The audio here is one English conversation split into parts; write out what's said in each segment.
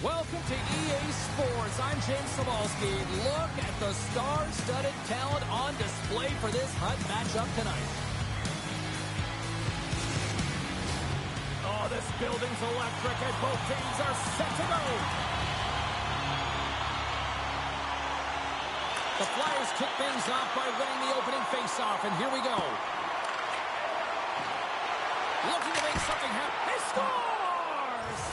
Welcome to EA Sports. I'm James Zabehlice. Look at the star-studded talent on display for this HUT matchup tonight. Oh, this building's electric and both teams are set to go. The Flyers kick things off by winning the opening faceoff, and here we go. Looking to make something happen. He scores!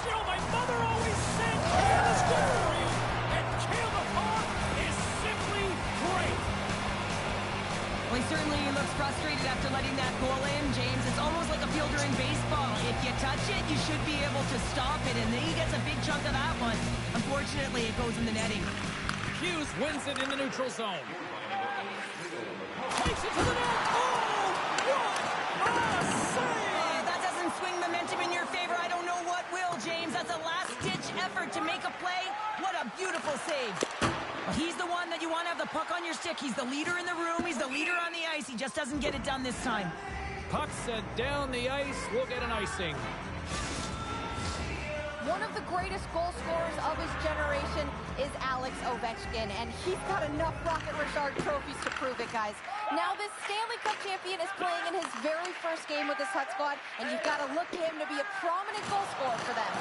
You know, my mother always said, "Kill is good for you," and Kill the Park is simply great. Well, he certainly looks frustrated after letting that goal in, James. It's almost like a fielder in baseball. If you touch it, you should be able to stop it, and then he gets a big chunk of that one. Unfortunately, it goes in the netting. Hughes wins it in the neutral zone. Takes it to the net. Oh, what a save! That doesn't swing momentum in your favor. I don't know what will, James. That's a last-ditch effort to make a play. What a beautiful save. He's the one that you want to have the puck on your stick. He's the leader in the room. He's the leader on the ice. He just doesn't get it done this time. Puck sent down the ice. We'll get an icing. One of the greatest goal scorers of his generation is Alex Ovechkin, and he's got enough Rocket Richard trophies to prove it, guys. Now this Stanley Cup champion is playing in his very first game with this HUT squad, and you've got to look to him to be a prominent goal scorer for them.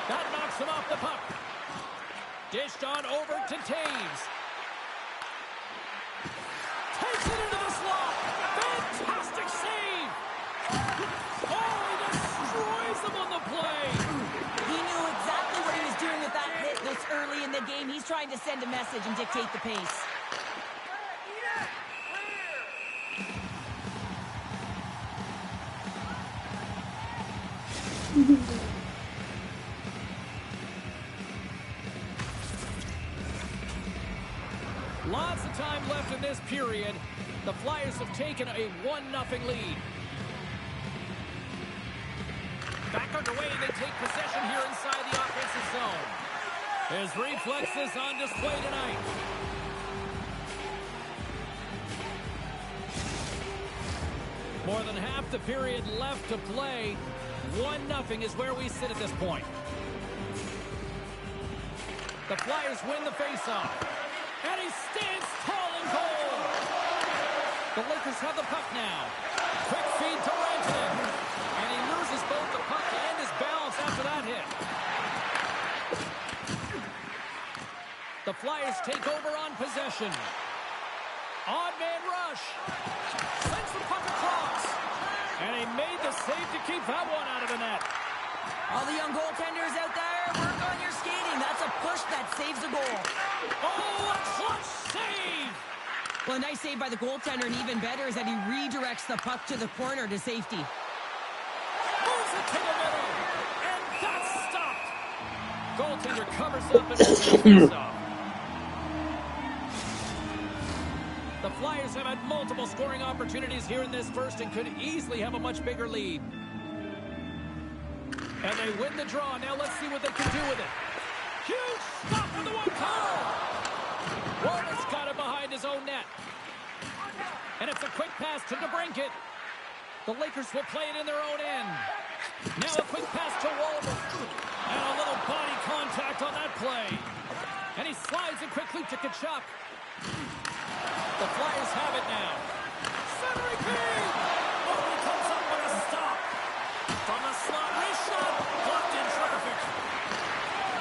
That knocks him off the puck. Dished on over to Taves. Takes it into the slot. Fantastic save. Oh, he destroys them on the play. He knew exactly what he was doing with that hit this early in the game. He's trying to send a message and dictate the pace. Lots of time left in this period. The Flyers have taken a 1-0 lead. Back underway, they take possession here inside the offensive zone. His reflexes on display tonight. More than half the period left to play. 1-0 is where we sit at this point. The Flyers win the faceoff. And he stands tall and goal. The Lakers have the puck now. Quick feed to Rantanen. And he loses both the puck and his balance after that hit. The Flyers take over on possession. Odd man rush. Sends the puck across. And he made the save to keep that one out of the net. All the young goaltenders out there, work on your skating. That's a push that saves a goal. Oh, a clutch save! Well, a nice save by the goaltender, and even better is that he redirects the puck to the corner to safety. Moves it to the middle, and that's stopped. Goaltender covers up and moves off. The Flyers have had multiple scoring opportunities here in this first and could easily have a much bigger lead. And they win the draw. Now let's see what they can do with it. Huge stop for the one call. Warner's got it behind his own net. And it's a quick pass to DeBrincat. The Lakers will play it in their own end. Now a quick pass to Walber. And a little body contact on that play. And he slides it quickly to Tkachuk. The Flyers have it now. Centering feed. Oh, he comes up with a stop. From the slot, wrist shot. Blocked in traffic.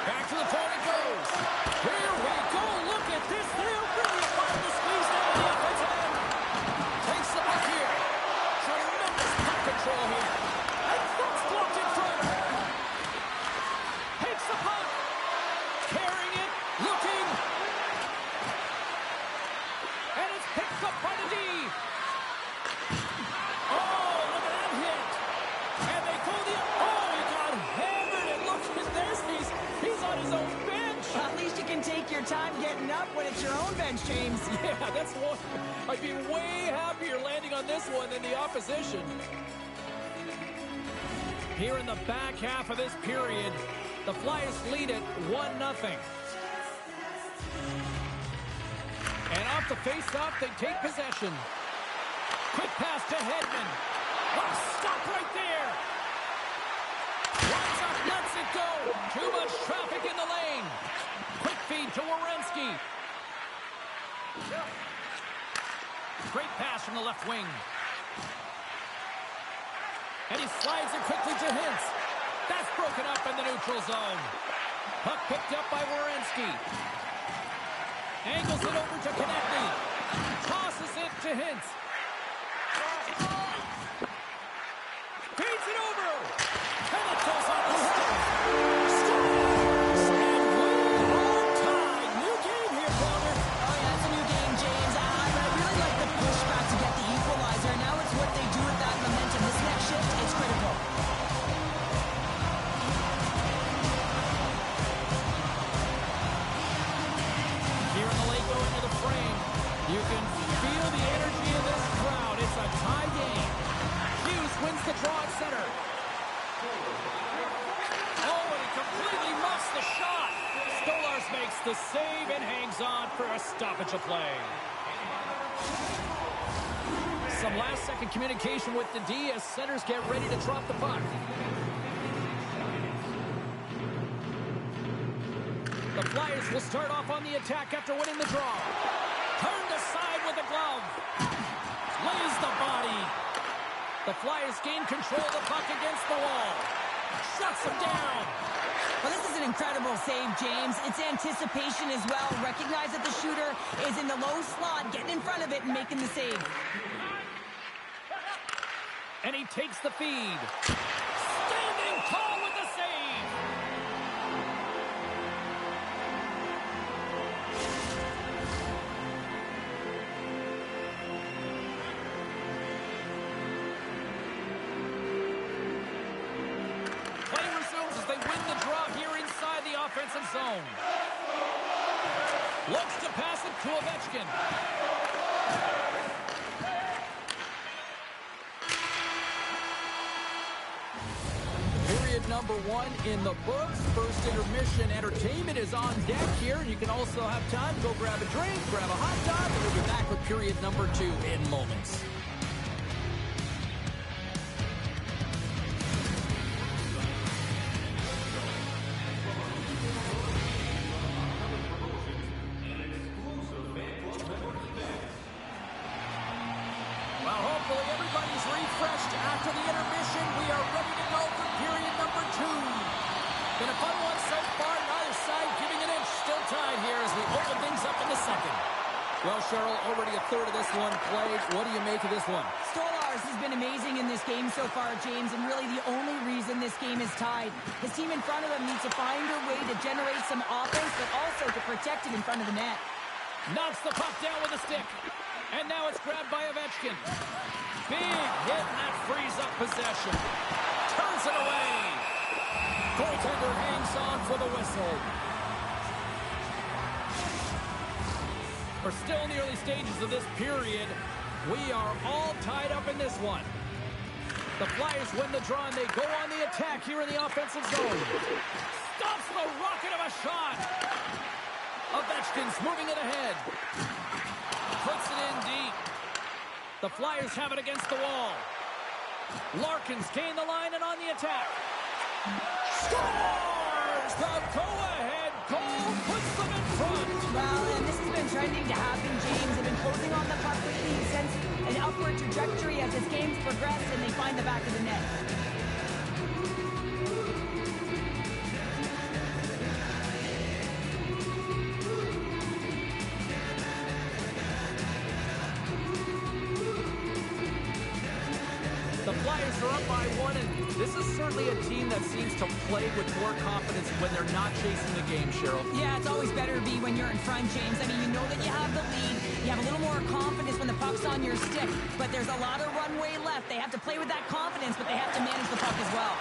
Back to the point it goes. Here we go. Look at this. They're really trying to squeeze down the offensive end. Takes the puck here. Tremendous puck control here. And that's blocked in front. Takes the puck. Carrying it. Looking. And it's picked up by the D. Oh, look at that hit. And they go the... Oh, he got hammered. And look at this. He's on his own bench. At least you can take your time getting up when it's your own bench, James. Yeah, that's one. I'd be way happier landing on this one than the opposition. Here in the back half of this period, the Flyers lead it 1-0. And off the face-off, they take possession. Quick pass to Hedman. Oh, stop right there. Lines up nuts it go. Too much traffic in the lane. Quick feed to Werenski. Great pass from the left wing. And he slides it quickly to Hintz. That's broken up in the neutral zone. Puck picked up by Werenski. Angles it over to Konechny. Tosses it to Hintz. Feeds it over. And it goes on the stick. Scores! And we are tied. New game here, Calder. Oh, yeah, it's a new game, James. I really like the pushback to get the equalizer. Now it's what they do with that momentum. This next shift is critical. Here in the late going to the frame. You can feel the energy in this crowd. It's a tie game. Hughes wins the draw at center. Oh, and he completely muffs the shot. Stolarz makes the save and hangs on for a stoppage of play. Some last-second communication with the D as centers get ready to drop the puck. The Flyers will start off on the attack after winning the draw. Turned aside with a glove. Lays the body. The Flyers gain control of the puck against the wall. Shuts him down. Well, this is an incredible save, James. It's anticipation as well. Recognize that the shooter is in the low slot, getting in front of it and making the save. And he takes the feed. Standing tall with the save. Play resumes as they win the draw here inside the offensive zone. Looks to pass it to Ovechkin. Period number 1 in the books. First intermission entertainment is on deck here. You can also have time to go grab a drink, grab a hot dog, and we'll be back with period number 2 in moments. Well, hopefully everybody's refreshed after the intermission. We are ready to go for period number 2. Been a fun one so far. Neither side giving an inch. Still tied here as we open things up in the second. Well, Cheryl, already a third of this one played. What do you make of this one? Stolarz has been amazing in this game so far, James, and really the only reason this game is tied. His team in front of him needs to find a way to generate some offense, but also to protect it in front of the net. Knocks the puck down with a stick. And now it's grabbed by Ovechkin. Big hit, and that frees up possession. Turns it away. Goaltender hangs on for the whistle. We're still in the early stages of this period. We are all tied up in this one. The Flyers win the draw, and they go on the attack here in the offensive zone. Stops the rocket of a shot. Ovechkin's moving it ahead. Puts it in deep. The Flyers have it against the wall. Larkin's gained the line and on the attack. Scores! The go-ahead goal puts them in front. Well, and this has been trending to happen, James. They've been closing on the puck quickly since an upward trajectory as this game's progressed, and they find the back of the net. The Flyers are up by 1, and this is certainly a team that seems to play with more confidence when they're not chasing the game, Cheryl. Yeah, it's always better to be when you're in front, James. I mean, you know that you have the lead. You have a little more confidence when the puck's on your stick, but there's a lot of runway left. They have to play with that confidence, but they have to manage the puck as well.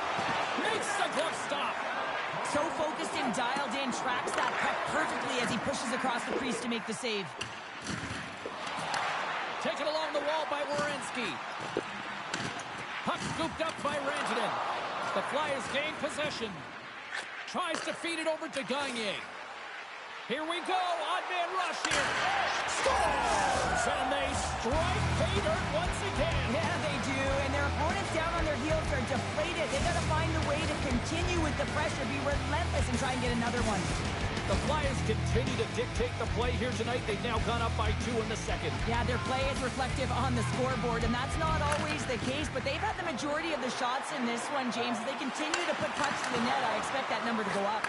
Makes the glove stop. So focused and dialed in, tracks that puck perfectly as he pushes across the crease to make the save. Taken along the wall by Werenski. Puck scooped up by Rantanen. The Flyers gain possession. Tries to feed it over to Gagne. Here we go. Odd man rush here. Scores! And they strike pay dirt once again. Yeah, they do. And their opponents down on their heels are deflated. They got to find a way to continue with the pressure, be relentless, and try and get another one. The Flyers continue to dictate the play here tonight. They've now gone up by 2 in the second. Yeah, their play is reflective on the scoreboard, and that's not always the case, but they've had the majority of the shots in this one, James. As they continue to put pucks to the net, I expect that number to go up.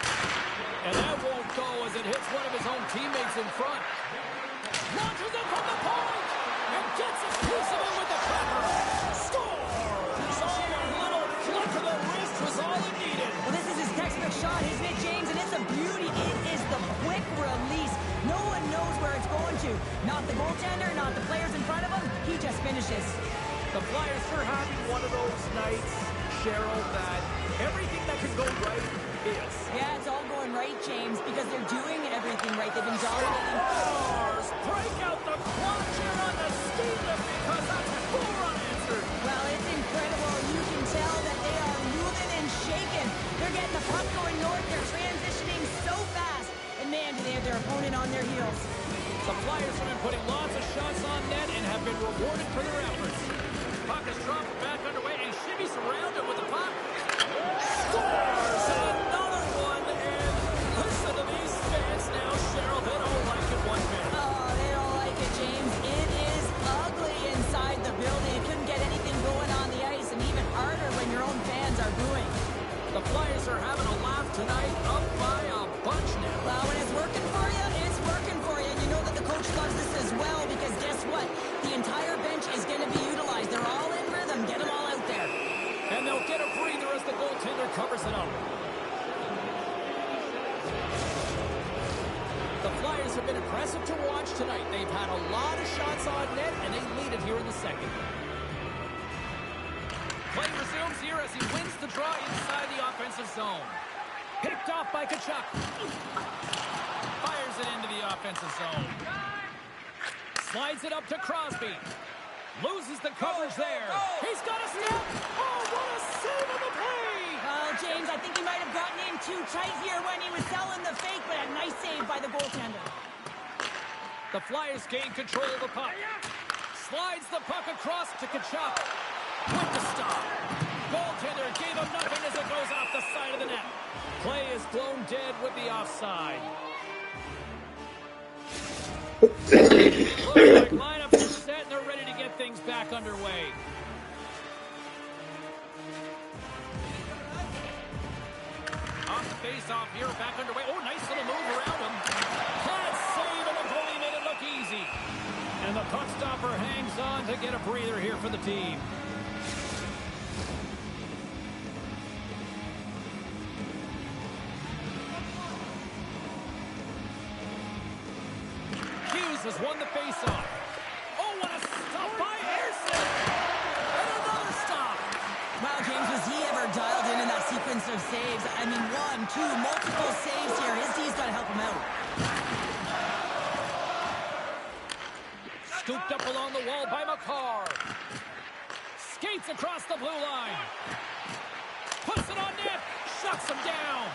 And that won't go as it hits one of his own teammates in front. Launches it from the point and gets a piece of it with the pepper. Scores! Oh, a little flick of the wrist was all it needed. Well, this is his textbook shot, isn't it, James? And it's a beauty. It is the quick release. No one knows where it's going to. Not the goaltender, not the players in front of him. He just finishes. The Flyers are having one of those nights, Cheryl, that everything that can go right is. Yeah, it's all going right, James, because they're doing everything right. They've been dominating. Stars break out the clutch here on the ski lift because that's a goal unanswered. Well, it's incredible. You can tell that they are moving and shaking. They're getting the puck going north. They're transitioning so fast. And man, do they have their opponent on their heels. The Flyers have been putting lots of shots on net and have been rewarded for their efforts. Puck is dropped back underway and shimmies around it with the puck. Scores! And another one. And listen to these fans now, Cheryl. They don't like it one bit. Oh, they don't like it, James. It is ugly inside the building. You couldn't get anything going on the ice, and even harder when your own fans are booing. The Flyers are having a laugh tonight, up by a bunch now. Well, when it's working for you, it's working for you. And you know that the coach loves this as well, because guess what? The entire bench is going to be utilized. They're all in rhythm. Get them all out there. And they'll get a breather as the goaltender covers it up. The Flyers have been impressive to watch tonight. They've had a lot of shots on net, and they lead it here in the second. Play resumes here as he wins the draw inside the offensive zone. Picked off by Tkachuk. Fires it into the offensive zone. Slides it up to Crosby. Loses the coverage there. He's got a step. Oh, what a save on the play! Well, James, I think he might have gotten in too tight here when he was selling the fake, but a nice save by the goaltender. The Flyers gain control of the puck. Slides the puck across to Tkachuk. With the stop. Goaltender gave him nothing as it goes off the side of the net. Play is blown dead with the offside. Looks like lineups are set and they're ready to get things back underway. Off the face-off here, back underway. Oh, nice little move around him. Can't save, and the goalie made it look easy. And the puck stopper hangs on to get a breather here for the team. Hughes has won the face-off. Oh, what a stop by Harrison! And another stop! Wow, James, was he ever dialed in that sequence of saves? I mean, 1, 2, multiple saves here. His D's got to help him out. Scooped up along the wall by McCarr. Skates across the blue line. Puts it on net. Shuts him down.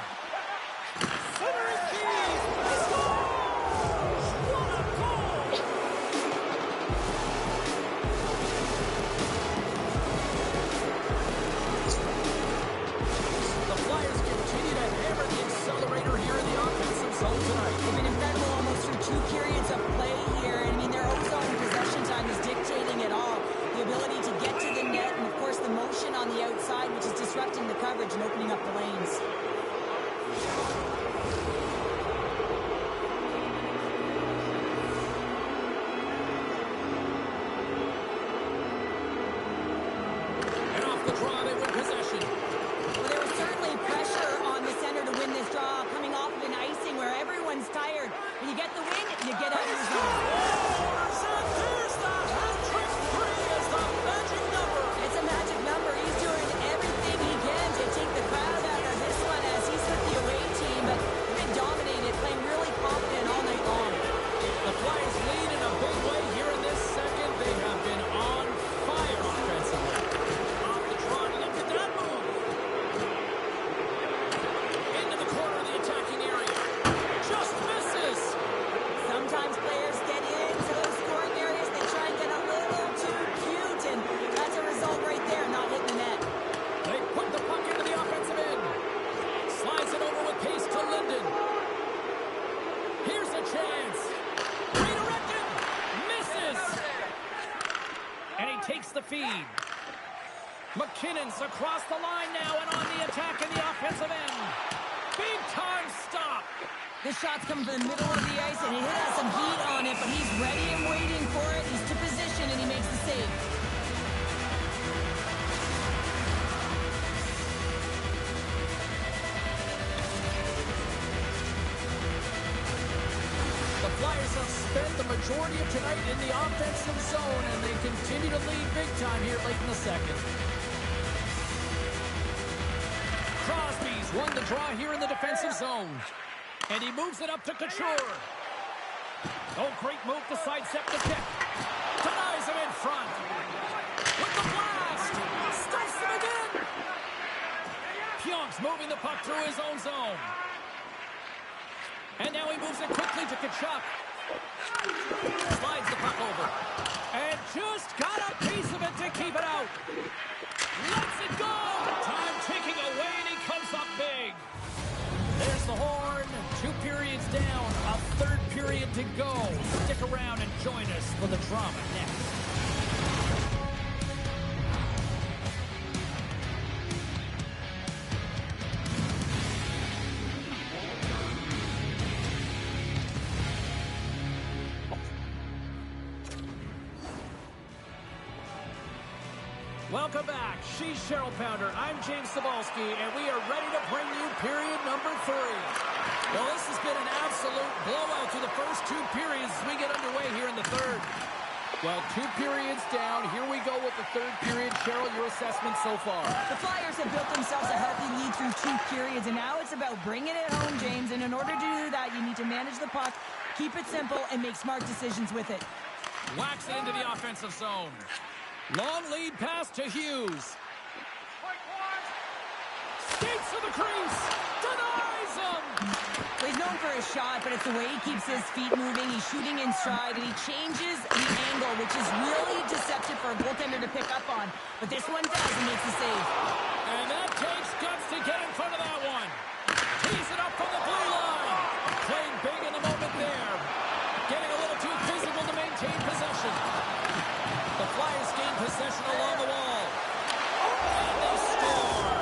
Centering key. Scores! What a goal! The Flyers continue to hammer the accelerator here in the offensive zone tonight. They've been incredible almost through 2 periods of play here. And, I mean, their own zone possession time is dictating it all. The ability to get to the net and, of course, the motion on the outside, which is disrupting the coverage and opening up the lanes. And off the draw, they win possession. Well, there was certainly pressure on the center to win this draw, coming off of an icing where everyone's tired. When you get the win, you get out of your zone. There's the hat-trick three as the magic number. It's a magic number. He's doing everything he can to take the crowd out of this one as he's with the away team, but they've been dominated, playing really confident all night long. The Flyers lead in a big way here in this second. They have been on fire offensively. Off the draw to the takes the feed. McKinnon's across the line now and on the attack in the offensive end. Big time stop. This shot's coming from the middle of the ice, and he has some heat on it, but he's ready and waiting for it. He's to position, and he makes the save. The Flyers have spent the majority of tonight in the offensive zone, and they continue to lead big time here late in the second. Crosby's won the draw here in the defensive zone. And he moves it up to Couture. Oh, great move to sidestep the pick. Denies him in front. With the blast. Stuffs him again. Pionk's moving the puck through his own zone. And now he moves it quickly to Tkachuk. Slides the puck over. And just got a piece of it to keep it out. Lets it go. Time ticking away, and he comes up big. There's the horn. 2 periods down. A third period to go. Stick around and join us for the drama next. Welcome back. She's Cheryl Pounder. I'm James Zabehlice, and we are ready to bring you period number 3. Well, this has been an absolute blowout through the first 2 periods as we get underway here in the third. Well, 2 periods down. Here we go with the third period. Cheryl, your assessment so far? The Flyers have built themselves a healthy lead through 2 periods, and now it's about bringing it home, James. And in order to do that, you need to manage the puck, keep it simple, and make smart decisions with it. Whacks it into the offensive zone. Long lead pass to Hughes. Skates to the crease. Denies him. Well, he's known for his shot, but it's the way he keeps his feet moving. He's shooting in stride, and he changes the angle, which is really deceptive for a goaltender to pick up on. But this one does, and makes the save. And that takes guts to get in front of that one. Tees it up from the blue line. Playing big in the moment there. Getting a little too physical to maintain possession. The Flyers gain possession along the wall. And they score.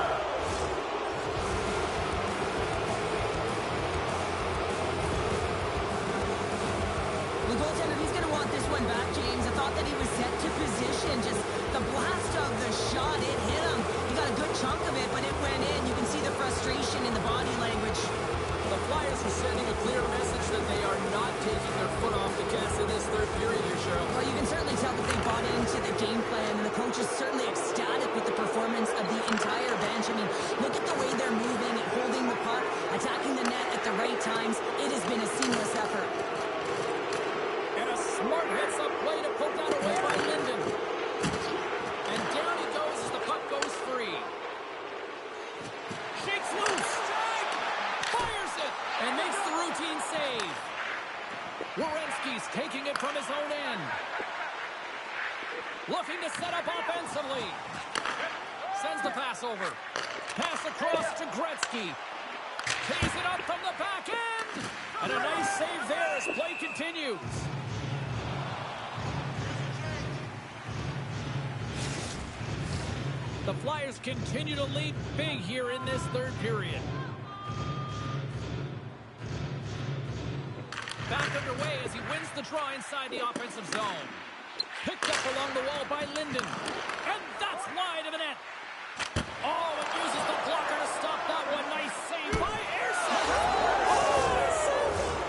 The goaltender, he's going to want this one back, James. I thought that he was set to position. Just the blast of the shot, it hit him. He got a good chunk of it, but it went in. You can see the frustration in the body language. The Flyers are sending a clear message that they are not taking their foot off the gas in this third period here, Cheryl. Well, you can certainly tell that they bought into the game plan, and the coach is certainly ecstatic with the performance of the entire bench. I mean, look at the way they're moving and holding the puck, attacking the net at the right times. It has been a seamless effort. And a smart heads-up play to put that away by Linden. And down he goes as the puck goes free. Shakes loose. Fires it. And makes the routine save. Werenski's taking it from his own end. Looking to set up offensively. Sends the pass over. Pass across to Gretzky. Tees it up from the back end. And a nice save there as play continues. The Flyers continue to lead big here in this third period. Back underway as he wins the draw inside the offensive zone. Picked up along the wall by Linden. And that's wide of the net. Oh, it uses the blocker to stop that one. Nice save by Ersson.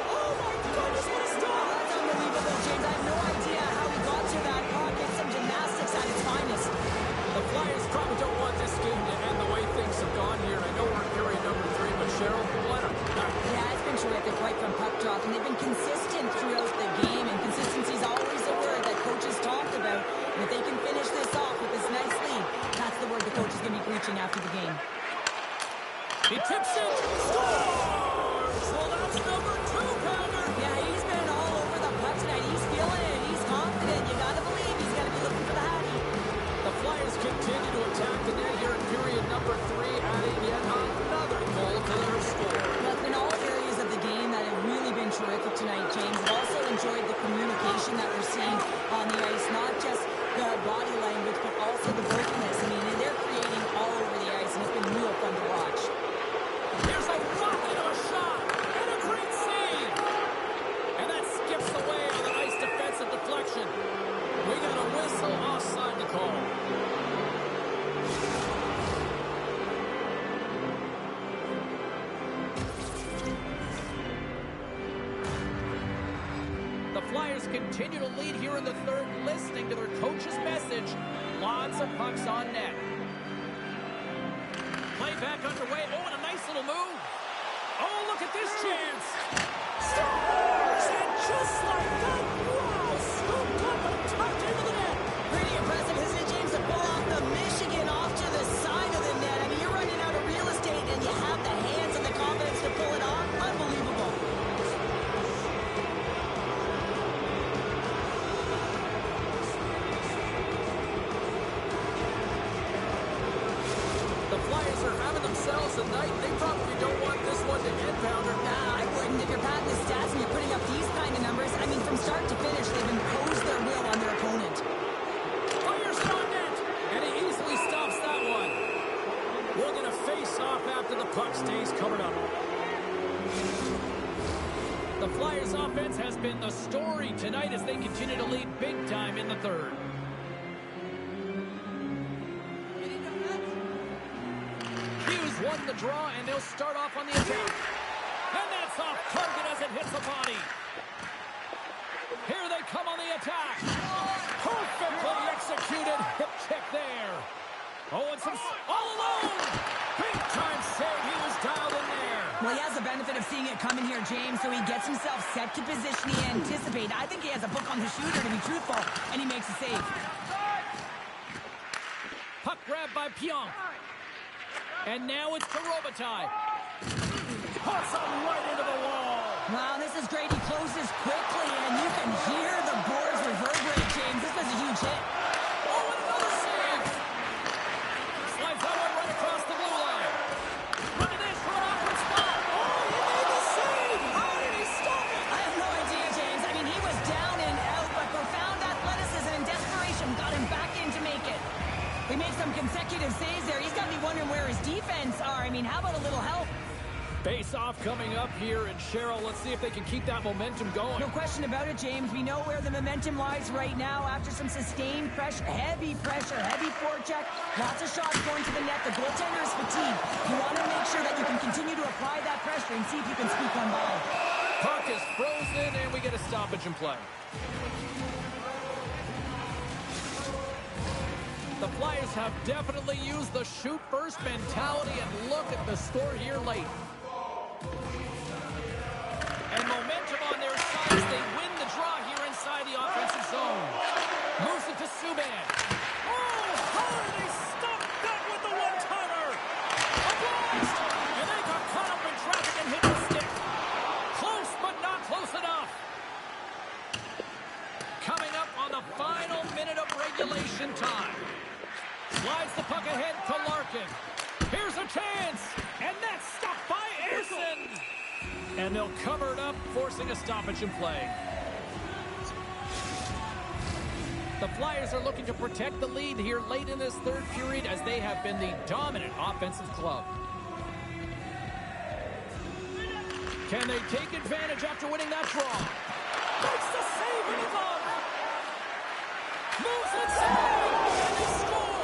Oh, my goodness, what a stop! That's unbelievable, James. I have no idea how he got to that puck. It's some gymnastics at its finest. The Flyers probably don't want this game to end the way things have gone here. I know we're in period number 3, but Cheryl, what a night. Yeah, it's been terrific right from puck drop, and they've been consistent throughout the game, and consistency is always a word that coaches talk about. And if they can finish this off with this nice lead, that's the word the coach is going to be preaching after the game. He tips it. Scores! Well, that's number 2, Pounder. Yeah, he's been all over the puck tonight. He's feeling it. He's confident. You got to believe he's going to be looking for the Hattie. The Flyers continue to attack the net here in period number 3, adding yet another goal to their score. Well, it's been all areas of the game that have really been terrific tonight, James. I've also enjoyed the communication that we're seeing on the ice, not just the body language. continue to lead here in the third, listening to their coach's message. Lots of pucks on net. Play back underway. Oh, and a nice little move. Oh, look at this chance. Scores! And just like that, wow, scooped up and tucked into the net. Pretty impressive, isn't it, James, to pull off the Michigan off to the side of the net. I mean, you're running out of real estate, and you have the hands and the confidence to pull it off. Unbelievable. The Flyers are having themselves a night. They probably don't want this one to end, Pounder. Nah, I wouldn't. If you're padding the stats and you're putting up these kind of numbers, I mean, from start to finish, they've imposed their will on their opponent. Fires it on net, and he easily stops that one. We're going to face off after the puck stays covered up. The Flyers' offense has been the story tonight as they continue to lead big time in the third. Hughes won the draw, and they'll start off on the attack. And that's off target as it hits the body. Here they come on the attack. Perfectly executed hip check there. Oh, and some all alone. Big time save. He was dialed in there. Well, he has the benefit of seeing it coming here, James, so he gets himself set to position he anticipated. I think he has a book on the shooter, to be truthful, and he makes a save. Puck grab by Pionk. And now it's to Robitaille. Puts him right into the wall. Wow, this is great. He closes quickly, and you can hear the boards reverberate, James. This was a huge hit. Oh, another save. Slides that one right across the blue line. Look at this from an awkward spot. Oh, he made the save. How did he stop it? I have no idea, James. I mean, he was down and out, but profound athleticism and desperation got him back in to make it. He made some consecutive saves there. He's got to be wondering where his defense are. I mean, how about a little help? Face-off coming up here, and Cheryl, let's see if they can keep that momentum going. No question about it, James. We know where the momentum lies right now after some sustained pressure, heavy forecheck, lots of shots going to the net. The goaltender is fatigued. You want to make sure that you can continue to apply that pressure and see if you can squeak one by. Puck is frozen, and we get a stoppage in play. The Flyers have definitely used the shoot-first mentality, and look at the score here late. And momentum on their side as they win the draw here inside the offensive zone. Moves it to Subban. Oh, how did they stop that with the one-timer? A blast! And they got caught up in traffic and hit the stick. Close, but not close enough. Coming up on the final minute of regulation time. Slides the puck ahead to Larkin. Here's a chance, and that's stopped by Ersson. And they'll cover it up, forcing a stoppage in play. The Flyers are looking to protect the lead here late in this third period as they have been the dominant offensive club. Can they take advantage after winning that draw? Makes the save in the glove. Moves inside, and they score.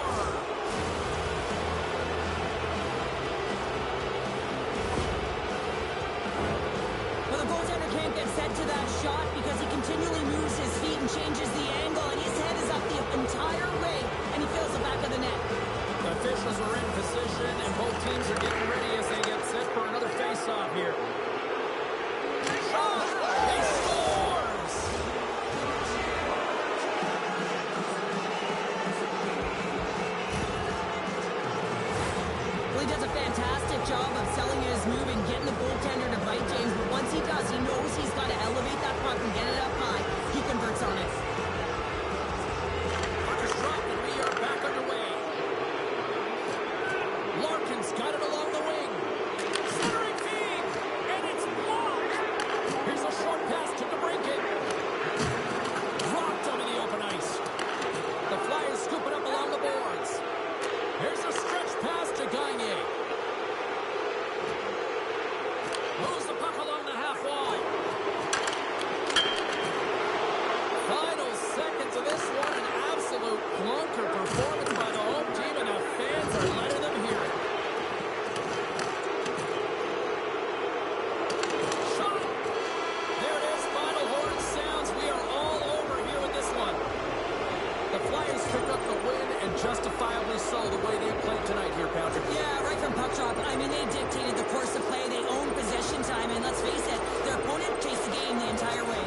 Well, the goaltender can't get set to that shot because he continually moves his feet and changes the angle, and his head is up the entire way, and he fills the back of the net. The officials are in position, and both teams are getting ready as they get set for another face-off here. Shot! He scores! Well, he does a fantastic job of selling his move and getting the goaltender to bite, James. But once he does, he knows he's got to elevate that puck and get it up high. He converts on it. Puck is dropped, and we are back underway. Larkin's got it along the wing. Centering feed, and it's blocked. Here's a short pass to DeBrincat. Dropped over the open ice. The Flyers scoop it up along the boards. Here's a stretch pass to Gagne. Moves the puck along the half wall. Final seconds of this one, an absolute clunker performance by the home team, and the fans are letting them hear it. Shot! There it is, final horn sounds. We are all The Flyers pick up the win, and justifiably so, the way they played tonight here, Pounder. Yeah, right from puck drop. I mean, they dictated the course of play. They owned possession time, and let's face it, their opponent chased the game the entire way.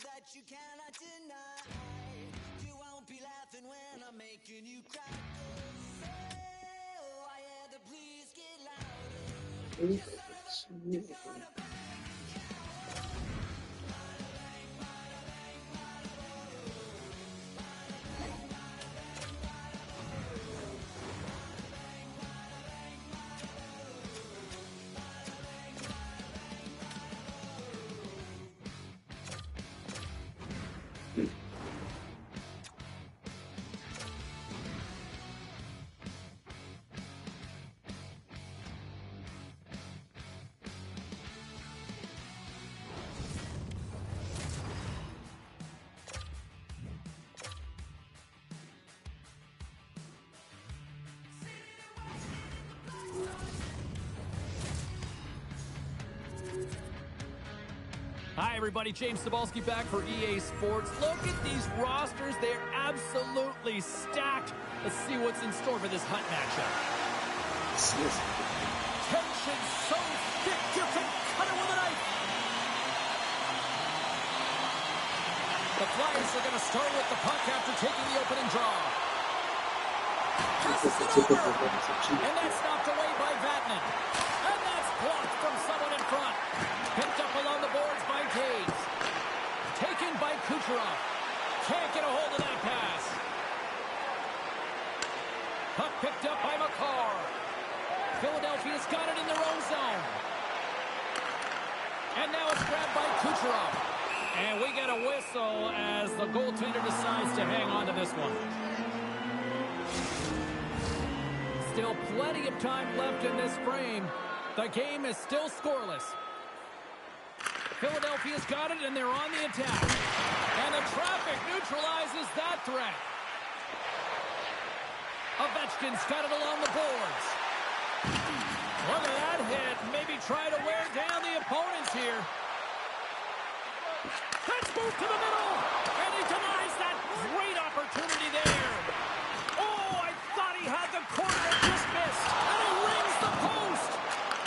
That you cannot deny. You won't be laughing when I'm making you cry. Oh, I had to please get louder. Hi, everybody. James Zabehlice back for EA Sports. Look at these rosters. They're absolutely stacked. Let's see what's in store for this Hunt matchup. Tension so thick you can cut it with a knife. The Flyers are going to start with the puck after taking the opening draw. Passes it over. And that's knocked away by Vatanen. And that's blocked from someone in front. Picked up along the boards by Taves. Taken by Kucherov. Can't get a hold of that pass. Puck picked up by McCarr. Philadelphia's got it in their own zone. And now it's grabbed by Kucherov. And we get a whistle as the goaltender decides to hang on to this one. Still plenty of time left in this frame. The game is still scoreless. Philadelphia's got it, and they're on the attack. And the traffic neutralizes that threat. Ovechkin's got it along the boards. Look at that hit. Maybe try to wear down the opponents here. Let's move to the middle. And he denies that great opportunity there. Oh, I thought he had the corner, just missed. And he rings the post.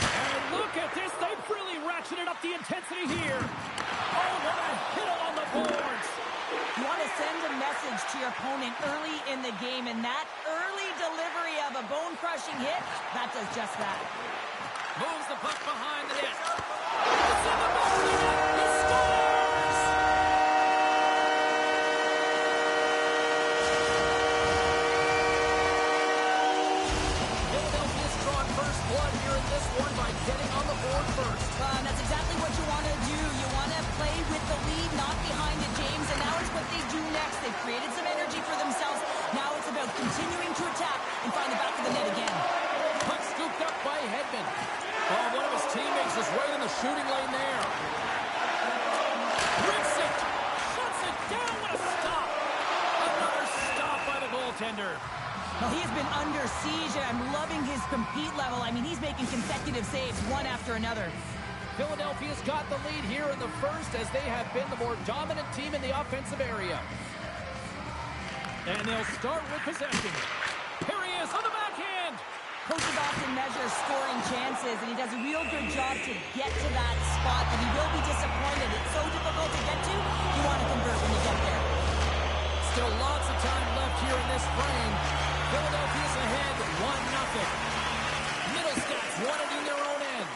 And look at this. They've really ratcheted up the intensity here. Oh, what a hit along the boards. You want to send a message damage to your opponent early in the game, and that early delivery of a bone-crushing hit, that does just that. Moves the puck behind the net. It's in the back of the net. He scores! Philadelphia's drawn first blood here in this one by getting on the board first. And that's exactly what you want to do. You want to play with the lead, not behind it, James. And now it's what they do next. They've created some energy for themselves. Now it's about continuing to attack and find the back of the net again. Puck scooped up by Hedman. Oh, one of his teammates is right in the shooting lane there. Rips it. Shuts it down. What a stop. Another stop by the goaltender. Well, he has been under siege, and I'm loving his compete level. I mean, he's making consecutive saves, one after another. Philadelphia's got the lead here in the first as they have been the more dominant team in the offensive area. And they'll start with possession. Here he is on the backhand. Coaches often measure scoring chances, and he does a real good job to get to that spot, but he will be disappointed. It's so difficult to get to, you want to convert when you get there. Still lots of time left here in this frame. Philadelphia's ahead 1-0. Middlestats won it in their own end.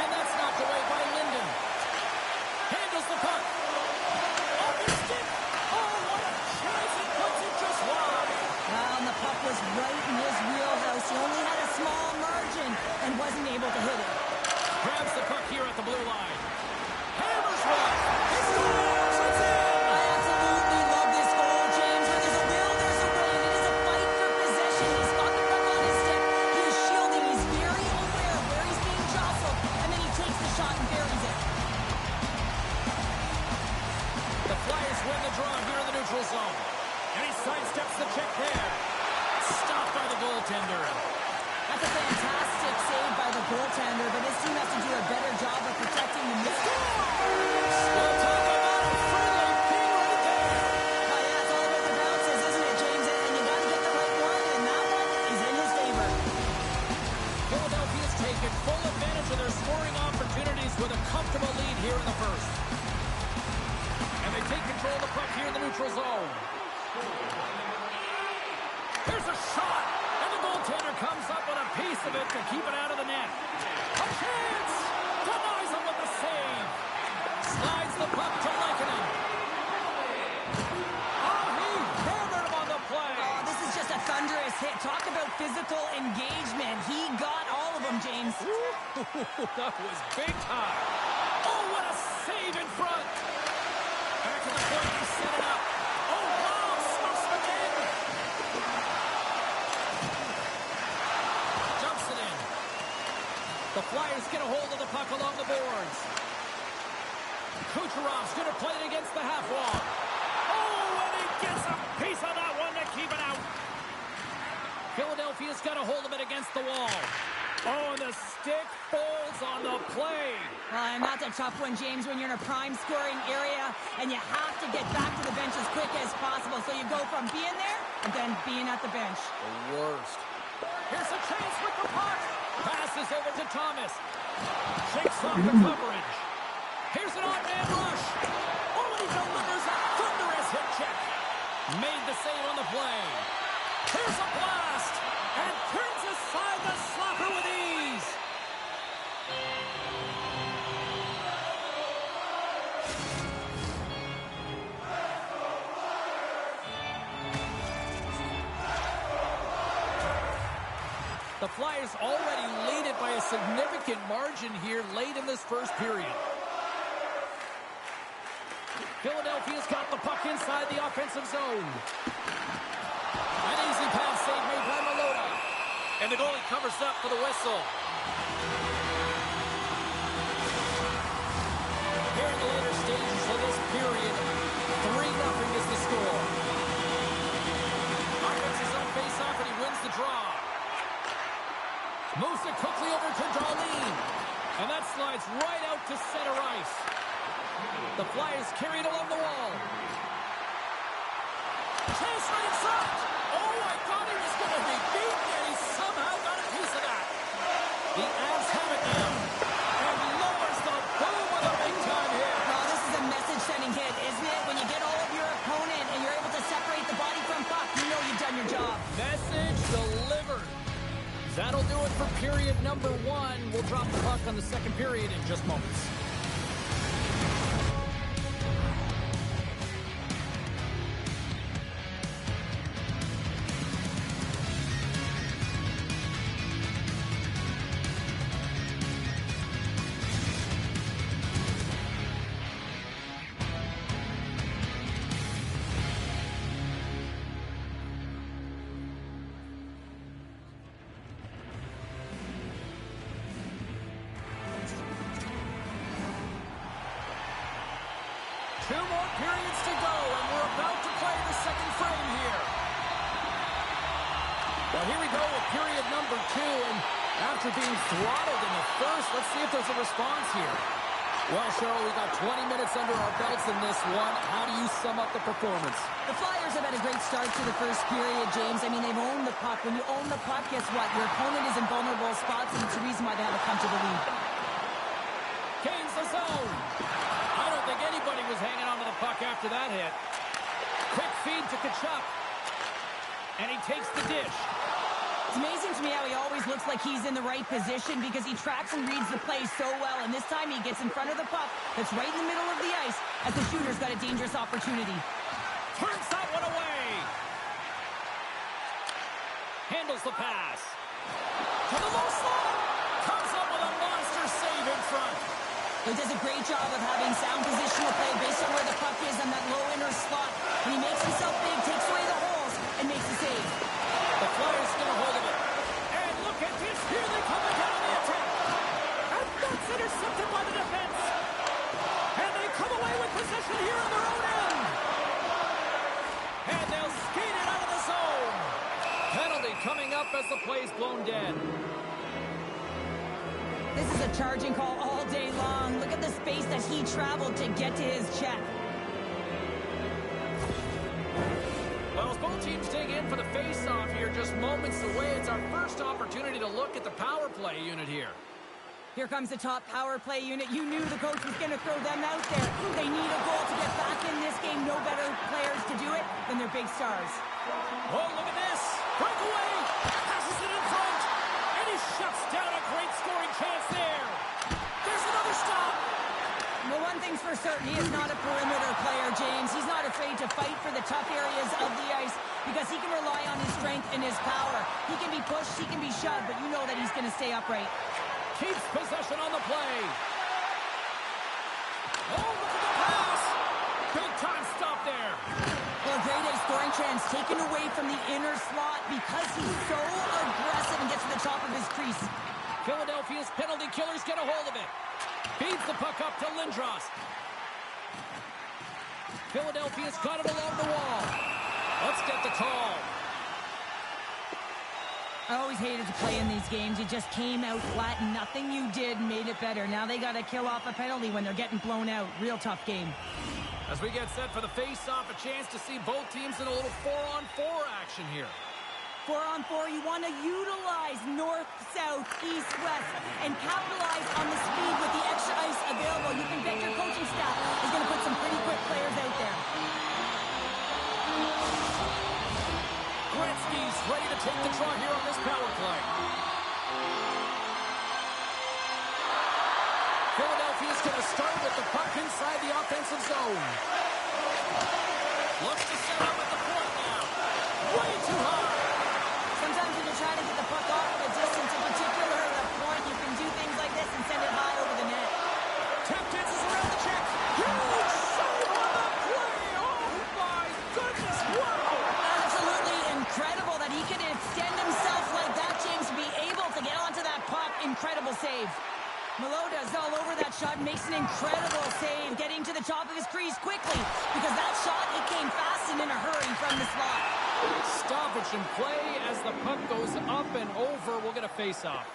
And that's knocked away by Linden. Handles the puck. Off his stick. Oh, what a chance. He puts it just wide. Well, and the puck was right in his wheelhouse. He only had a small margin and wasn't able to hit it. Grabs the puck here at the blue line. Hammers one. He scores. It's in. I absolutely love this goal, James. Where there's a will, there's a way. It is a fight for possession. He's got the puck on his stick. He is shielding. He's very aware of where he's being jostled, and then he takes the shot and buries it. The Flyers win the draw here in the neutral zone. And he sidesteps the check there. Stopped by the goaltender. That's a fantastic save by the goaltender, but this team has to do a better job of protecting the net. We'll talk about a friendly thing right there. Oh, yeah, it's all about the bounces, isn't it, James? And you got to get the right one, and that one is in his favor. Philadelphia's taken full advantage of their scoring opportunities with a comfortable lead here in the first. And they take control of the puck here in the neutral zone. Here's a shot, and the goaltender comes up with a piece of it to keep it out of the net. A chance! Denies him with the save. Slides the puck to Lehkonen. Oh, he hammered him on the play. Oh, this is just a thunderous hit. Talk about physical engagement. He got all of them, James. Ooh, that was big time. Oh, what a save in front. Back to the point, he set it up. Oh, wow, stuffs it in. Jumps it in. The Flyers get a hold of the puck along the boards. Kucherov's going to play it against the half wall. Oh, and he gets a piece of that one to keep it out. Philadelphia's got a hold of it against the wall. Oh, and the stick folds on the play. And that's a tough one, James, when you're in a prime scoring area and you have to get back to the bench as quick as possible. So you go from being there and then being at the bench. The worst. Here's a chance with the puck. Passes over to Thomas. Shakes off the coverage. Here's an on-man rush. Oh, and he delivers a thunderous hit check. Made the save on the play. Here's a blast. And turns aside the slapper with ease. The Flyers already lead it by a significant margin here late in this first period. Philadelphia's got the puck inside the offensive zone. An easy pass save made by Malota. And the goalie covers up for the whistle. Here in the later stages of this period, 3-0 is the score. Offense is on face-off and he wins the draw. Moves it quickly over to Darlene. And that slides right out to center ice. The Flyers carried along the wall. Chase right in front. Oh, I thought he was going to be beaten, and he somehow got a piece of that. The Avs have it now. And lowers the boom with a big-time hit. Oh, this is a message-sending hit, isn't it? When you get all of your opponent and you're able Message delivered. That'll do it for period number 1. We'll drop the puck on the second period in just moments. Two more periods to go, and we're about to play the second frame here. Well, here we go with period number 2, and after being throttled in the first, let's see if there's a response here. Well, Cheryl, we got 20 minutes under our belts in this one. How do you sum up the performance? The Flyers have had a great start to the first period, James. I mean, they've owned the puck. When you own the puck, guess what? Your opponent is in vulnerable spots, and it's the reason why they have a comfortable lead. Kane's the zone. I don't think anybody was hanging on to the puck after that hit. Quick feed to Kachuk. And he takes the dish. It's amazing to me how he always looks like he's in the right position because he tracks and reads the play so well. And this time he gets in front of the puck that's right in the middle of the ice as the shooter's got a dangerous opportunity. Turns that one away. Handles the pass. To the low slot. Comes up with a monster save in front. He does a great job of having sound positional play based on where the puck is on that low inner slot. And he makes himself big, takes away the holes, and makes the save. The Flyers get a hold of it. And look at this. Here they come again on the attack. And that's intercepted by the defense. And they come away with possession here on their own end. And they'll skate it out of the zone. Penalty coming up as the play's blown dead. This is a charging call all day long. Look at the space that he traveled to get to his check. Well, as both teams dig in for the face-off here, just moments away, it's our first opportunity to look at the power play unit here. Here comes the top power play unit. You knew the coach was going to throw them out there. They need a goal to get back in this game. No better players to do it than their big stars. Oh, look at this. Breakaway. Passes it in front. And he shuts down a great scoring chance there. There's another stop. Well, one thing's for certain, he is not a perimeter player, James. He's not afraid to fight for the tough areas of the ice because he can rely on his strength and his power. He can be pushed, he can be shoved, but you know that he's going to stay upright. Keeps possession on the play. Oh, look at the pass. Big time stop there. Well, a grade A scoring chance taken away from the inner slot because he's so aggressive and gets to the top of his crease. Philadelphia's penalty killers get a hold of it. Feeds the puck up to Lindros. Philadelphia's got it along the wall. Let's get the call. I always hated to play in these games. You just came out flat and nothing you did made it better. Now they got to kill off a penalty when they're getting blown out. Real tough game. As we get set for the face-off, a chance to see both teams in a little 4-on-4 action here. 4-on-4, you want to utilize north, south, east, west, and capitalize on the speed with the extra ice available. You can bet your coaching staff is going to put some pretty quick players out there. Gretzky's ready to take the draw here on this power play. Philadelphia's going to start with the puck inside the offensive zone. Looks to set up at the point now. Way too high. Sometimes when you're trying to get the puck off from a distance, in particular the point, you can do things like this and send it high over the net. Tap dances around the check. Huge save on the play. Oh, my goodness. Wow. Absolutely incredible that he could extend himself like that, James, to be able to get onto that puck. Incredible save. Meloda's all over that shot, makes an incredible save, getting to the top of his crease quickly, because that shot, it came fast and in a hurry from the slot. Stoppage in play as the puck goes up and over. We'll get a face-off.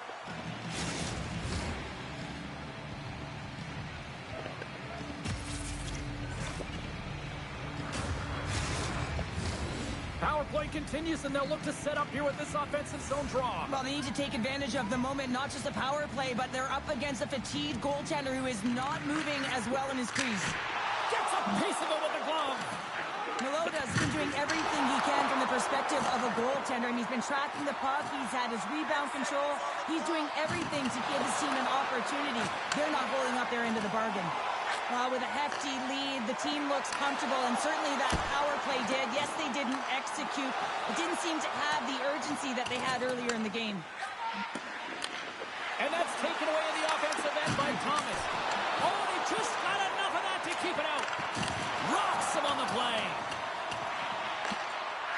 Power play continues, and they'll look to set up here with this offensive zone draw. Well, they need to take advantage of the moment, not just a power play, but they're up against a fatigued goaltender who is not moving as well in his crease. Gets a piece of it with the glove. Meloda's been doing everything he can from the perspective of a goaltender, and he's been tracking the puck. He's had his rebound control. He's doing everything to give his team an opportunity. They're not holding up their end of the bargain. With a hefty lead, the team looks comfortable, and certainly that power play did. Yes, they didn't execute. It didn't seem to have the urgency that they had earlier in the game. And that's taken away in the offensive end by Thomas. Oh, he just got enough of that to keep it out. Rocks him on the play.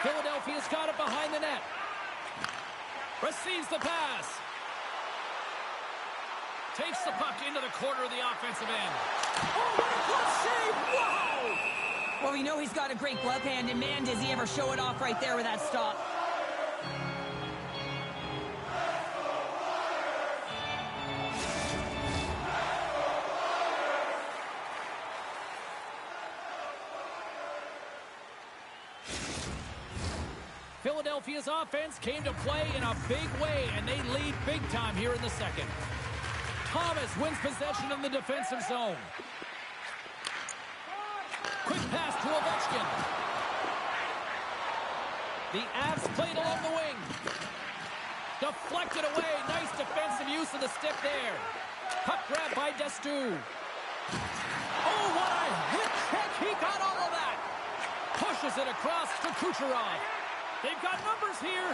Philadelphia's got it behind the net. Receives the pass. Takes the puck into the corner of the offensive end. Oh, what a glove save! Wow! Well, we know he's got a great glove hand, and man, does he ever show it off right there with that stop. Philadelphia's offense came to play in a big way, and they lead big time here in the second. Thomas wins possession in the defensive zone. Quick pass to Ovechkin. The Avs played along the wing. Deflected away. Nice defensive use of the stick there. Puck grab by JEDOU. Oh, what a hit check. He got all of that. Pushes it across to Kucherov. They've got numbers here.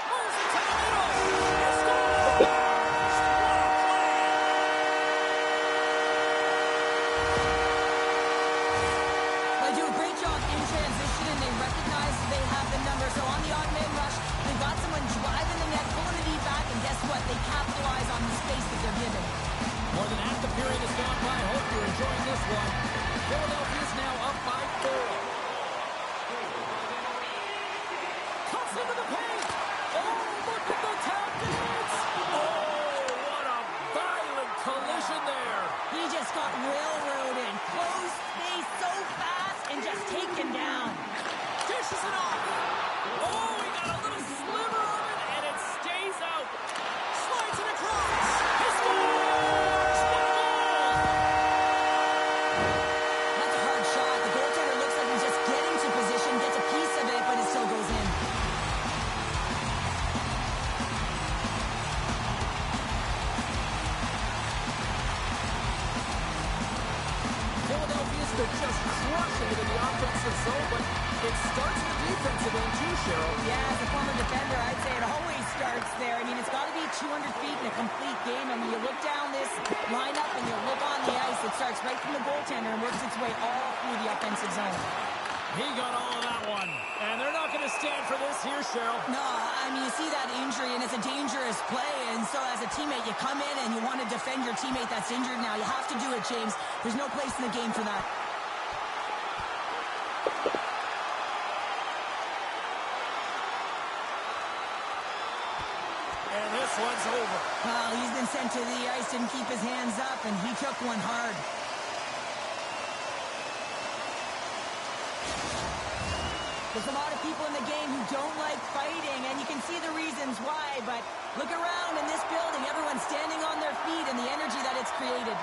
Moves it to the middle. He scores! They do a great job in transition, and they recognize that they have the numbers. So on the odd man rush, they've got someone driving the net, pulling the knee back, and guess what? They capitalize on the space that they're given. More than half the period has gone by. Hope you're enjoying this one. Philadelphia's now up by 4. Into the paint. Oh, look at the tactics. Oh, what a violent collision there. He just got railroaded. Closed space so fast and just taken down. Dishes it off. Oh, he got a little sliver of it, and it stays out. Slides it across. He scores. What a goal. That's a hard shot. The goaltender looks like he's just getting to position, gets a piece of it, but it still goes in. They're just crushing it in the offensive zone, but it starts in the defensive end too, Cheryl. Yeah, as a former defender, I'd say it always starts there. I mean, it's got to be 200 feet in a complete game, and when you look down this lineup and you look on the ice, it starts right from the goaltender and works its way all through the offensive zone. He got all of that one, and they're not going to stand for this here, Cheryl. No, I mean, you see that injury, and it's a dangerous play, and so as a teammate, you come in and you want to defend your teammate that's injured now. You have to do it, James. There's no place in the game for that. And this one's over. Well, he's been sent to the ice, didn't keep his hands up, and he took one hard. There's a lot of people in the game who don't like fighting, and you can see the reasons why, but look around in this building. Everyone's standing on their feet and the energy that it's created.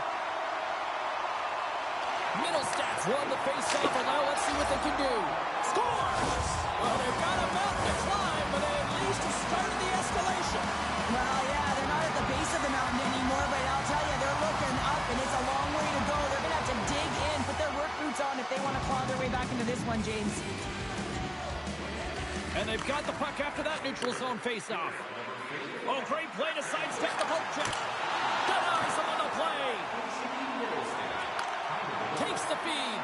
Middlestats won the face-off, and now let's see what they can do. Scores! Well, they've got a mountain to climb, but they at least have started the escalation. Well, yeah, they're not at the base of the mountain anymore, but I'll tell you, they're looking up, and it's a long way to go. They're going to have to dig in, put their work boots on if they want to claw their way back into this one, James. And they've got the puck after that neutral zone face-off. Oh, great play to sidestep the poke check. Denies him on the play. Takes the feed.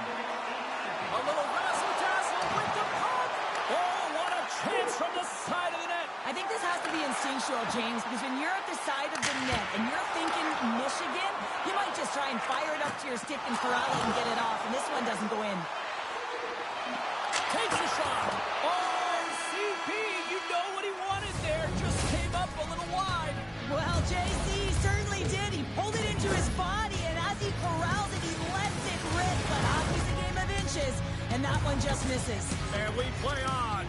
A little razzle-dazzle with the puck. Oh, what a chance from the side of the net. I think this has to be instinctual, James, because when you're at the side of the net and you're thinking Michigan, you might just try and fire it up to your stick and corral it and get it off, and this one doesn't go in. Takes a shot. Oh, CP, you know what he wanted there. Just came up a little wide. Well, JC certainly did. He pulled it into his body, and as he corrals it, he lets it rip. But hockey's a game of inches, and that one just misses. And we play on.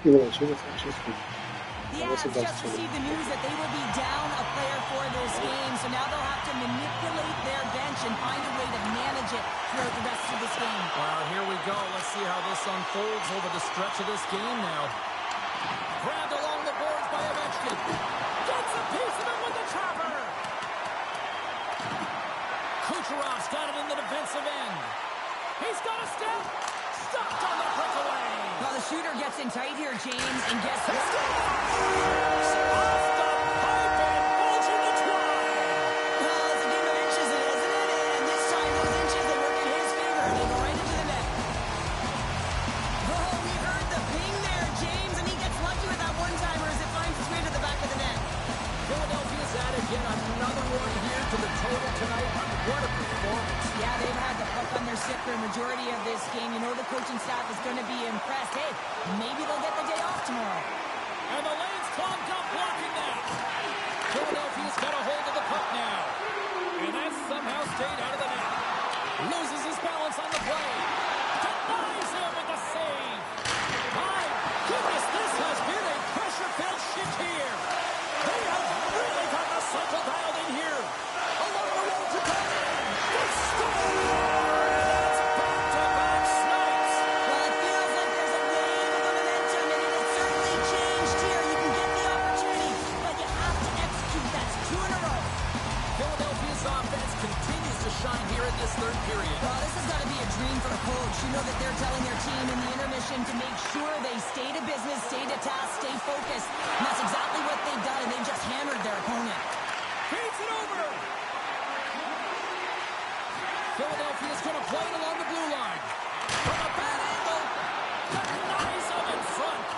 The Avs just received the news that they will be down a player for this game, so now they'll have to manipulate their bench and find a way to manage it throughout the rest of this game. Well, here we go. Let's see how this unfolds over the stretch of this game now. Grabbed along the boards by Ovechkin. Gets a piece of it with the trapper. Kucherov's got it in the defensive end. He's got a step. Stopped on the breakaway. Well, the shooter gets in tight here, James, and guess what? Off the pipe and bulging the twine. Well, it's a game of inches, isn't it? And this time, those inches, they work in his favor, and they go right into the net. Oh, we heard the ping there, James, and he gets lucky with that one-timer as it finds its way to the back of the net. Philadelphia's added yet another one here to the total tonight. What a performance. Yeah, they've had the puck on their stick for a majority of this game. You know the coaching staff is going to be impressed. Hey, maybe they'll get the day off tomorrow. And the lane's clogged up, blocking that. Philadelphia's got a hold of the puck now. And that somehow stayed out of the net. Loses his balance on the play. Denies him with the save. My goodness, this has been a pressure-filled shift here. They have really got the cycle dialed in here. Along the road to goal. They score! That's back-to-back snipes. Well, it feels like there's a wave of momentum, and it has certainly changed here. You can get the opportunity, but you have to execute. That's 2 in a row. Philadelphia's offense continues to shine here in this third period. Well, this has got to be a dream for a coach. You know that they're telling their team in the intermission to make sure they stay to business, stay to task, stay focused. And that's exactly what they've done, and they've just hammered their opponent. Feeds it over. Philadelphia's going to play it along the blue line. From a bad angle. Denies him in front.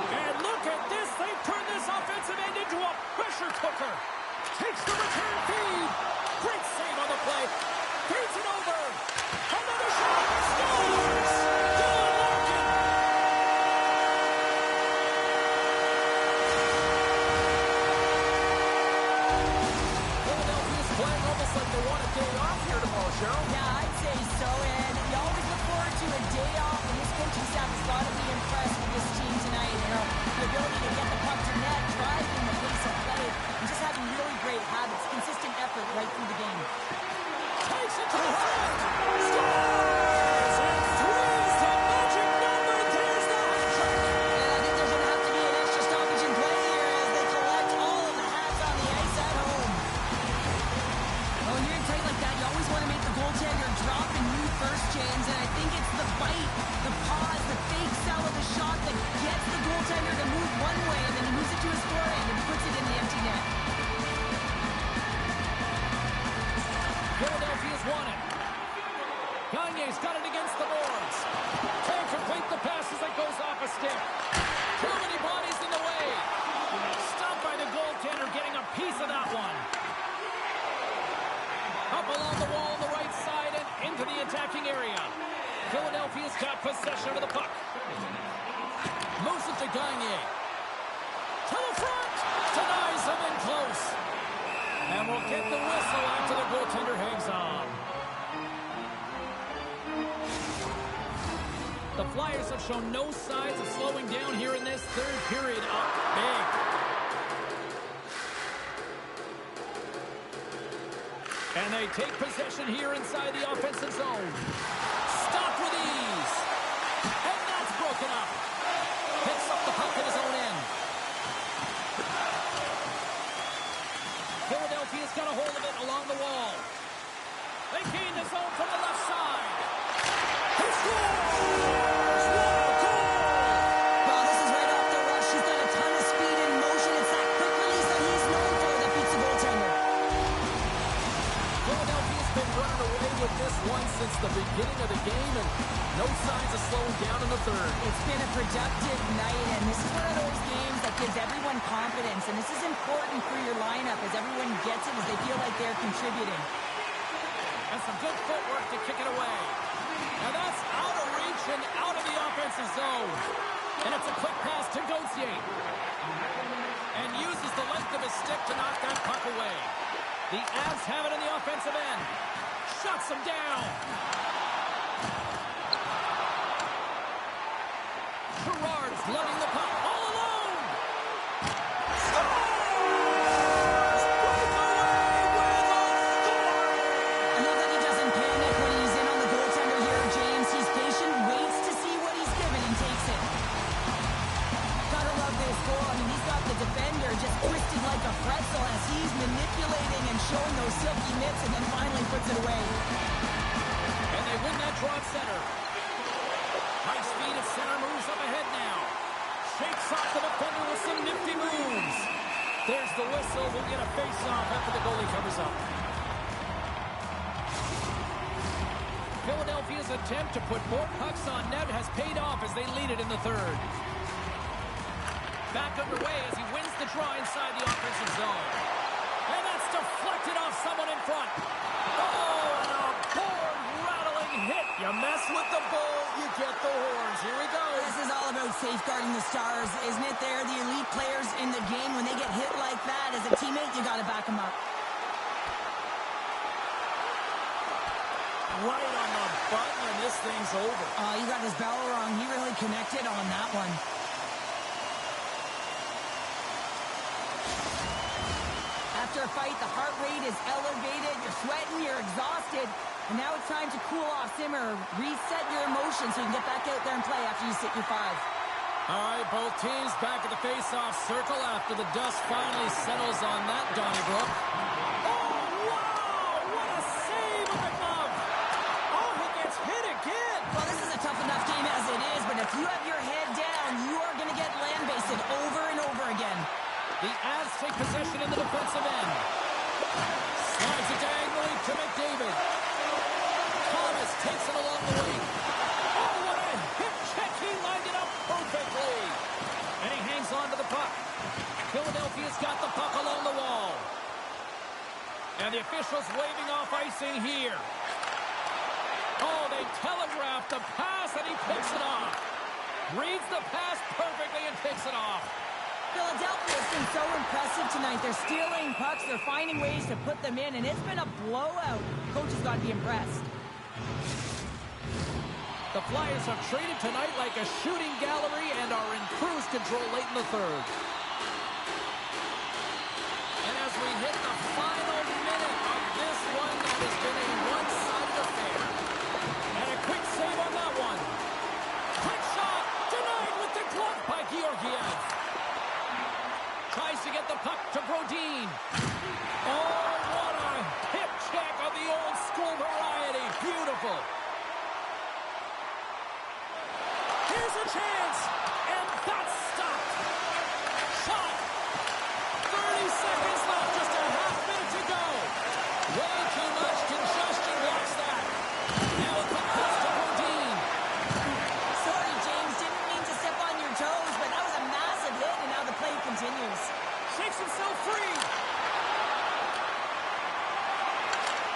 And look at this. They've turned this offensive end into a pressure cooker. Takes the return feed. Great save on the play. Feeds it over. Another shot. Scores. Dylan Larkin. Philadelphia's playing almost like they want a day off here tomorrow, Cheryl. Yeah, I'd say so, and you always look forward to a day off, and this coaching staff has got to be impressed with this team tonight. You know, the ability to get the puck to net, driving the pace of play, and just having really great habits, consistent effort right through the game. Takes it to the front. Scores! And three's the magic number. There's the hat trick. And I think there's going to have to be an extra stoppage in play here as they collect all of the hats on the ice at home. Well, when you're in tight like that, you always want to make the goaltender drop and move first, James, and I think it's the bite, the pause, the fake sell of the shot that gets the goaltender to move one way, and then he moves it to his forehand and puts it in the empty net. Philadelphia's won it. Gagne's got it against the boards. Can't complete the pass as it goes off a stick. Too many bodies in the way. Stopped by the goaltender, getting a piece of that one. Up along the wall on the right side and into the attacking area. Philadelphia's got possession of the puck. Moves it to Gagne. To the front. Denies him in close. And we'll get the whistle after the goaltender hangs on. The Flyers have shown no signs of slowing down here in this third period. Up big. And they take possession here inside the offensive zone. Stopped with ease. And that's broken up. Picks up the puck at his own end. Philadelphia's got a hold of it along the wall. They gain the zone from the left side. He scores! What a goal! Well, this is right off the rush. He's got a ton of speed and motion. It's that quick release that he's known for that beats the goaltender. Philadelphia's been running away with this one since the beginning of the game, and no signs of slowing down in the third. It's been a productive night, and this is one of those games that gives everyone confidence, and this is important for your lineup as everyone gets it, as they feel like they're contributing. And some good footwork to kick it away. And that's out of reach and out of the offensive zone. And it's a quick pass to Gauthier. And uses the length of his stick to knock that puck away. The Avs have it in the offensive end. Shuts him down. Gerard's lugging the puck all alone. I love that he doesn't panic when he's in on the goaltender here, James. He's patient, waits to see what he's given, and takes it. Gotta love this goal. I mean, he's got the defender just twisted like a pretzel as he's manipulating and showing those silky mitts, and then finally puts it away. And they win that draw at center. High speed at center, moves up ahead now. Shakes off the defender with some nifty moves. There's the whistle. We'll get a face-off after the goalie covers up. Philadelphia's attempt to put more pucks on net has paid off as they lead it in the third. Back underway as he wins the draw inside the offensive zone. And that's deflected off someone in front. Oh, and a board-rattling hit. You mess with the bull, you get the horns. Here we go. This is all about safeguarding the stars, isn't it? They're the elite players in the game. When they get hit like that, as a teammate, you got to back them up. Right on the button, and this thing's over. Oh, you got his bell wrong. He really connected on that one. After a fight, the heart rate is elevated. You're sweating, you're exhausted. And now it's time to cool off, simmer, reset your emotions so you can get back out there and play after you sit your 5. All right, both teams back at the face-off circle after the dust finally settles on that Donnybrook. Oh, wow! What a save with the glove! Oh, he gets hit again! Well, this is a tough enough game as it is, but if you have your head down, you are going to get land-basted over and over again. The Avs take possession in the defensive end. Slides it diagonally to McDavid. Thomas takes it along the wing. Oh, what a hip check! He lined it up perfectly. And he hangs on to the puck. Philadelphia's got the puck along the wall. And the officials waving off icing here. Oh, they telegraphed the pass, and he picks it off. Reads the pass perfectly and picks it off. Philadelphia's been so impressive tonight. They're stealing pucks. They're finding ways to put them in, and it's been a blowout. Coach has got to be impressed. The Flyers have traded tonight like a shooting gallery and are in cruise control late in the third. And as we hit the final minute of this one, that has been a one-sided affair. And a quick save on that one. Quick shot, denied with the glove by Georgiev. Tries to get the puck to Brodin. Oh, what a hip check of the old school variety. Beautiful. Here's a chance, and that's stopped. Shot. 30 seconds left, just a half minute to go. Way too much congestion blocks that. Now a quick pass to Brodin. Sorry, James. Didn't mean to step on your toes, but that was a massive hit, and now the play continues. Shakes himself free.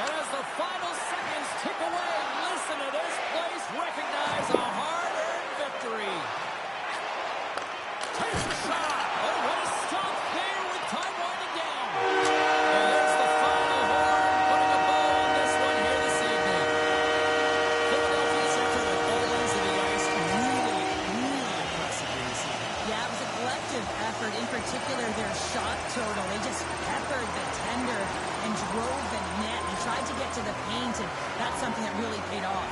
And as the final seconds tick away, listen to this place recognize a hard-earned victory. Takes a shot. Oh, what a stop there with time winding down. And there's the final horn, putting a bow on this one here this evening. Philadelphia's effort at all ends of the ice really impressive here this evening. Yeah, it was a collective effort. In particular, their shot total. They just peppered the tender and drove the net and tried to get to the paint, and that's something that really paid off.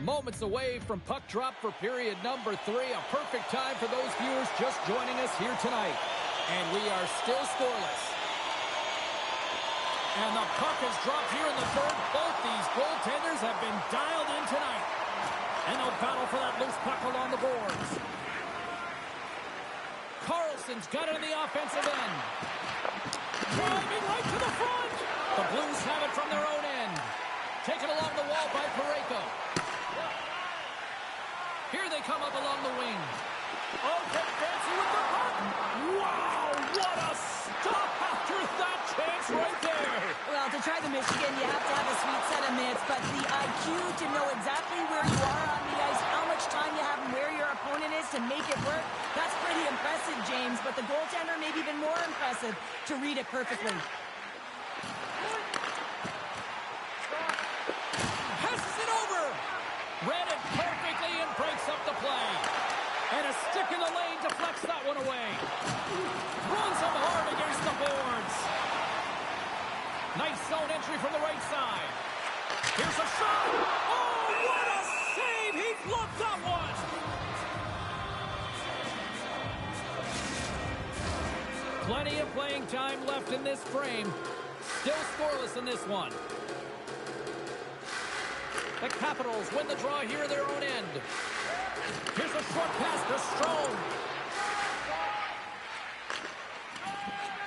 moments away from puck drop for period number 3. A perfect time for those viewers just joining us here tonight. And we are still scoreless. And the puck has dropped here in the third. Both these goaltenders have been dialed in tonight. And they'll battle for that loose puck along the boards. Carlson's got it on the offensive end. Driving right to the front. The Blues have it from their own end. Taken along the wall by Parayko. Here they come up along the wing. Oh, get fancy with the puck. Wow, what a stop after that chance right there. Well, to try the Michigan, you have to have a sweet set of mitts, but the IQ to know exactly where you are on the ice, how much time you have and where your opponent is to make it work, that's pretty impressive, James. But the goaltender may be even more impressive to read it perfectly. Passes it over. Read it perfectly and breaks up the play. And a stick in the lane deflects that one away. Runs him hard against the boards. Nice zone entry from the right side. Here's a shot. Oh, what a save. He flubbed that one. Plenty of playing time left in this frame. Still scoreless in this one. The Capitals win the draw here at their own end. Here's a short pass to Strome.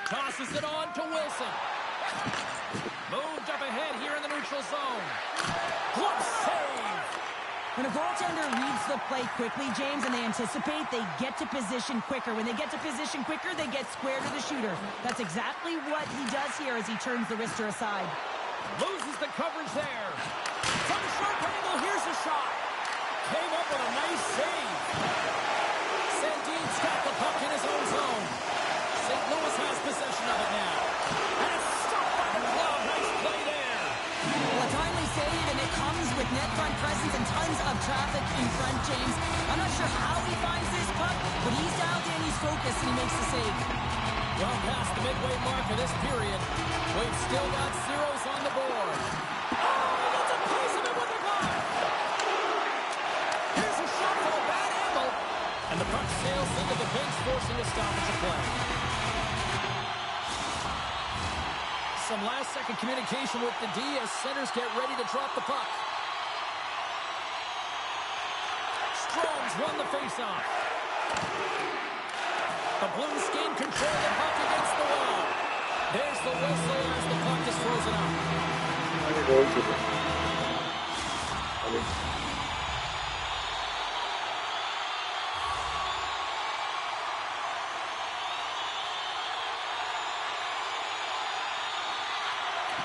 Tosses it on to Wilson. Moved up ahead here in the neutral zone. Glove save. When a goaltender reads the play quickly, James, and they anticipate, they get to position quicker. When they get to position quicker, they get square to the shooter. That's exactly what he does here as he turns the wrister aside. Loses the coverage there. From a sharp angle, here's a shot. Came up with a nice save. Sandin's got the puck in his own zone. St. Louis has possession of it now. And it's stopped by the glove. Nice play there. Well, a timely save, and it comes with net front presence and tons of traffic in front, James. I'm not sure how he finds this puck, but he's dialed in, he's focused, and he makes the save. Well past the midway mark of this period, we've still got zeros on the board. Oh, he gets a piece of it with the glove. Here's a shot from a bad angle. And the puck sails into the bench, forcing a stoppage of play. Some last-second communication with the D as centers get ready to drop the puck. Strome's won the faceoff. The Blues gain control of the puck against the wall. There's the whistle as the puck is frozen out.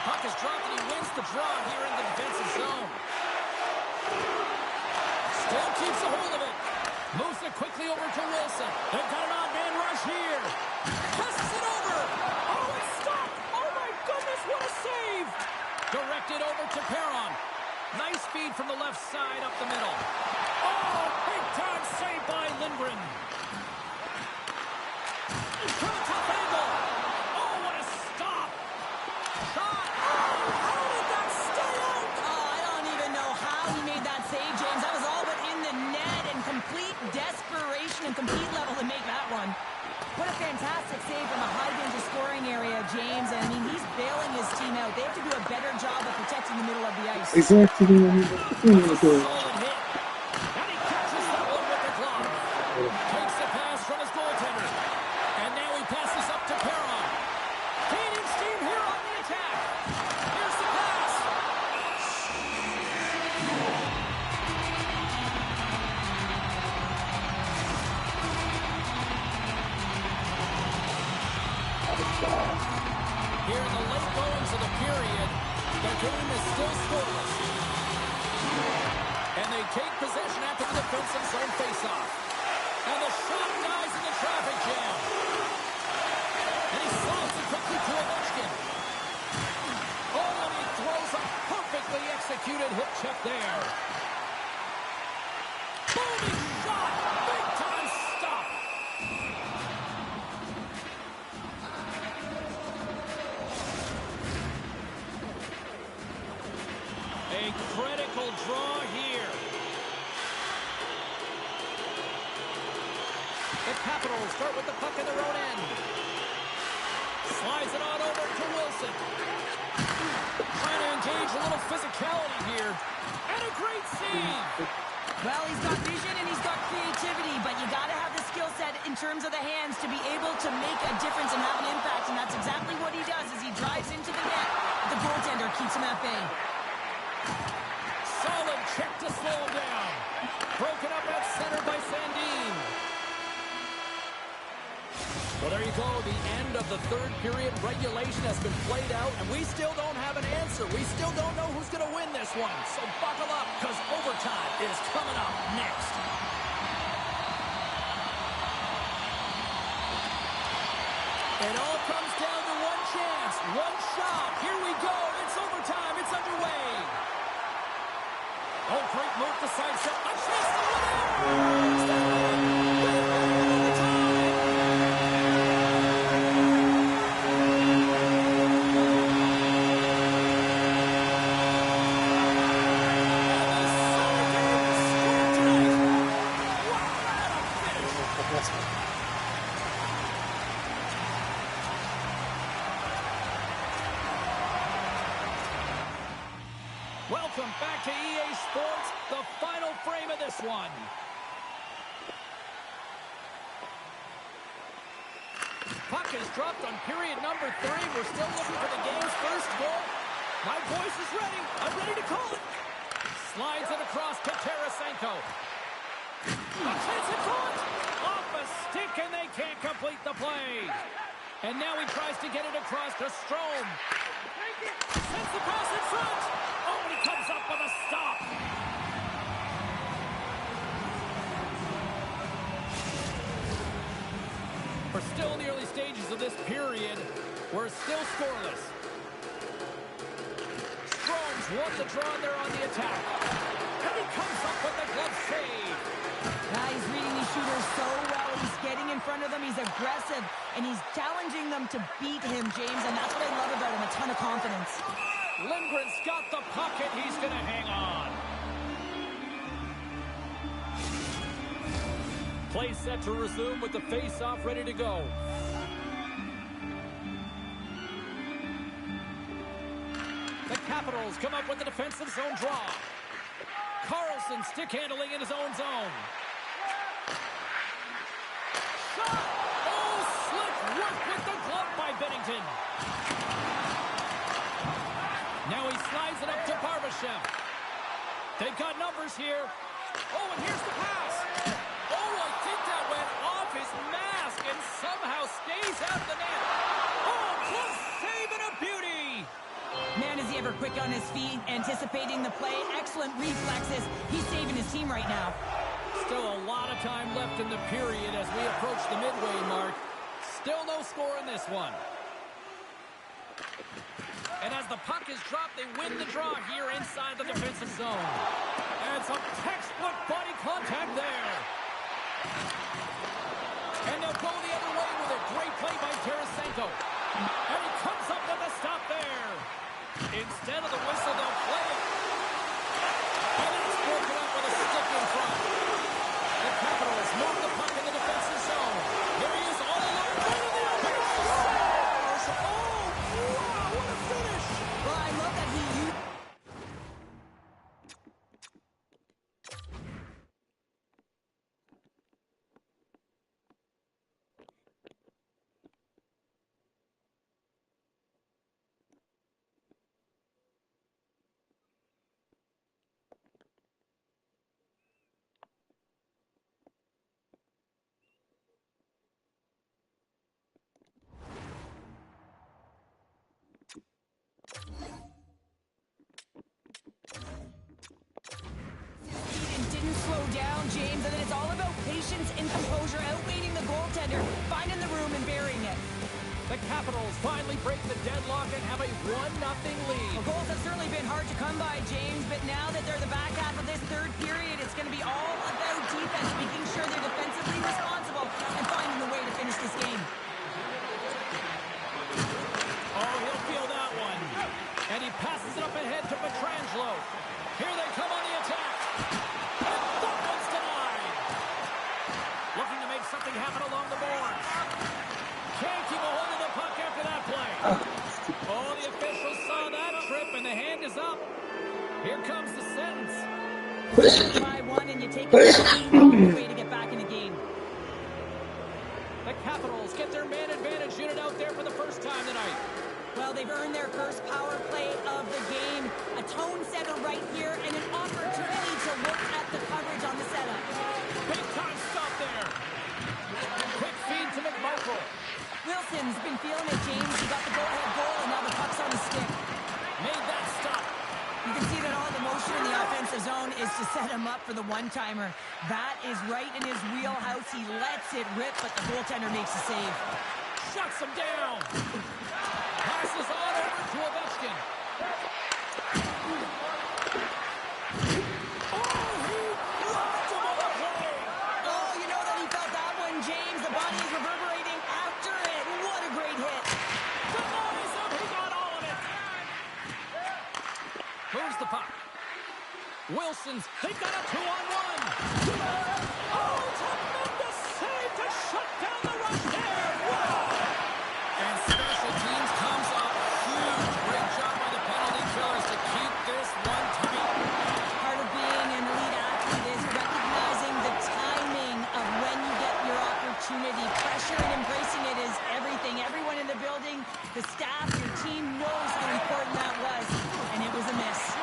Puck is dropped and he wins the draw here in the defensive zone. Still keeps a hold of it. Moves it quickly over to Wilson. They've got an odd man rush here. Passes it over. Oh, it's stopped. Oh, my goodness, what a save. Directed over to Perron. Nice feed from the left side up the middle. Oh, big time save by Lindgren. From a tough angle. Oh, what a stop. Shot. Oh, how did that stay out? Oh, I don't even know how he made that save, James. That was all but in the net and complete desperation and complete level to make that one. What a fantastic save from a high-danger scoring area, James. And, I mean, he's bailing his team out. They have to do a better job of protecting the middle of the ice. Exactly. Solid hit. And he catches that one with the glove. Takes the pass from his goaltender. And now he passes up to Perron. Gaining steam here on the attack. Here's the pass. Here in the late goings of the period, the game is still scoreless. And they take possession after the defensive zone faceoff. And the shot dies in the traffic jam. And he slams it quickly to Ovechkin. Oh, and he throws a perfectly executed hip check there. Booming shot! Big time stop! A critical draw here. The Capitals start with the puck in their own end. Slides it on over to Wilson. Trying to engage a little physicality here. And a great save. Well, he's got vision and he's got creativity, but you got to have the skill set in terms of the hands to be able to make a difference and have an impact, and that's exactly what he does as he drives into the net. The goaltender keeps him at bay. Solid check to slow him down. Broken up at center by Sandin. Well, there you go. The end of the third period. Regulation has been played out, and we still don't have an answer. We still don't know who's going to win this one. So buckle up, because overtime is coming up next. It all comes down to one chance, one shot. Here we go. It's overtime. It's underway. Oh, great move to sidestep. A chance to win it. Welcome back to EA Sports, the final frame of this one. Puck is dropped on period number 3. We're still looking for the game's first goal. My voice is ready. I'm ready to call it. Slides it across to Tarasenko. A chance at front. Off a stick, and they can't complete the play. And now he tries to get it across to Strome. Sends the pass in front. Oh, and he comes up with a stop. We're still in the early stages of this period. We're still scoreless. Strome's won the draw there on the attack. And he comes up with the glove save. He's reading these shooters so well. He's getting in front of them. He's aggressive, and he's challenging them to beat him, James, and that's what I love about him, a ton of confidence. Lindgren's got the puck, and he's going to hang on. Play set to resume with the face-off ready to go. The Capitals come up with the defensive zone draw. Carlson stick handling in his own zone. Shot! Oh, slick work with the glove by Bennington. Now he slides it up to Barbashev. They've got numbers here. Oh, and here's the pass. Oh, I think that went off his mask and somehow stays out of the net. Oh, close save and a beauty. Man, is he ever quick on his feet, anticipating the play. Excellent reflexes. He's saving his team right now. Still a lot of time left in the period as we approach the midway mark. Still no score in this one. And as the puck is dropped, they win the draw here inside the defensive zone. And some textbook body contact there. And they'll go the other way with a great play by Tarasenko. And he comes up with a stop there. Instead of the whistle, they'll play it. And it's broken up with a stick in front. The Capitals move the puck in the defensive zone. There he is all alone. Right in there. Here's the scores. Oh, wow, what a finish. Well, I love that he used... and didn't slow down, James, and then it's all about patience and composure, outweighing the goaltender, finding the room and burying it. The Capitals finally break the deadlock and have a 1-0 lead. Well, goals have certainly been hard to come by, James, but now that they're the back half of this third period, it's going to be all about defense, making sure they're defensively responsible and finding the way to finish this game. Oh, he'll feel that one. And he passes it up ahead to Pietrangelo. Here they come on the attack. And that one's denied. Looking to make if something happened along the boards. Can't keep a hold of the puck after that play. Oh, the officials saw that trip, and the hand is up. Here comes the sentence. You try one and you take it the long way to get back in the game. The Capitals get their man advantage unit out there for the first time tonight. Well, they've earned their first power play of the game. A tone setter right here and an opportunity to look at the coverage on the setup. Big time stop there. Quick feed to McMichael. Wilson's been feeling it, James. He got the go-ahead goal, and now the puck's on his stick. Made that stop. You can see that all the motion in the offensive zone is to set him up for the one-timer. That is right in his wheelhouse. He lets it rip, but the goaltender makes the save. Shuts him down. Passes on over to Ovechkin. Oh, you know that he felt that one, James. The body is reverberating after it. What a great hit. Denies him. He got all of it. Moves the puck. Wilson's. They've got a 2-on-1. Oh, tremendous save to shut down the rush there. Wow. And special teams comes up huge. Great job by the penalty killers to keep this one tight. Part of being an elite athlete is recognizing the timing of when you get your opportunity. Pressure and embracing it is everything. Everyone in the building, the staff, your team knows how important that was. And it was a miss.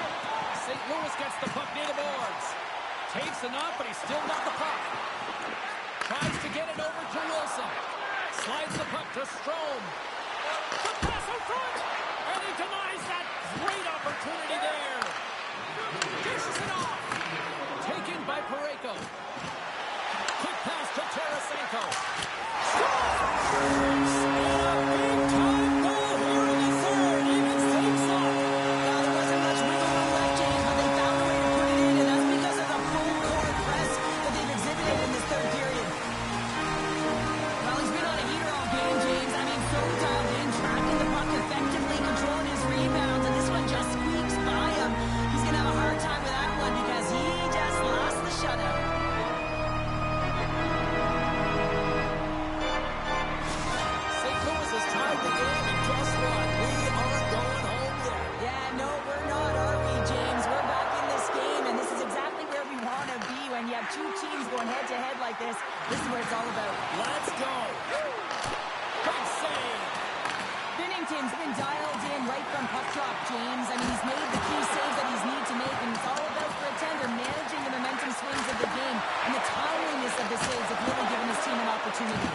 St. Louis gets the puck near the boards. Takes enough, but he's still got the puck. Tries to get it over to Wilson. Slides the puck to Strome. The pass in front! And he denies that great opportunity there. Dishes it off. Taken by Parayko. Quick pass to Tarasenko. Scores! And a big-time goal here in the third. Even face-off. There wasn't much wiggle room left, James, but they found a way to put it in, and that's because of the full-court press that they've exhibited in this third period. Well, he's been on a heater all game, James. I mean, so dialed in, tracking the puck effectively, controlling his rebounds, and this one just squeaks by him. He's going to have a hard time with that one because he just lost the shutout. St. Louis has tied the game, and guess what? We aren't going home yet. Yeah, no, we're not, are we, James? We're back in this game, and this is exactly where we want to be. When you have two teams going head-to-head like this is what it's all about. Let's go. Big save. Binnington's been dialed in right from puck drop, James. I mean, he's made the key saves that he's need to make, and it's all about for a tender managing the momentum swings of the game, and the timeliness of the saves have really given his team an opportunity.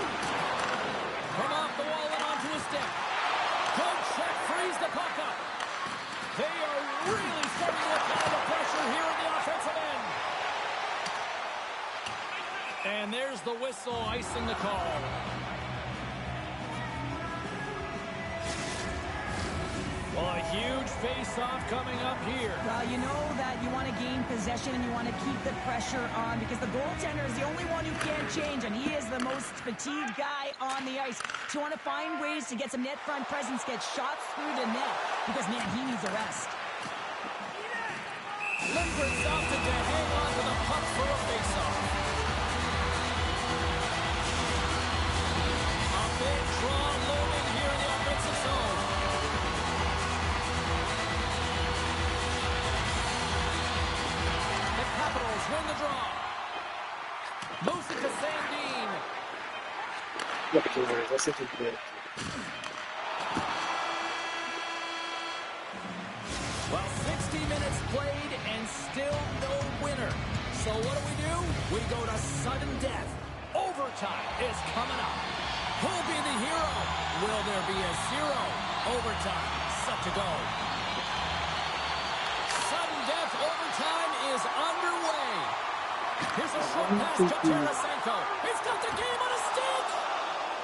From off the wall and onto his stick. Good check, frees the puck up. They are really starting to apply the pressure here in the offensive end. And there's the whistle icing the call. Well, a huge face-off coming up here. Well, you know that you want to gain possession and you want to keep the pressure on because the goaltender is the only one who can't change, and he is the most fatigued guy on the ice. So you want to find ways to get some net front presence, get shots through the net because, man, he needs a rest. Lindbergh's opted to hang on to the puck for a face-off. A big draw looming here in the offensive zone. The Capitals win the draw. Moves it to Sandin. Well, 60 minutes played and still no winner. So what do? We go to sudden death. Overtime is coming up. Who'll be the hero? Will there be a zero? Overtime set to go. Sudden death overtime is underway. Here's a short pass to Tarasenko. He's got the game on a stick.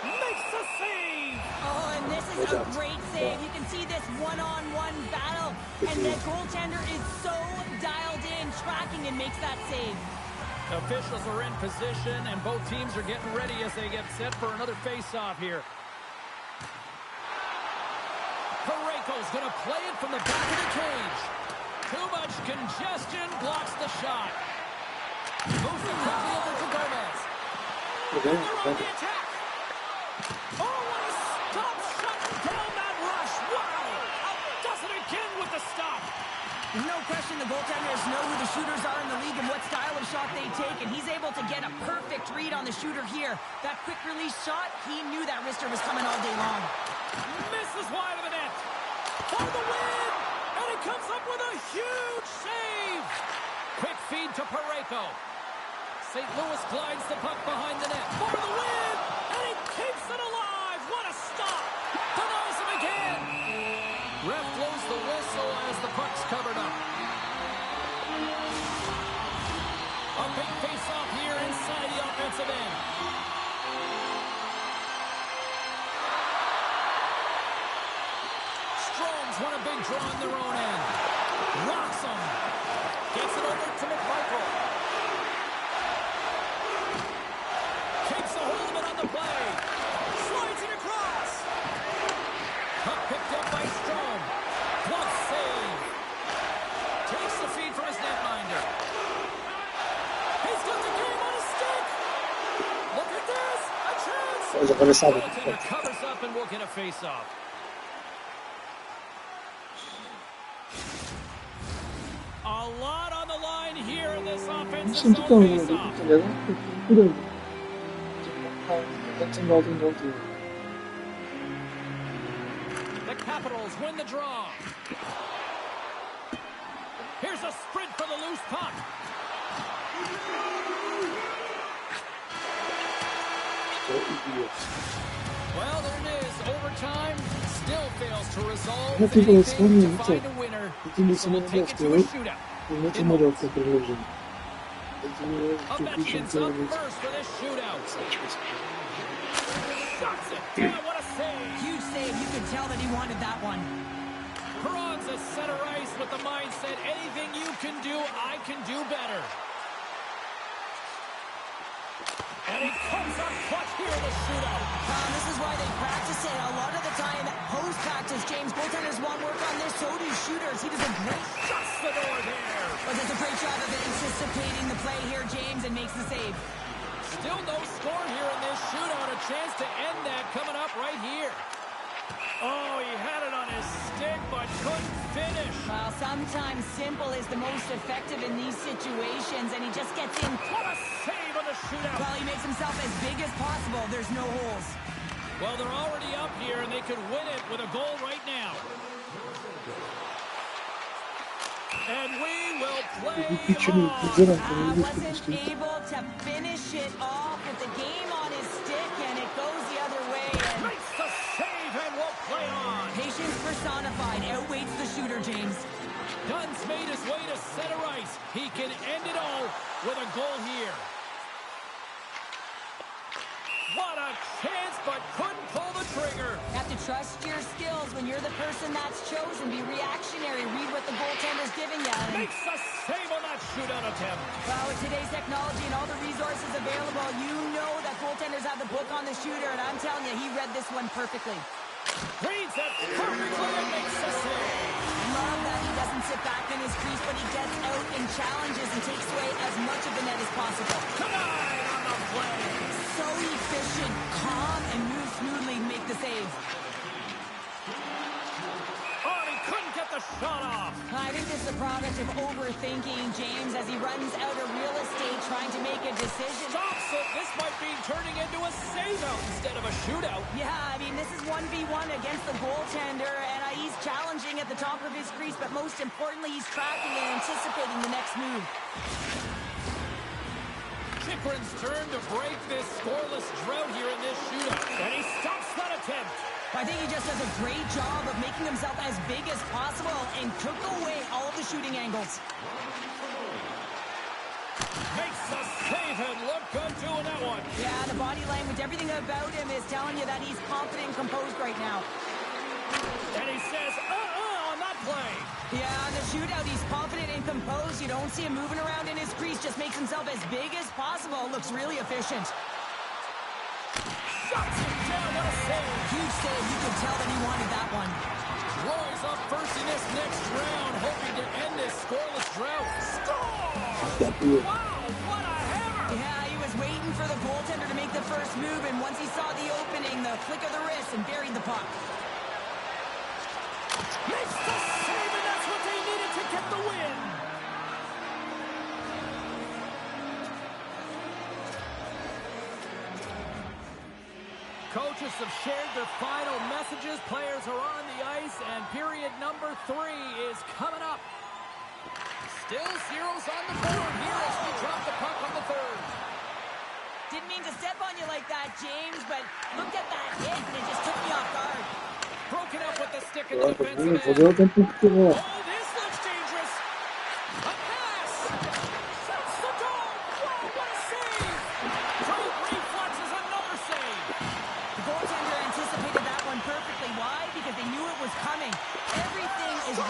Makes the save. Oh, and this is a great save. You can see this one-on-one battle, and the goaltender is so dialed in, tracking, and makes that save. Officials are in position, and both teams are getting ready as they get set for another face-off here. Parayko's going to play it from the back of the cage. Too much congestion blocks the shot. Moves it quickly over to Gomez. They're on the attack. Oh, what a stop shot down that rush. Wow. Does it again with the stop. No question the goaltenders know who the shooters are in the league and what style of shot they take, and he's able to get a perfect read on the shooter here. That quick release shot, he knew that wrister was coming all day long. Misses wide of the net. For the win! And he comes up with a huge save! Quick feed to Parayko. St. Louis glides the puck behind the net for the win! And he keeps it alive! What a stop! Denies him again! Ref blows the whistle as the puck's covered up. A big face-off here inside the offensive end. Strome's won a big draw on their own end. Rocks him. Gets it over to McMichael. Keeps a hold of it on the play. Slides it across. Puck picked up by Strome. Block save. Takes the feed from his netminder. He's got the game on his stick. Look at this. A chance. Goaltender covers up and will get a face-off. A lot on the line here in this offensive zone face-off. The Capitals win the draw. Here's a sprint for the loose puck. Well, there it is. Overtime still fails to resolve anything to find a winner. So we'll take it to a shootout. Ovechkin's up first for this shootout. Shuts it down. What a save. Huge save. You could tell that he wanted that one. Perron's at center ice with the mindset, anything you can do, I can do better. And he comes up clutch here in the shootout. This is why they practice it. A lot of the time, post-practice, James, goaltenders want work on this, so do shooters. He does a great... Shuts the door there. But does a great job of anticipating the play here, James, and makes the save. Still no score here in this shootout. A chance to end that coming up right here. Oh, he had it on his stick, but couldn't finish. Well, sometimes simple is the most effective in these situations, and he just gets in. What a save on the shootout. Well, he makes himself as big as possible. There's no holes. Well, they're already up here, and they could win it with a goal right now. And we will play on. Wasn't able to finish it off with the game on his stick, and it goes the other way. And makes the save and will play on. Patience personified outweighs the shooter, James. Dunn's made his way to center ice. He can end it all with a goal here. What a chance, but couldn't pull the trigger. You have to trust your skills when you're the person that's chosen. Be reactionary. Read what the goaltender's giving you. Makes a save on that shootout attempt. Well, with today's technology and all the resources available, you know that goaltenders have the book on the shooter, and I'm telling you, he read this one perfectly. Reads it perfectly and makes the save. Love that he doesn't sit back in his crease, but he gets out and challenges and takes away as much of the net as possible. Tonight on the play. So efficient, calm, and moves smoothly to make the save. Oh, he couldn't get the shot off. I think this is a product of overthinking, James, as he runs out of real estate trying to make a decision. Stops it. This might be turning into a save-out instead of a shootout. Yeah, I mean, this is 1v1 against the goaltender, and he's challenging at the top of his crease, but most importantly, he's tracking and anticipating the next move. Chychrun's turn to break this scoreless drought here in this shootout. And he stops that attempt. I think he just does a great job of making himself as big as possible and took away all of the shooting angles. Makes the save and look good doing that one. Yeah, the body language, everything about him is telling you that he's confident and composed right now. And he says, on that play. Yeah, on the shootout, he's confident and composed. You don't see him moving around in his crease. Just makes himself as big as possible. Looks really efficient. Shuts him down. What a save. Huge save. You could tell that he wanted that one. Roy's up first in this next round, hoping to end this scoreless drought. Score! Wow, what a hammer! Yeah, he was waiting waiting for the goaltender to make the first move, and once he saw the opening, the flick of the wrist, and buried the puck. Makes the save, and that's what they needed to get the win. Coaches have shared their final messages. Players are on the ice, and period number 3 is coming up. Still zeros on the board here as we drop the puck on the third. Didn't mean to step on you like that, James, but look at that hit, and it just took me off guard. Broken up with the stick in the defensive end. Подъем. Oh, this looks dangerous. A pass. Shoots the goal. Whoa, what a save. Great reflexes, another save. The goaltender anticipated that one perfectly. Why? Because they knew it was coming. Everything is...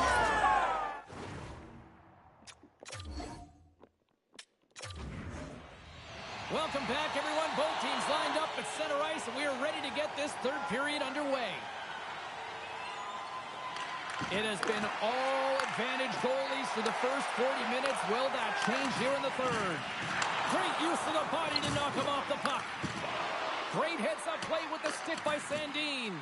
Welcome back, everyone. Both teams lined up at center ice, and we are ready to get this third period underway. It has been all advantage goalies for the first 40 minutes. Will that change here in the third? Great use of the body to knock him off the puck. Great heads-up play with the stick by Sandin.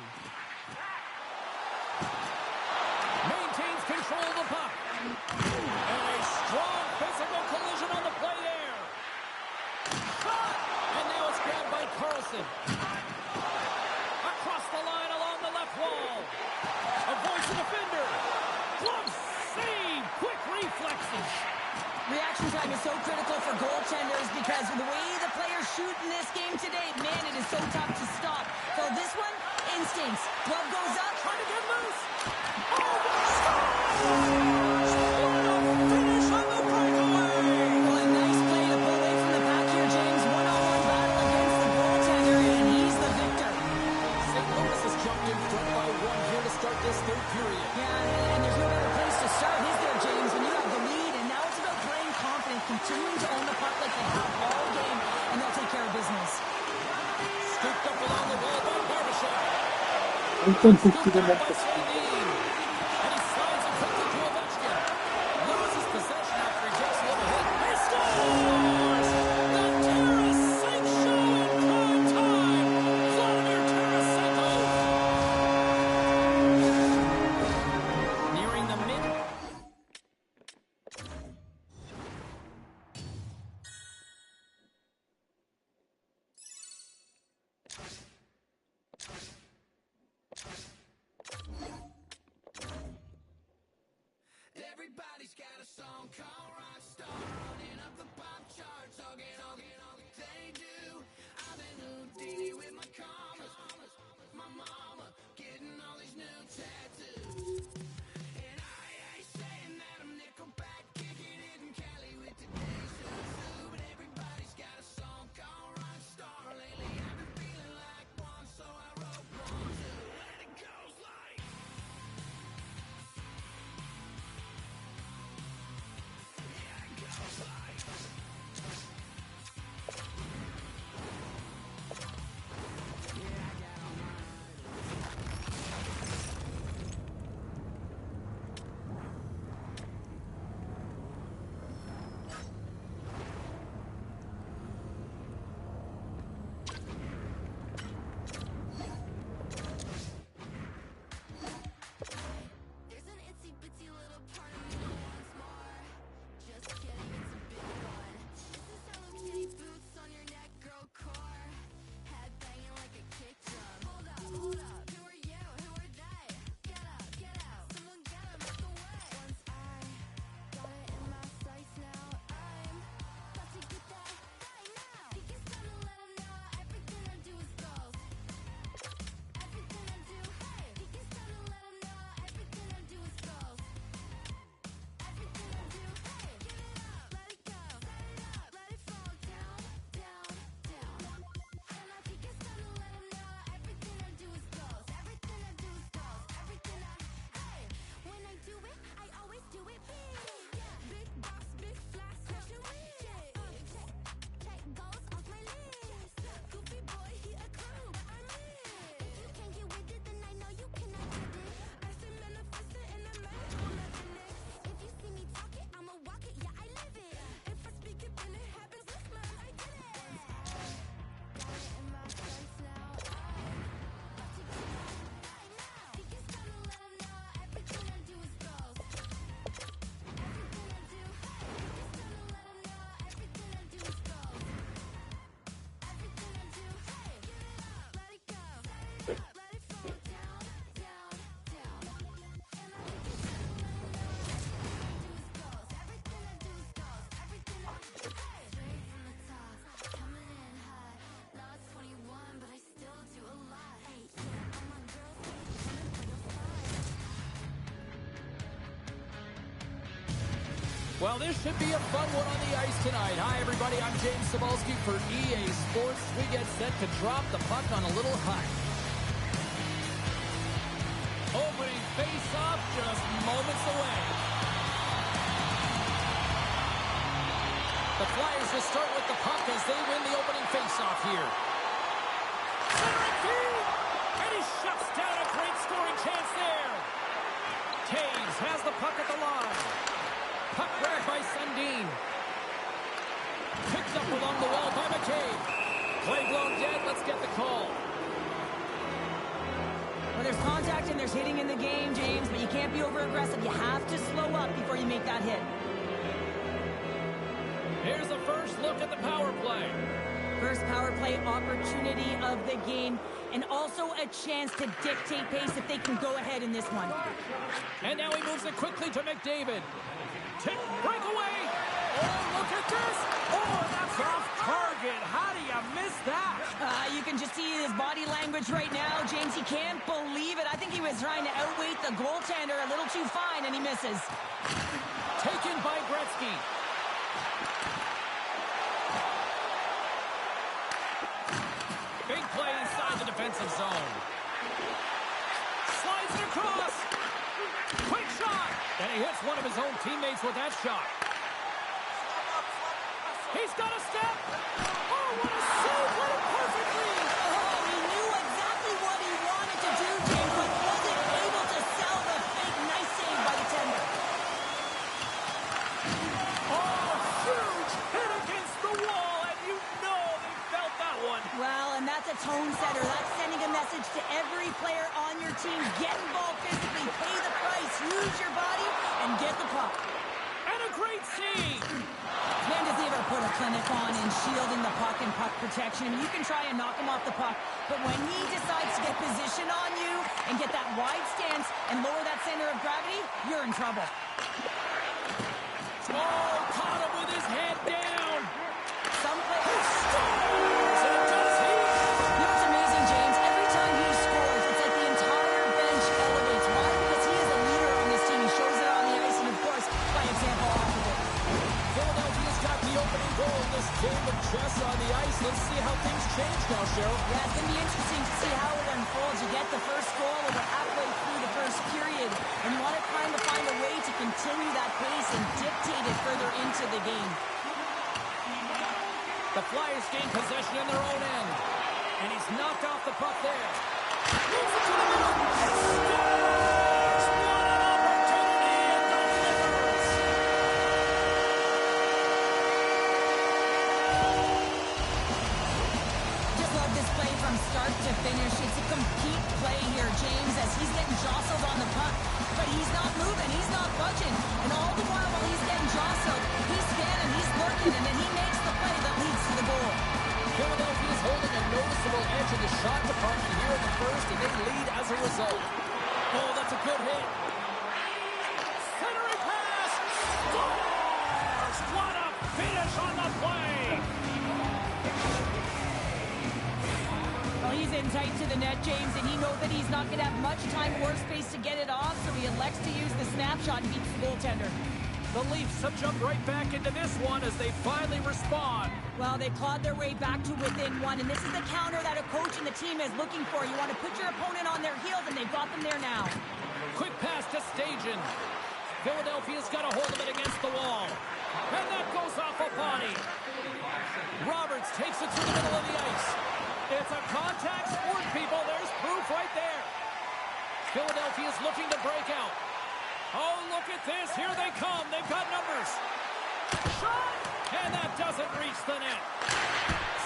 Maintains control of the puck. And a strong physical collision on the play there. Shot! And now it's grabbed by Carlson. Across the line along the left wall. Avoids the defender. Glove save. Quick reflexes. Reaction time is so critical for goaltenders because the way the players shoot in this game today, man, it is so tough to stop. So this one, instincts. Glove goes up. Trying to get loose. Oh, what a stop! Finish on the breakaway. Well, a nice play to pull away from the back here, James. One-on-one battle against the goaltender, and he's the victor. St. Louis has jumped in front by 1 here to start this third period. Yeah, and there's no better place to start, is there, James? When you have the lead, and now it's about playing confident, continuing to own the puck like they have all game, and they'll take care of business. Scooped up along the wall by Barbashev. Антон, ты Scooped тебе up by надо Sandin. And he slides it quickly to Ovechkin. Loses possession after he takes a little hit. He scores! The Tarasenko in prime time. Vladimir Tarasenko. Nearing the mid. Well, this should be a fun one on the ice tonight. Hi, everybody. I'm James Zabehlice for EA Sports. We get set to drop the puck on a little hut. Opening face-off just moments away. The Flyers will start with the puck as they win the opening face-off here. Center feed! And he shuts down a great scoring chance there. Taves has the puck at the line. Puck grabbed by Sundin. Picked up along the wall by McCabe. Play blown dead. Let's get the call. Well, there's contact and there's hitting in the game, James, but you can't be over-aggressive. You have to slow up before you make that hit. Here's the first look at the power play. First power play opportunity of the game, and also a chance to dictate pace if they can go ahead in this one. And now he moves it quickly to McDavid. Tip breakaway. Oh, look at this. Oh, that's off target. How do you miss that? You can just see his body language right now, James. He can't believe it. I think he was trying to outweight the goaltender a little too fine, and he misses. Taken by Gretzky. Big play inside the defensive zone. Slides it across. Quick shot. And he hits one of his own teammates with that shot. He's got a step. Oh, what a save. What a perfectly. Oh, he knew exactly what he wanted to do, James, but wasn't able to sell the fake. Nice save by the tender. Oh, huge hit against the wall, and you know they felt that one. Well, and that's a tone setter. That's sending a message to every player on your team. Get involved physically, pay the price, use your body, and get the puck. And a great save. Man, does he ever put a clinic on in shielding the puck and puck protection. I mean, you can try and knock him off the puck, but when he decides to get position on you and get that wide stance and lower that center of gravity, you're in trouble. Oh, caught him with his head down. Some players... And does he? You know what's amazing, James? Every time he scores, it's like the entire bench elevates. Why? Because he is a leader on this team. He shows it on the ice and, of course, by example off of it. Philadelphia's got the opening goal in this game of chess on the ice. Let's see how things change now, Cheryl. Yeah, it's going to be interesting to see how it unfolds. You get the first goal over halfway through the first period, and you want to kind of find a way to continue that pace and dictate it further into the game. The Flyers gain possession in their own end. And he's knocked off the puck there. Moves it to the middle. And scores! What an opportunity and delivers! Just love this play from start to finish. It's a complete play here, James, as he's getting jostled on the puck. But he's not moving, he's not budging. And all the while he's getting jostled, he's scanning, he's lurking, and then he makes the play that leads to the goal. Philadelphia is holding a noticeable edge in the shot department here in the first, and they lead as a result. Oh, that's a good hit. Centering pass. Scores! What a finish on the play. Well, he's in tight to the net, James, and he knows that he's not going to have much time or space to get it off, so he elects to use the snapshot and beats the goaltender. The Leafs have jumped right back into this one as they finally respond. Well, they clawed their way back to within one, and this is the counter that a coach and the team is looking for. You want to put your opponent on their heels, and they've got them there now. Quick pass to Stajan. Philadelphia's got a hold of it against the wall. And that goes off a body. Roberts takes it to the middle of the ice. It's a contact sport, people. There's proof right there. Philadelphia's looking to break out. Oh, look at this. Here they come. They've got numbers. Shot! And that doesn't reach the net.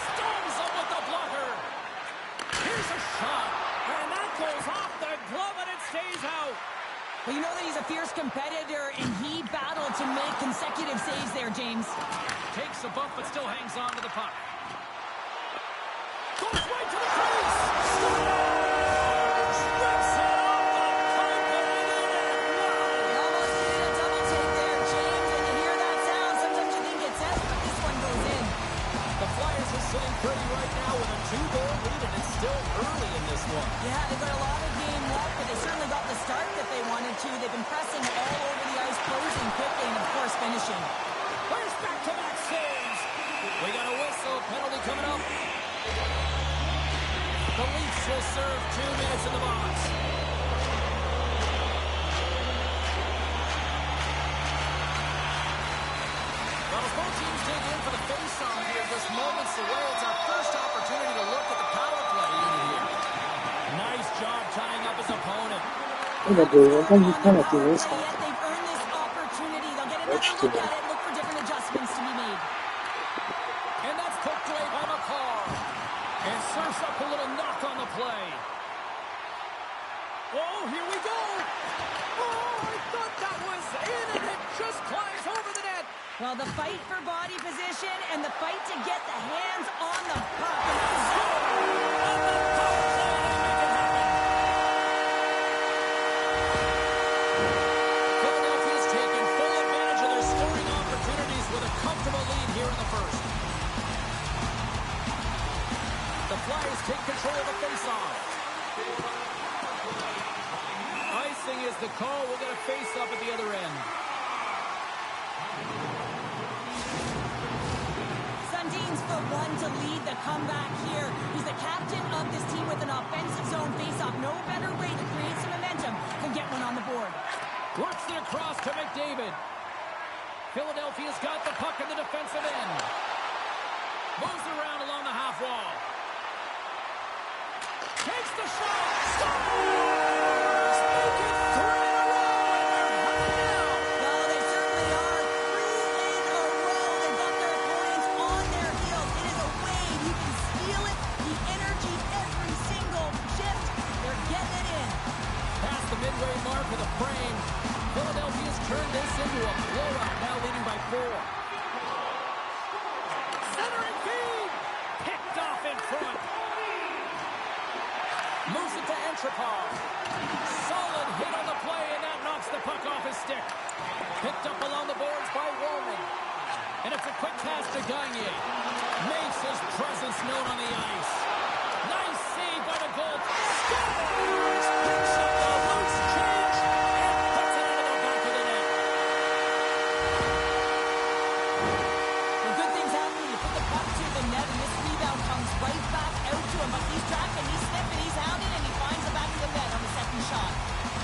Storms up with the blocker. Here's a shot. And that goes off the glove and it stays out. Well, you know that he's a fierce competitor, and he battled to make consecutive saves there, James. Takes a bump, but still hangs on to the puck. Goes right to the crease. Scores! Rips it off the pipe and in the net. He almost did a double take there, James, and you hear that sound. Sometimes you think it's out, but this one goes in. The Flyers are sitting pretty right now with a 2-goal lead, and it's still early in this one. Yeah, they've got a lot of game left, but they certainly got the start that they wanted to. They've been pressing all over the ice, closing quickly, and of course finishing. Where's back-to-back saves? We got a whistle. Penalty coming up. The Leafs will serve 2 minutes in the box. Well, as both teams dig in for the face-off here, just moments away, it's our first opportunity to look at the power play unit here. Nice job tying up his opponent. なんかこう、感じかなって言いますか Yet they've earned this opportunity. They'll get another look at it, look for different adjustments to be made. And that's poked away by McCarr. And serves up a little knock on the play. Oh, here we go. Oh, I thought that was in, and it just climbs over the net. Well, the fight for body position and the fight to get the hands on the puck. Philadelphia's taken full advantage of their scoring opportunities with a comfortable lead here in the first. The Flyers take control of the faceoff. Icing is the call. We'll get a face-up at the other end. Sundin's the one to lead the comeback here. He's the captain of this team with an offensive zone faceoff. No better way to create some momentum than get one on the board. Works it across to McDavid. Philadelphia's got the puck in the defensive end. Moves around along the half wall. Takes the shot. Scores! Make it 3 in a row, and they're hot now. Well, they certainly are. 3 in a row. They've got their opponents on their heels. It is a wave. You can feel it. The energy every single shift. They're getting it in. Past the midway mark of the frame. Philadelphia's turned this into a blowout, now leading by 4. Centering feed. Picked off in front. Moves it to Entropov. Solid hit on the play, and that knocks the puck off his stick. Picked up along the boards by Roman. And it's a quick pass to Gagne. Makes his presence known on the ice. Nice save by the goal. Scores! Picks up the loose change and puts it into the back of the net. Well, good things happen when you put the puck to the net, and this rebound comes right back out to him. But he's tracking, he's sniffing, he's hounding, and he finds the back of the net on the second shot.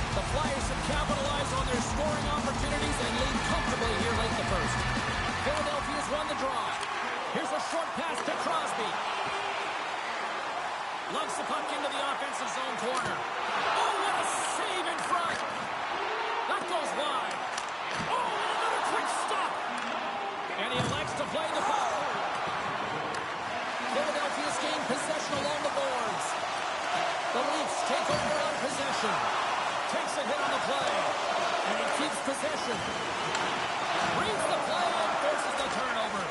The Flyers have capitalized on their scoring opportunities and lead comfortably here late in the first. Philadelphia's won the draw. Here's a short pass to Crosby. Lugs the puck into the offensive zone corner. Oh, what a save in front. That goes wide. Oh, and another quick stop. And he elects to play the puck. Philadelphia's gained possession along the boards. The Leafs take over on possession. Takes a hit on the play. And he keeps possession. Reads the play and forces the turnover.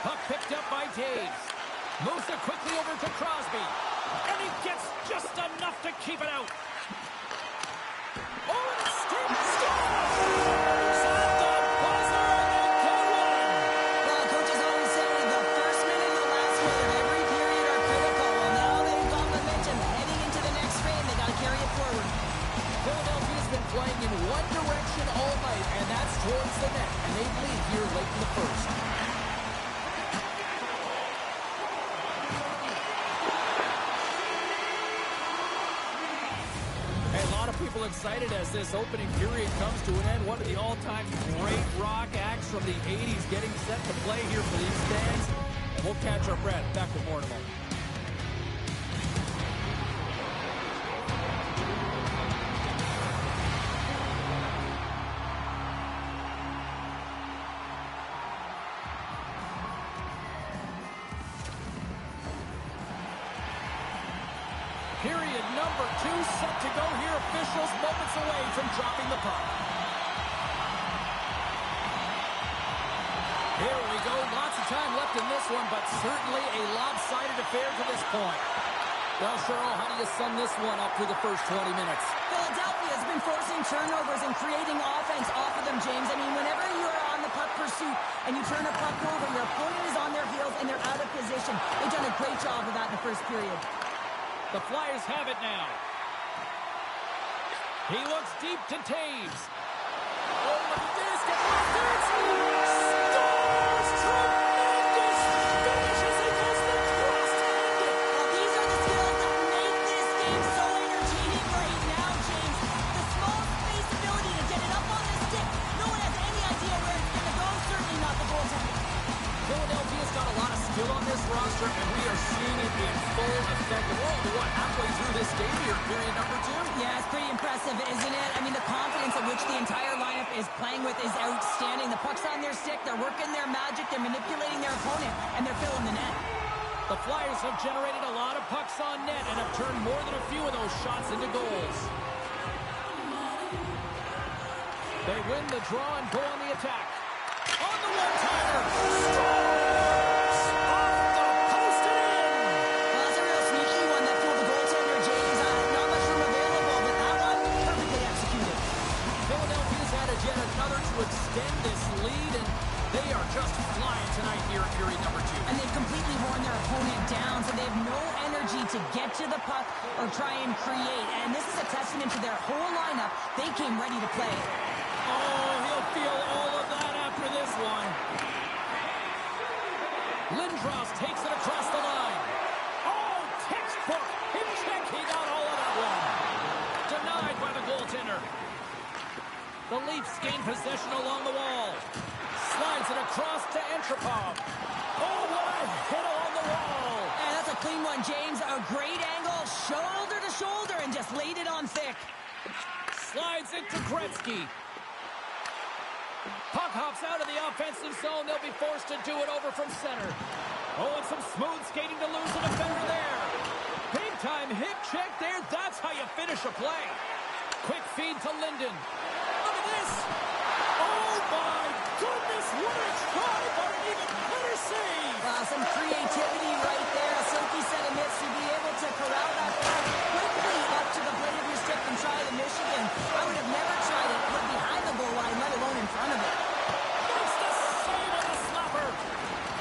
Puck picked up by Taves. Moves it quickly over to Crosby. And he gets just enough to keep it out. Oh, and a stick. Scores! At the buzzer, they get one. Well, coaches always say the first minute and the last minute of every period are critical. Well, now they've got momentum heading into the next frame. They got to carry it forward. Philadelphia's been playing in one direction all night, and that's towards the net. And they lead here late in the first. People excited as this opening period comes to an end. One of the all-time great rock acts from the 80s getting set to play here for these fans. And we'll catch our breath. Back with more in a moment. Period number 2 set to go here. Officials moments away from dropping the puck. Here we go. Lots of time left in this one, but certainly a lopsided affair to this point. Well, Cheryl, how do you sum this one up through the first 20 minutes? Philadelphia has been forcing turnovers and creating offense off of them, James. I mean, whenever you're on the puck pursuit and you turn a puck over, your opponent is on their heels and they're out of position. They've done a great job of that in the first period. The Flyers have it now. He looks deep to Taves. Oh, look at this. Gets left there. Scores! Tremendous finish as he goes the cross-hand. Well, these are the skills that make this game so entertaining right now, James. The small space ability to get it up on the stick. No one has any idea where it's going to go. Certainly not the goaltender. Philadelphia's got a lot of skill on this roster, and we are seeing it in full effect. We're only, halfway through this game here, period number 2. Yeah, it's pretty impressive, isn't it? I mean, the confidence at which the entire lineup is playing with is outstanding. The puck's on their stick, they're working their magic, they're manipulating their opponent, and they're filling the net. The Flyers have generated a lot of pucks on net and have turned more than a few of those shots into goals. They win the draw and go on the attack. On the one-timer, scores! Off the post and in! Well, that's a real sneaky one that fooled the goaltender, James. Not much room available, but that one, perfectly executed. Philadelphia's added yet another to extend this lead, and they are just flying tonight here in period number 2. And they've completely worn their opponent down, so they have no energy to get to the puck or try and create. And this is a testament to their whole lineup. They came ready to play. Oh, he'll feel all of that after this one. Lindros takes it across the line. Oh, textbook. Hip check. He got all of that one. Denied by the goaltender. The Leafs gain possession along the wall. Slides it across to Nhl-25. Oh, what a hit along the wall. And that's a clean one, James. A great angle, shoulder to shoulder, and just laid it on thick. Slides it to Gretzky. Puck hops out of the offensive zone. They'll be forced to do it over from center. Oh, and some smooth skating to lose a defender there. Big time hip check there. That's how you finish a play. Quick feed to Linden. Look at this. Oh, my goodness. What a try, but an even better save. Some creativity right there. A silky set of mitts to be able to corral that puck quickly up to the blade of your stick and try the Michigan. I would have never tried it put behind the goal line, let alone in front of it. Makes the save on the slapper.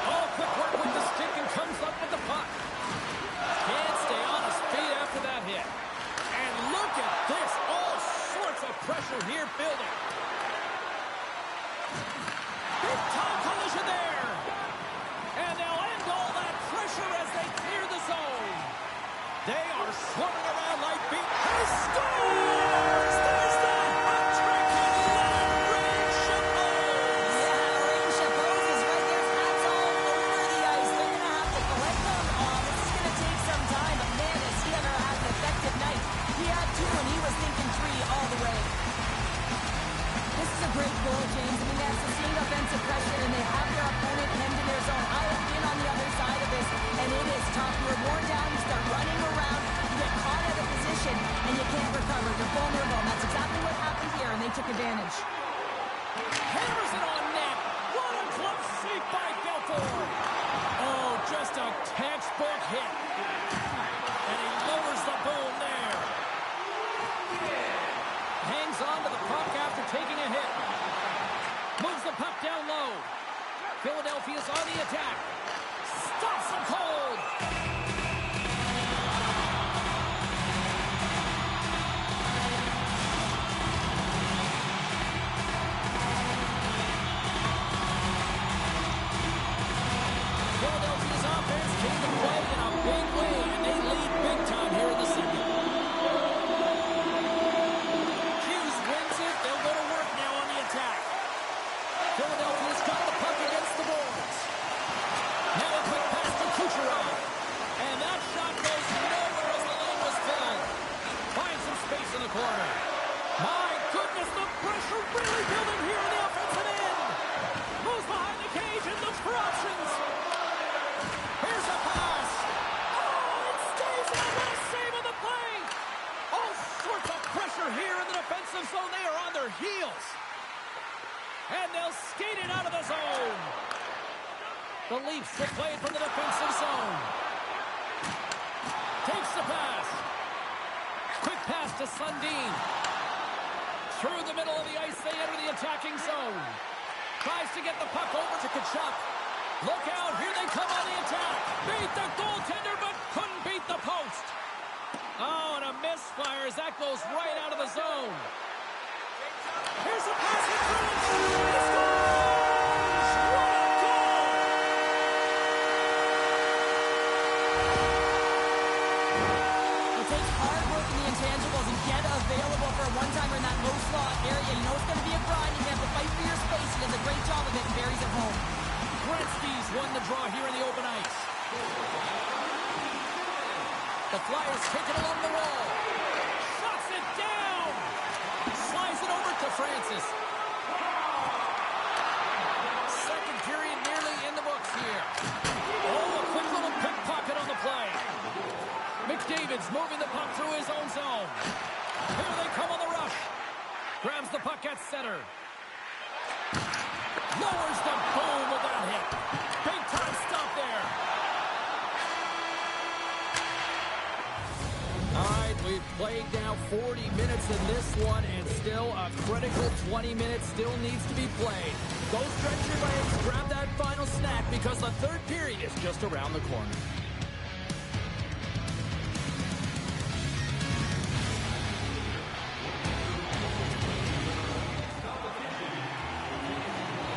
Oh, quick work with the stick and comes up with the puck. Can't stay on his feet after that hit. And look at this. All sorts of pressure here building. Big time collision there. And they'll end all that pressure as they clear the zone. They are swarming around like beat. He scores! There's the hat trick and Rain Chapeau. Yeah, Rain Chapeau is right there. Hats all over the ice. They're going to have to collect them. This is going to take some time, but man, has he ever had an effective night. He had 2, and he was thinking 3 all the way. This is a great goal, James. I mean, they have sustained offensive pressure, and they have their opponent hemmed in their zone. I have been on the other side of this, and it is tough. You're worn down, you start running around, you get caught out of position, and you can't recover. You're vulnerable, and that's exactly what happened here, and they took advantage. Hammers it on net. What a glove save by Belfour. Oh, just a textbook hit. And he lowers the boom there. Hangs on to the puck after taking a hit. Moves the puck down low. Philadelphia's on the attack. Stops him cold. Philadelphia's offense came to play in a big way, and they lead big time here in the second. Hughes wins it. They'll go to work now on the attack. Philadelphia's got the puck against the boards. Now a quick pass to Kucherov. And that shot goes nowhere as the lane was filled. Finds some space in the corner. My goodness, the pressure really building here in the offensive end. Moves behind the cage and looks for options. Here's a pass. Oh, it stays in. What a save on the play. All sorts of pressure here in the defensive zone. They are on their heels. And they'll skate it out of the zone. The Leafs will play it from the defensive zone. Takes the pass. Quick pass to Sundin. Through the middle of the ice, they enter the attacking zone. Tries to get the puck over to Tkachuk. Look out, here they come on the attack. Beat the goaltender, but couldn't beat the post. Oh, and a miss misfires. That goes right out of the zone. Here's a pass in front. He scores! What a goal! It takes hard work in the intangibles and get available for a one-timer in that low slot area. You know it's going to be a grind. You have to fight for your space. He does a great job of it and buries it home. Gretzky's won the draw here in the open ice. The Flyers take it along the wall. Shuts it down. Slides it over to Francis. Second period nearly in the books here. Oh, a quick little pickpocket on the play. McDavid's moving the puck through his own zone. Here they come on the rush. Grabs the puck at center. Lowers the boom of that hit. Big time stop there. All right, we've played now 40 minutes in this one, and still a critical 20 minutes still needs to be played. Go stretch your legs, grab that final snack, because the third period is just around the corner.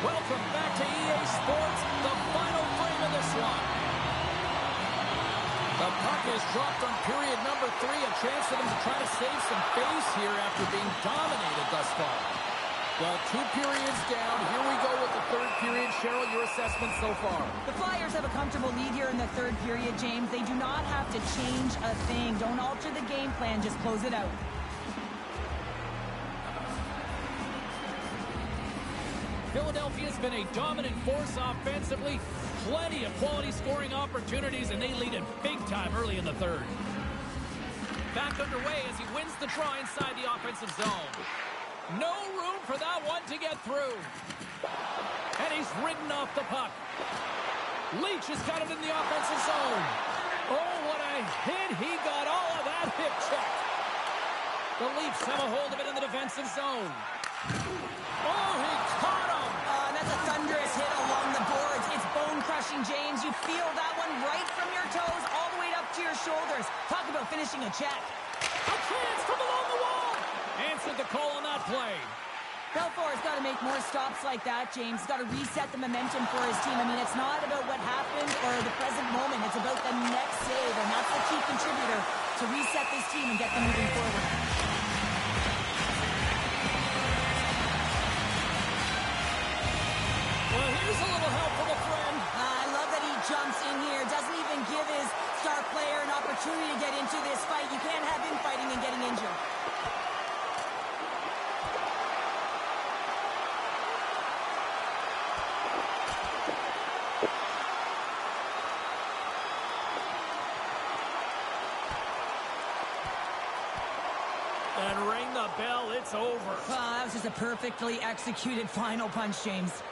Welcome back to EA Sports, the final frame of this one. The puck is dropped on period number 3, a chance for them to try to save some face here after being dominated thus far. Well, 2 periods down. Here we go with the third period. Cheryl, your assessment so far? The Flyers have a comfortable lead here in the third period, James. They do not have to change a thing. Don't alter the game plan. Just close it out. Philadelphia's been a dominant force offensively. Plenty of quality scoring opportunities, and they lead it big time early in the third. Back underway as he wins the draw inside the offensive zone. No room for that one to get through. And he's ridden off the puck. Leach has got it in the offensive zone. Oh, what a hit. He got all of that hip check. The Leafs have a hold of it in the defensive zone. Oh, he caught him. That's a thunderous hit along the boards. It's bone-crushing, James. You feel that one right from your toes all the way up to your shoulders. Talk about finishing a check. A chance from along the wall. Answered the call on that play. Belfour's got to make more stops like that, James. He's got to reset the momentum for his team. I mean, it's not about what happened or the present moment. It's about the next save, and that's the key contributor to reset this team and get them moving forward. Well, here's a little help from a friend. I love that he jumps in here. Doesn't even give his star player an opportunity to get into this fight. You can't have him fighting and getting injured. And ring the bell, it's over. That was just a perfectly executed final punch, James.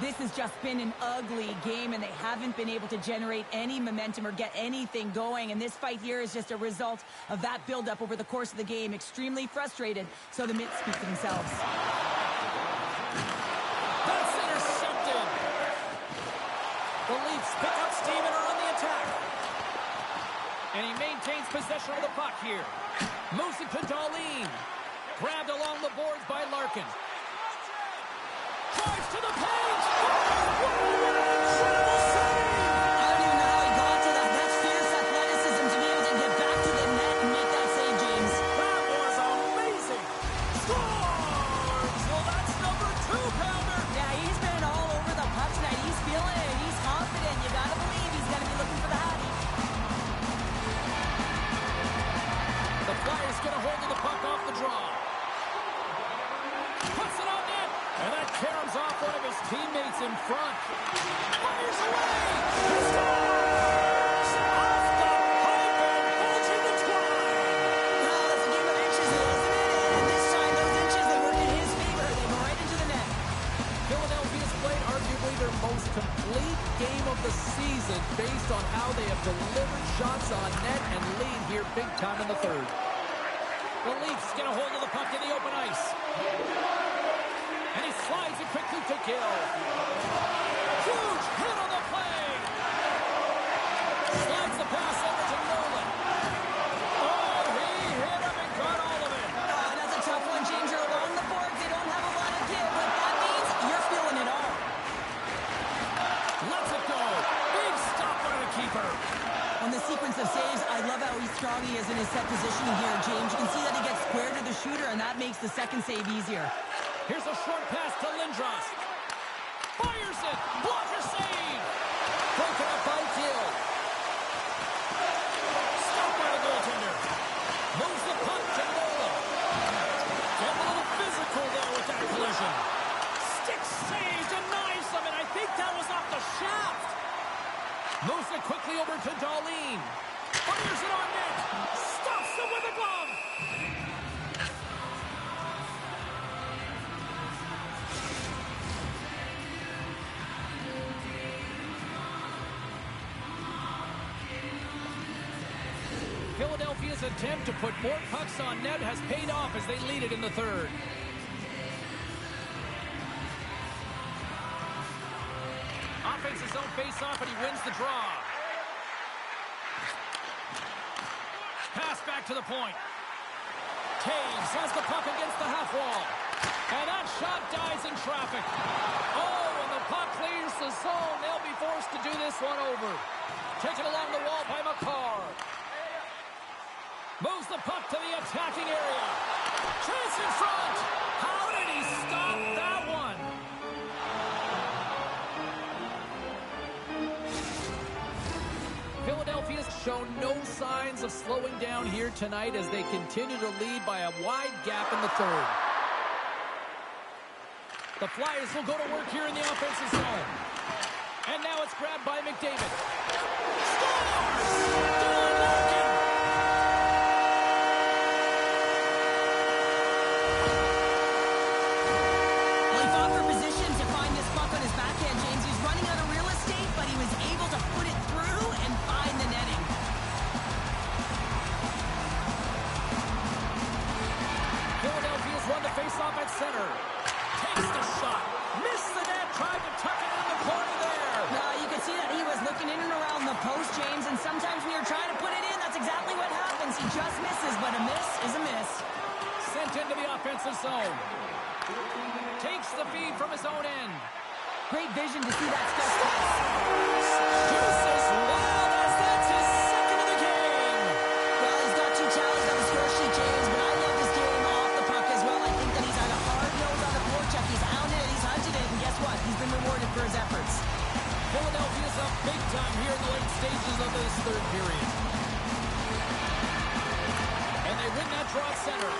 This has just been an ugly game, and they haven't been able to generate any momentum or get anything going. And this fight here is just a result of that buildup over the course of the game. Extremely frustrated, so the mitts speak for themselves. That's intercepted. The Leafs pick up steam and are on the attack. And he maintains possession of the puck here. Moves it to Darlene. Grabbed along the boards by Larkin. Drives to the page. What an incredible save! I don't even know how he got to that. That's fierce athleticism to be able to get back to the net and make that save, James. That was amazing. Scores! Well, that's number 2-pounder. Yeah, he's been all over the puck tonight. He's feeling it. He's confident. You gotta believe he's gonna be looking for the hattie. The Flyers get a hold of the puck off the draw. Puts it on net. And that caroms off one of his teammates in front. Fires away. He scores! Off the pipe and bulging the twine. Well, it's a game of inches, isn't it? And this time, those inches, they work in his favor. They go right into the net. Philadelphia's played arguably their most complete game of the season based on how they have delivered shots on net and lead here big time in the third. The Leafs get a hold of the puck in the open ice. And he slides it quickly to Gill. Huge strong he is in his set positioning here, James. You can see that he gets square to the shooter, and that makes the second save easier. Here's a short pass to Lindros. Fires it. Blocker save. Broken up by Gill. Stopped by the goaltender. Moves the puck to Nola. Getting a little physical there with that collision. Stick save, denies him, and I think that was off the shaft. Moves it quickly over to Darlene. Fires it on net. Stops him with a glove. Philadelphia's attempt to put more pucks on net has paid off as they lead it in the third. Offense his own face-off, and he wins the draw. Pass back to the point. Taves has the puck against the half wall. And that shot dies in traffic. Oh, and the puck clears the zone. They'll be forced to do this one over. Taken along the wall by McCarr. Moves the puck to the attacking area. Chance in front. How did he stop that one? Philadelphia's shown no signs of slowing down here tonight as they continue to lead by a wide gap in the third. The Flyers will go to work here in the offensive zone. And now it's grabbed by McDavid. Scores! Dylan Larkin! Well, he fought for position to find this puck on his backhand, James. He's running out of real estate, but he was able to put it through and find the netting. Philadelphia's won the faceoff at center. Takes the shot. Missed the net. Tried to tuck it in the corner there. You can see that he was looking in and around the post, James, and sometimes when you're trying to put it in, that's exactly what happens. He just misses, but a miss is a miss. Sent into the offensive zone. Takes the feed from his own end. Great vision to see that stretch pass. Deuces. Wow, that's his second of the game. Well, he's got 2 tallies on the score sheet, James, but I love his game off the puck as well. I think that he's had a hard nose on the forecheck. He's hounded it, he's hunted it, and guess what? He's been rewarded for his efforts. Philadelphia's up big time here in the late stages of this third period. And they win that draw at center.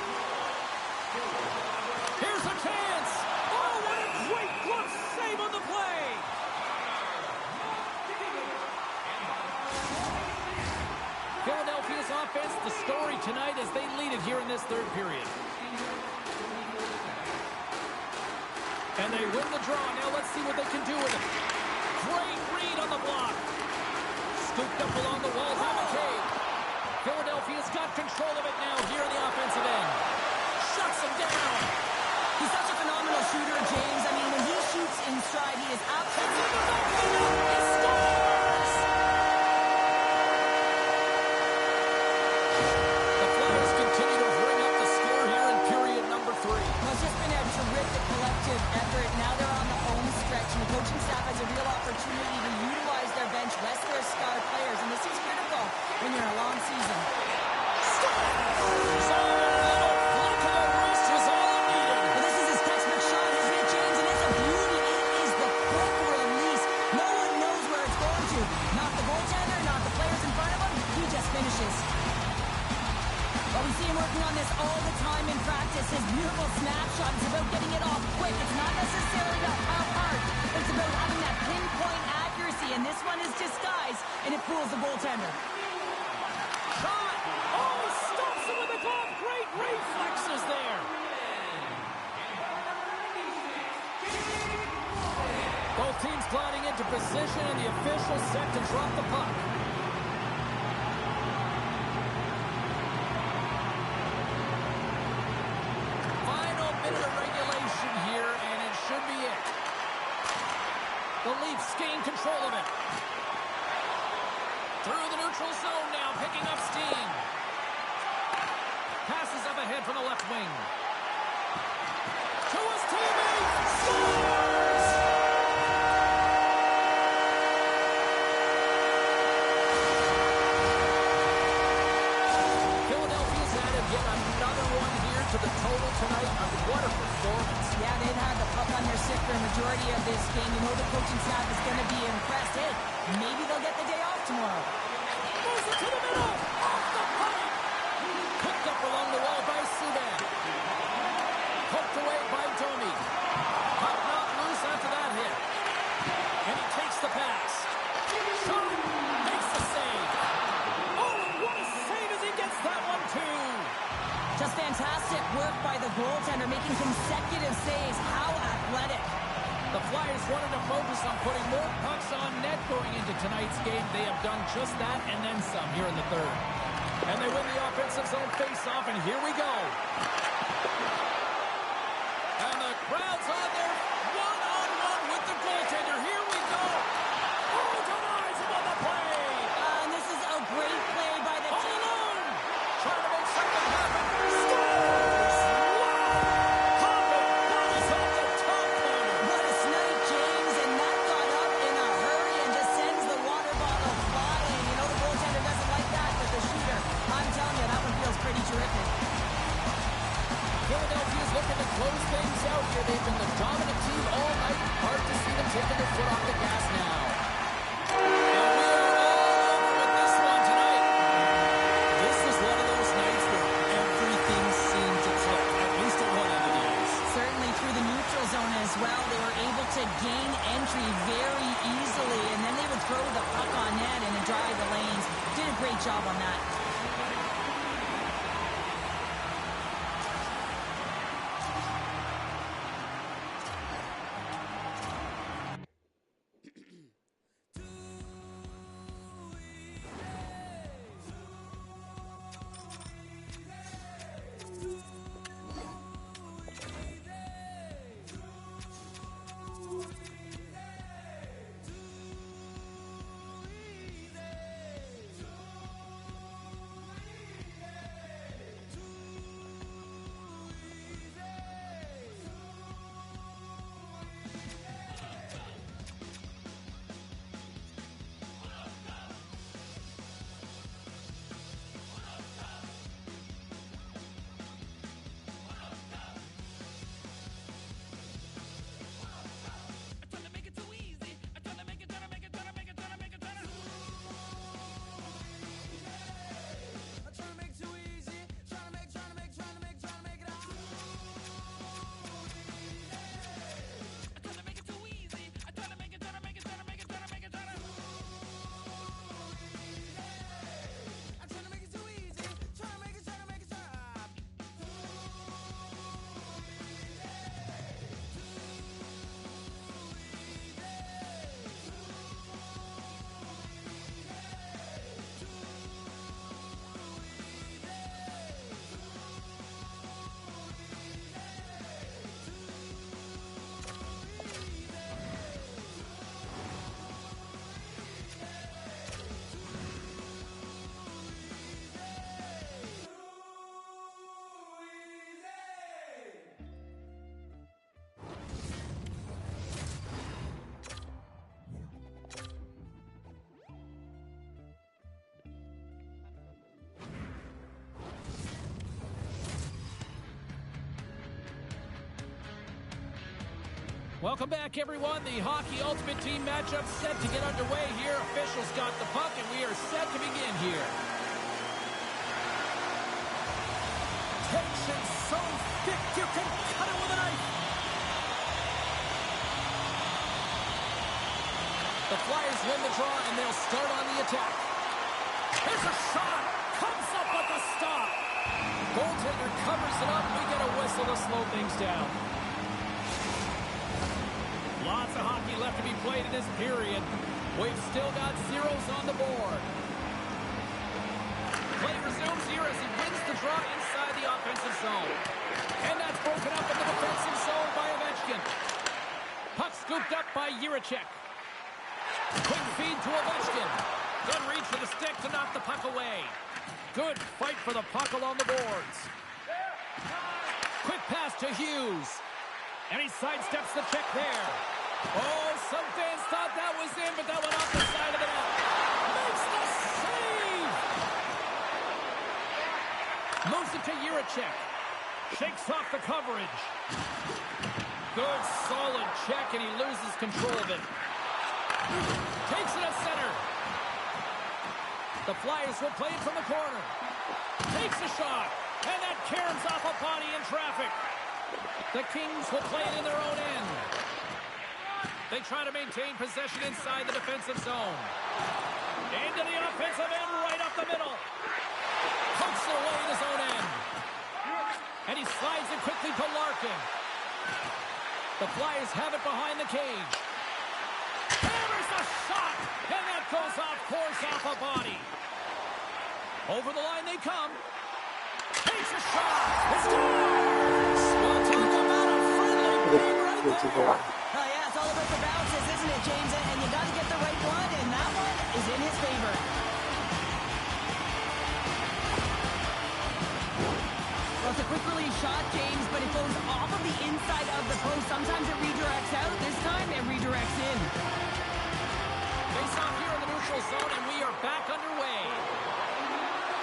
Here's a chance. Oh, what a great glove save on the play. Philadelphia's offense, the story tonight as they lead it here in this third period. And they win the draw. Now let's see what they can do with it. Great read on the block. Scooped up along the wall by McCabe. Philadelphia's got control of it now here in the offensive end. Shuts him down. He's such a phenomenal shooter, James. I mean, when he shoots in stride, he is absolutely... He scores! The Flyers continue to bring up the score here in period number 3. Well, it's just been a terrific collective effort. Now they're on the home stretch, and the coaching staff has a real opportunity to utilize their bench, rest their star players, and this is critical when you're in a long season. Well, we see him working on this all the time in practice. His beautiful snapshot is about getting it off quick. It's not necessarily about how hard. It's about having that pinpoint accuracy, and this one is disguised, and it fools the goaltender. Shot! Oh, stops him with a glove. Great reflexes there. Both teams gliding into position, and the official set to drop the puck. Final minute of regulation here, and it should be it. The Leafs gain control of it. Through the neutral zone now, picking up steam. Passes up ahead from the left wing. To his teammate. Scores! majority of this game. You know the coaching staff is going to be impressed. Hey, maybe they'll get the day off tomorrow. Moves it to the middle. Off the pipe. Picked up along the wall by Subban. Poked away by Domi. Puck not loose after that hit. And he takes the pass. Shot. Makes the save. Oh, what a save as he gets that one, too. Just fantastic work by the goaltender, making consecutive saves. How athletic. The Flyers wanted to focus on putting more pucks on net going into tonight's game. They have done just that and then some here in the third. And they win the offensive zone face-off, and here we go. And the crowd's on there one-on-one with the goaltender. Here we go. Oh, denies him on the play. And this is a great play by the All team. alone. Trying to make something happen. Scores! Wow! Hopping balls off the top corner. What a snipe, James, and that got up in a hurry and just sends the water bottle flying. You know the goaltender doesn't like that, but the shooter, I'm telling you, that one feels pretty terrific. Philadelphia's looking to close things out here. They've been the dominant team all night. Hard to see them taking their foot off the gas now. And we are all over with this one tonight. This is one of those nights where everything seemed to click, at least at one end of the ice. Certainly through the neutral zone as well. They were able to gain entry very easily, and then they would throw the puck on net and drive the lanes. Did a great job on that. Welcome back, everyone. The Hockey Ultimate Team matchup set to get underway here. Officials got the puck, and we are set to begin here. Tension so thick you can cut it with a knife. The Flyers win the draw, and they'll start on the attack. Here's a shot. Comes up with a stop. Goaltender covers it up. We get a whistle to slow things down. Lots of hockey left to be played in this period. We've still got zeros on the board. Play resumes here as he wins the draw inside the offensive zone. And that's broken up in the defensive zone by Ovechkin. Puck scooped up by Jiricek. Quick feed to Ovechkin. Good reach for the stick to knock the puck away. Good fight for the puck along the boards. Quick pass to Hughes. And he sidesteps the check there. Oh, some fans thought that was in, but that went off the side of the net. Makes the save! Moves it to Jiricek. Shakes off the coverage. Good, solid check, and he loses control of it. Takes it at center. The Flyers will play it from the corner. Takes a shot, and that caroms off a body in traffic. The Kings will play it in their own end. They try to maintain possession inside the defensive zone. Into the offensive end, right up the middle. Pokes it away in his own end. And he slides it quickly to Larkin. The Flyers have it behind the cage. Hammers the shot, and that goes off course off a body. Over the line they come. Takes a shot. It's scores! Well, talk about a friendly game right there. Oh, yeah, it's all about the bounces, isn't it, James? And you got to get the right one, and that one is in his favor. Well, it's a quick release shot, James, but it goes off of the inside of the post. Sometimes it redirects out. This time it redirects in. Face off here in the neutral zone, and we are back underway.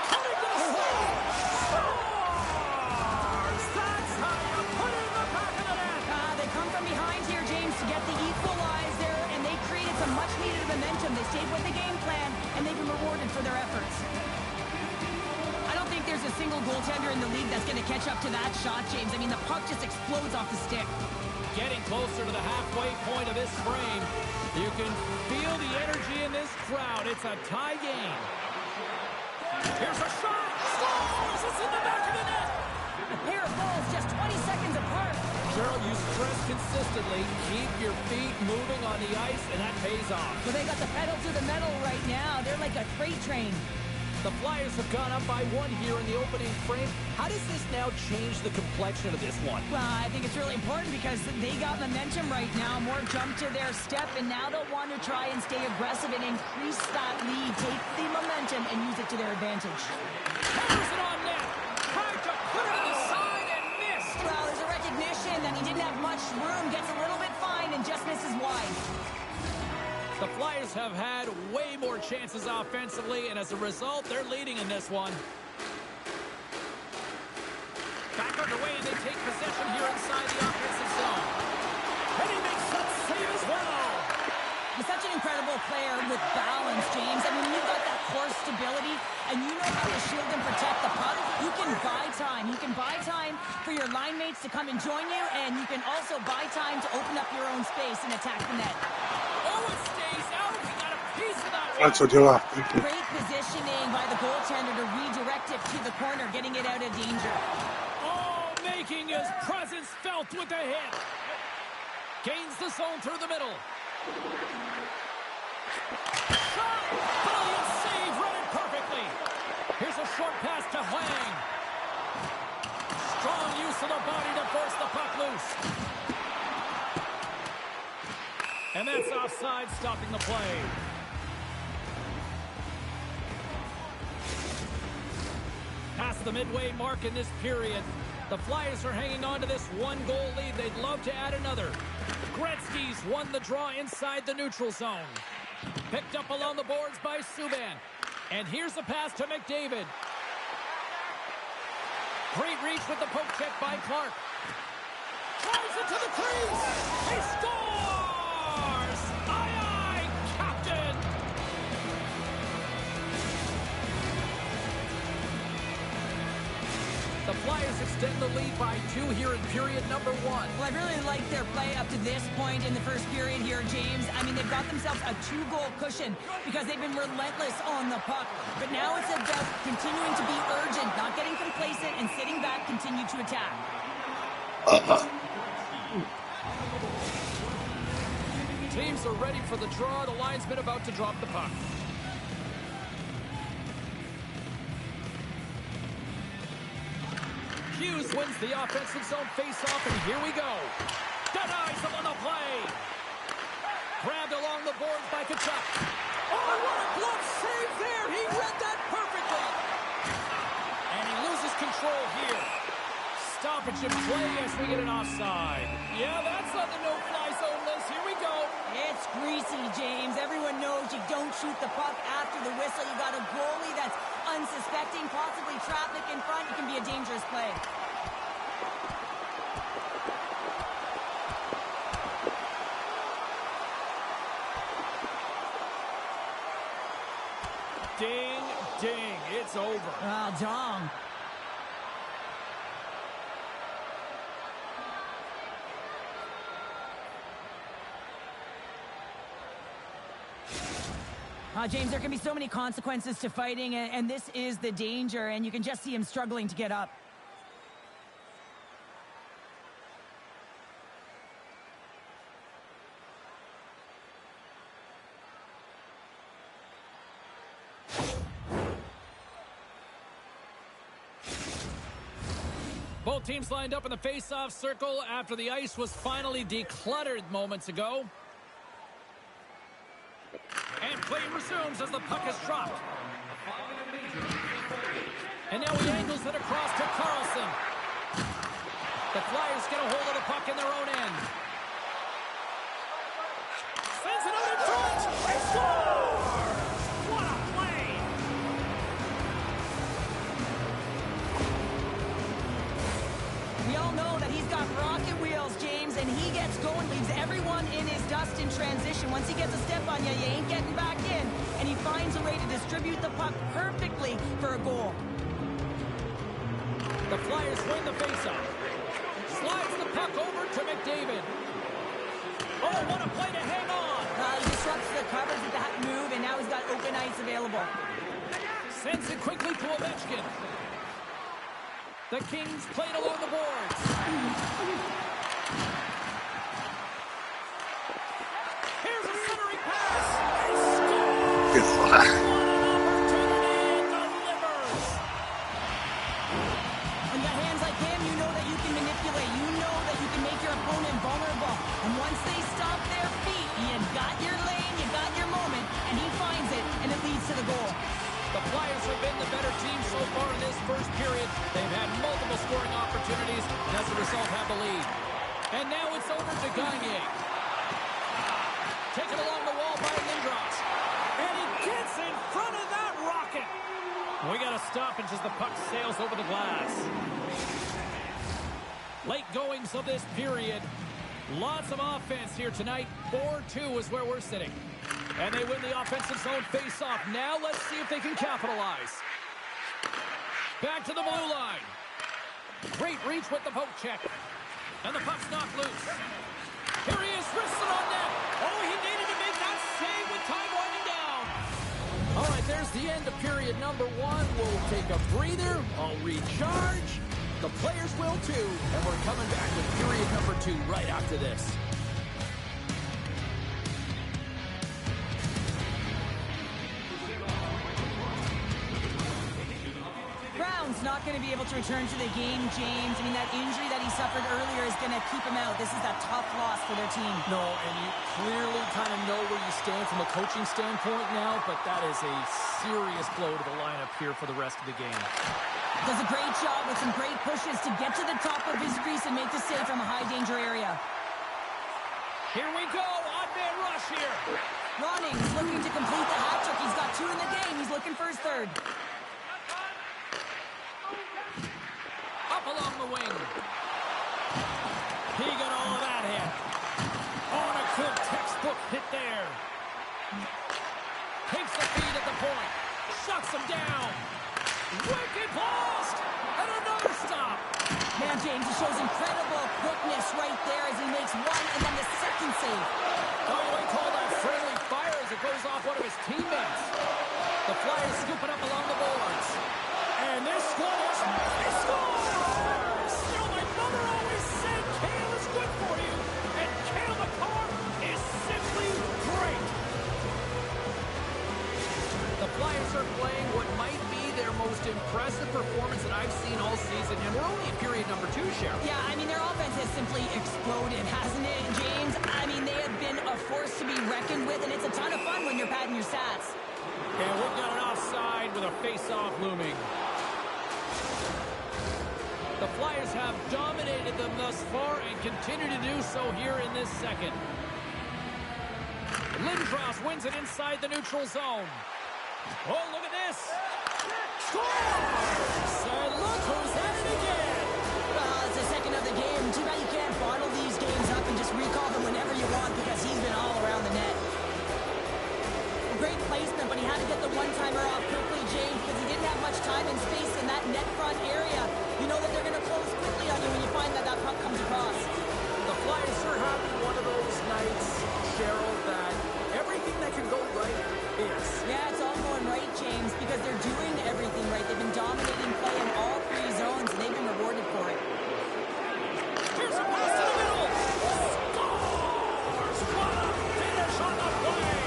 Cutting the sleeve! Scores! That's how you put it in the back of the net! They come from behind here, James, to get the equalizer, and they created some much-needed momentum. They stayed with the game plan, and they've been rewarded for their efforts. I don't think there's a single goaltender in the league that's going to catch up to that shot, James. I mean, the puck just explodes off the stick. Getting closer to the halfway point of this frame. You can feel the energy in this crowd. It's a tie game. Here's a shot. Scores! It's in the back of the net. A pair of goals just 20 seconds apart. Gerald, you stress consistently. Keep your feet moving on the ice, and that pays off. Well, they got the pedal to the metal right now. They're like a freight train. The Flyers have gone up by one here in the opening frame. How does this now change the complexion of this one? Well, I think it's really important because they got momentum right now. More jump to their step, and now they'll want to try and stay aggressive and increase that lead. Take the momentum and use it to their advantage. Hammers it on net. Tried to put it to the side and missed. Well, there's a recognition that he didn't have much room. Gets a little bit fine and just misses wide. The Flyers have had way more chances offensively, and as a result, they're leading in this one. Back underway, and they take possession here inside the offensive zone. And he makes that save as well. He's such an incredible player with balance, James. I mean, you've got that core stability, and you know how to shield and protect the puck. You can buy time. You can buy time for your line mates to come and join you, and you can also buy time to open up your own space and attack the net. Oh, it stays out. He got a piece of that. That's what you are. Thank you. Great positioning by the goaltender to redirect it to the corner, getting it out of danger. Oh, making his presence felt with the hit. Gains the zone through the middle. Shot! Brilliant save, read it perfectly. Here's a short pass to Hwang. Strong use of the body to force the puck loose. And that's offside, stopping the play. Past the midway mark in this period. The Flyers are hanging on to this one-goal lead. They'd love to add another. Gretzky's won the draw inside the neutral zone. Picked up along the boards by Subban. And here's the pass to McDavid. Great reach with the poke check by Clark. Drives it to the crease. He scores! Aye, aye, Captain! The Flyers extend the lead by 2 here in period number 1. Well, I really like their play up to this point in the first period here, James. I mean, they've got themselves a 2-goal cushion because they've been relentless on the puck. But now it's about continuing to be urgent, not getting complacent, and sitting back, continue to attack. Teams are ready for the draw. The linesman about to drop the puck. Hughes wins the offensive zone face-off, and here we go. Denies him on the play. Grabbed along the boards by Kachuk. Oh, what a glove save there. He read that perfectly. And he loses control here. Stoppage in play as we get an offside. Yeah, that's on the no-fly zone list. Here we go. It's greasy, James. Everyone knows you don't shoot the puck after the whistle. You got a goalie that's unsuspecting, possibly traffic in front. It can be a dangerous play. Ding, ding. It's over. Oh, Dong. James, there can be so many consequences to fighting, and this is the danger, and you can just see him struggling to get up. Both teams lined up in the face-off circle after the ice was finally decluttered moments ago. And play resumes as the puck is dropped. And now he angles it across to Carlson. The Flyers get a hold of the puck in their own end. Sends it out in front. They score! What a play! We all know that he's got rocket wheels, James, and he gets going, leaves everyone in his dust in transition. Once he gets a step on you, you ain't getting back in. And he finds a way to distribute the puck perfectly for a goal. The Flyers win the faceoff. Slides the puck over to McDavid. Oh, what a play to hang on. He disrupts the covers with that move, and now he's got open ice available. Sends it quickly to Ovechkin. The Kings played along the boards. Here's a centering pass. They score! What an opportunity, it delivers. When you got hands like him, you know that you can manipulate. You know that you can make your opponent vulnerable. And once they stop their feet, you got your lane, you got your moment, and he finds it, and it leads to the goal. The Flyers have been the better team so far in this first period. They've had multiple scoring opportunities, and as a result have the lead. And now it's over to Gagne. Taken along the wall by Lindros. And he gets in front of that rocket. We got a stoppage as the puck sails over the glass. Late goings of this period. Lots of offense here tonight. 4-2 is where we're sitting. And they win the offensive zone face-off. Now let's see if they can capitalize. Back to the blue line. Great reach with the poke check. And the puck's knocked loose. Here he is, wristed on net. Oh, he needed to make that save with time winding down. All right, there's the end of period number 1. We'll take a breather. I'll recharge. The players will too. And we're coming back with period number 2 right after this. Brown's not going to be able to return to the game, James. I mean, that injury that he suffered earlier is going to keep him out. This is a tough loss for their team. No, and you clearly kind of know where you stand from a coaching standpoint now, but that is a serious blow to the lineup here for the rest of the game. Does a great job with some great pushes to get to the top of his crease and make the save from a high-danger area. Here we go, odd man rush here. Roning's looking to complete the hat trick. He's got 2 in the game. He's looking for his 3rd. Up along the wing. He got all of that hit. Oh, and a good textbook hit there. Takes the feed at the point. Shuts him down. Wicked blast! And another stop. Man, James, he shows incredible quickness right there as he makes 1 and then the 2nd save. Oh, they call that friendly fire as it goes off one of his teammates. The Flyers scooping up along the boards. And this one is... They score! Still, my mother always said kale is good for you. And Kale McCarr is simply great. The Flyers are playing what might be their most impressive performance that I've seen all season. And we're only in period number 2, Cheryl. Yeah, I mean, their offense has simply exploded, hasn't it, James? I mean, they have been a force to be reckoned with, and it's a ton of fun when you're padding your stats. And we've got an offside with a face-off looming. The Flyers have dominated them thus far and continue to do so here in this second. Lindros wins it inside the neutral zone. Oh, look at this. Scores! And look who's at it again. Well, it's the second of the game. Too bad you can't bottle these games up and just recall them whenever you want because he's been all around the net. A great placement, but and he had to get the one-timer off quickly, James, because he didn't have much time and space in that net front area. You know that they're going to close quickly on you when you find that that puck comes across. The Flyers sure having one of those nights, Cheryl, that everything that can go right is. Yeah, it's all going right, James, because they're doing everything right. They've been dominating play in all three zones, and they've been rewarded for it. Here's a pass to the middle. Scores! What a finish on the play!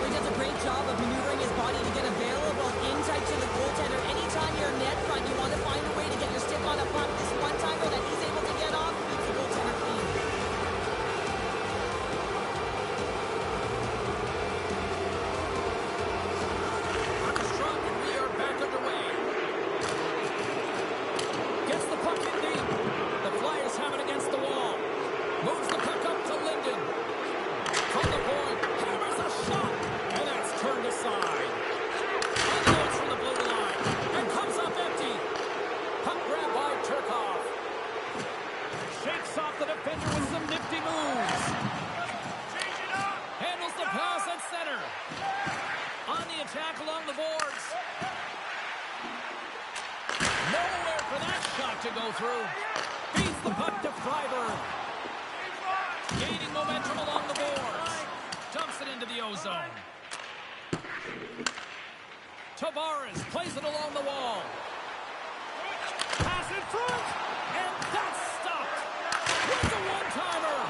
He does a great job of maneuvering his body to get available in tight to the goaltender. Anytime you're net front, you want to find a way to get your stick on a puck. This one-timer that he's able to get off keeps the goaltender clean. Puck is dropped, and we are back underway. Gets the puck in deep. The Flyers have it against the wall. Moves the puck up to Linden. From the point, hammers a shot, and that's turned aside. Unloads from the blue line, and comes up empty. Puck grab by Turkov. Shakes off the defender with some nifty moves. Handles the pass at center. On the attack along the boards. Nowhere for that shot to go through. Feeds the puck to Freiberg. Gaining momentum along the boards. Dumps it into the ozone. Tavares plays it along the wall. Pass in front. And that's stopped. With the one-timer.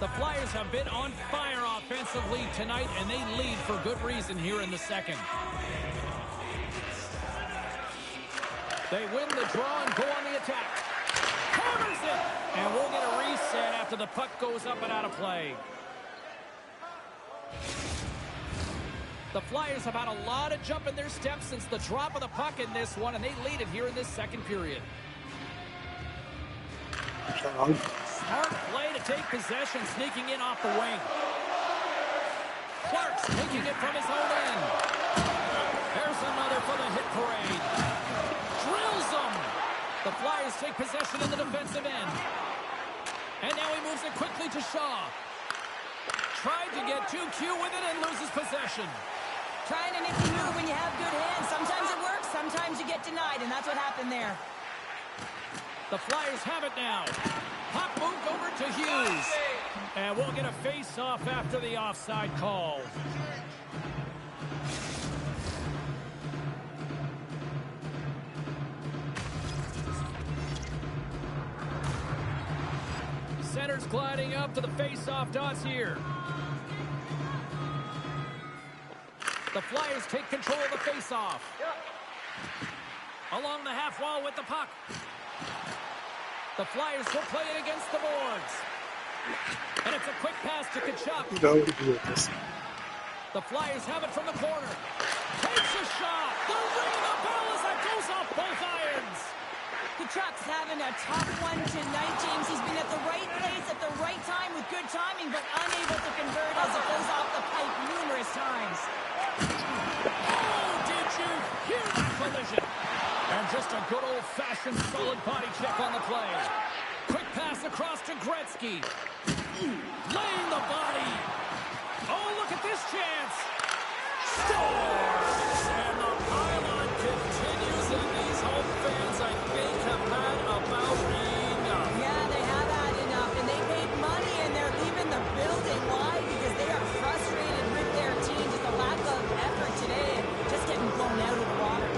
The Flyers have been on fire offensively tonight, and they lead for good reason here in the second. They win the draw and go on the attack. Hammers it! And we'll get a reset after the puck goes up and out of play. The Flyers have had a lot of jump in their steps since the drop of the puck in this one, and they lead it here in this second period. Smart play to take possession, sneaking in off the wing. Clark's taking it from his own end. There's another for the hit parade. Drills them. The Flyers take possession in the defensive end. And now he moves it quickly to Shaw. Tried to get too cute with it and loses possession. Trying a nifty move when you have good hands. Sometimes it works, sometimes you get denied, and that's what happened there. The Flyers have it now. Puck moved over to Hughes. And we'll get a face-off after the offside call. Center's gliding up to the face-off dots here. The Flyers take control of the face-off. Along the half wall with the puck. The Flyers will play it against the boards. And it's a quick pass to Kachuk. The Flyers have it from the corner. Takes a shot. The ring of the bell as that goes off both irons. Kachuk's having a tough one tonight, James. He's been at the right place at the right time with good timing, but unable to convert as it goes off the pipe numerous times. Oh, did you hear that collision? And just a good old-fashioned solid body check on the play. Quick pass across to Gretzky. Laying the body. Oh, look at this chance. Scores! And the pylon continues, and these home fans, I think, have had about enough. Yeah, they have had enough, and they paid money, and they're leaving the building. Why? Because they are frustrated with their team, with the lack of effort today, and just getting blown out of the water.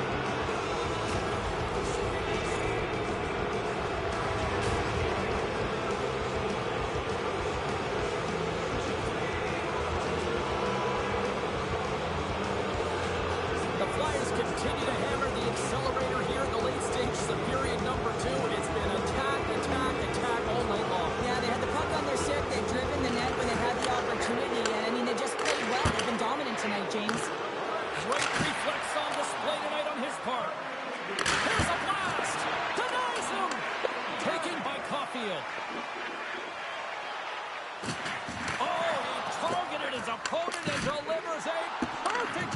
Continue to hammer the accelerator here in the late stages of period number 2. It's been attack, attack, attack all night long. Yeah, they had the puck on their stick. They've driven the net when they had the opportunity. And, I mean, they just played well. They've been dominant tonight, James. Great reflex on display tonight on his part. Here's a blast. Denies him. Taken by Caulfield. Oh, he targeted his opponent and delivers a perfect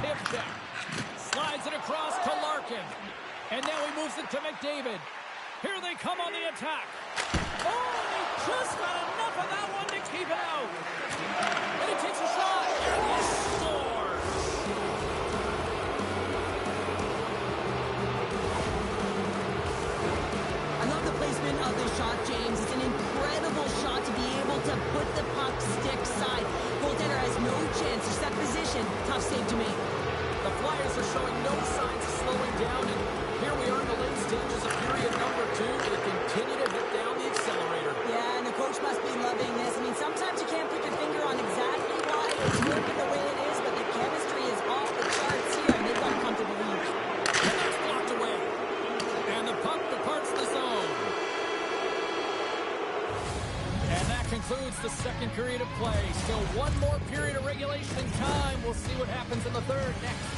And now he moves it to McDavid. Here they come on the attack. Oh, he just got enough of that one to keep it out. And he takes a shot, and he scores. I love the placement of this shot, James. It's an incredible shot to be able to put the puck stick side. Goaltender has no chance to set position. Tough save to make. The Flyers are showing no signs of slowing down, and here we are in the late stages of period number 2. They continue to hit down the accelerator. Yeah, and the coach must be loving this. I mean, sometimes you can't put your finger on exactly why it's working the way it is, but the chemistry is off the charts here, and they've got a comfortable lead. And that's blocked away. And the puck departs the zone. And that concludes the second period of play. Still one more period of regulation time. We'll see what happens in the third next.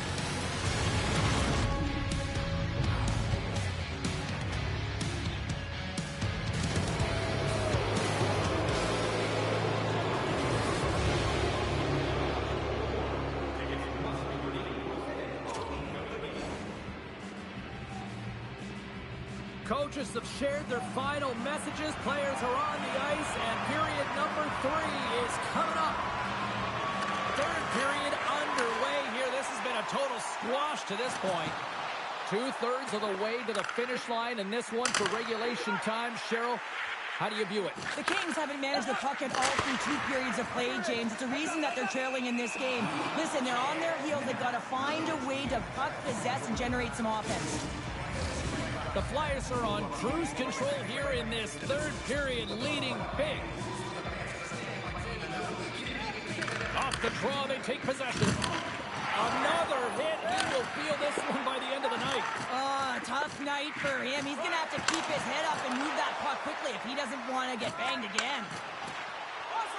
Coaches have shared their final messages. Players are on the ice, and period number 3 is coming up. Third period underway here. This has been a total squash to this point. 2/3 of the way to the finish line, and this one for regulation time. Cheryl, how do you view it? The Kings haven't managed the puck at all through 2 periods of play, James. It's a reason that they're trailing in this game. Listen, they're on their heels. They've got to find a way to puck possess and generate some offense. The Flyers are on cruise control here in this third period, leading big. Off the draw, they take possession. Another hit. He will feel this one by the end of the night. Tough night for him. He's going to have to keep his head up and move that puck quickly if he doesn't want to get banged again.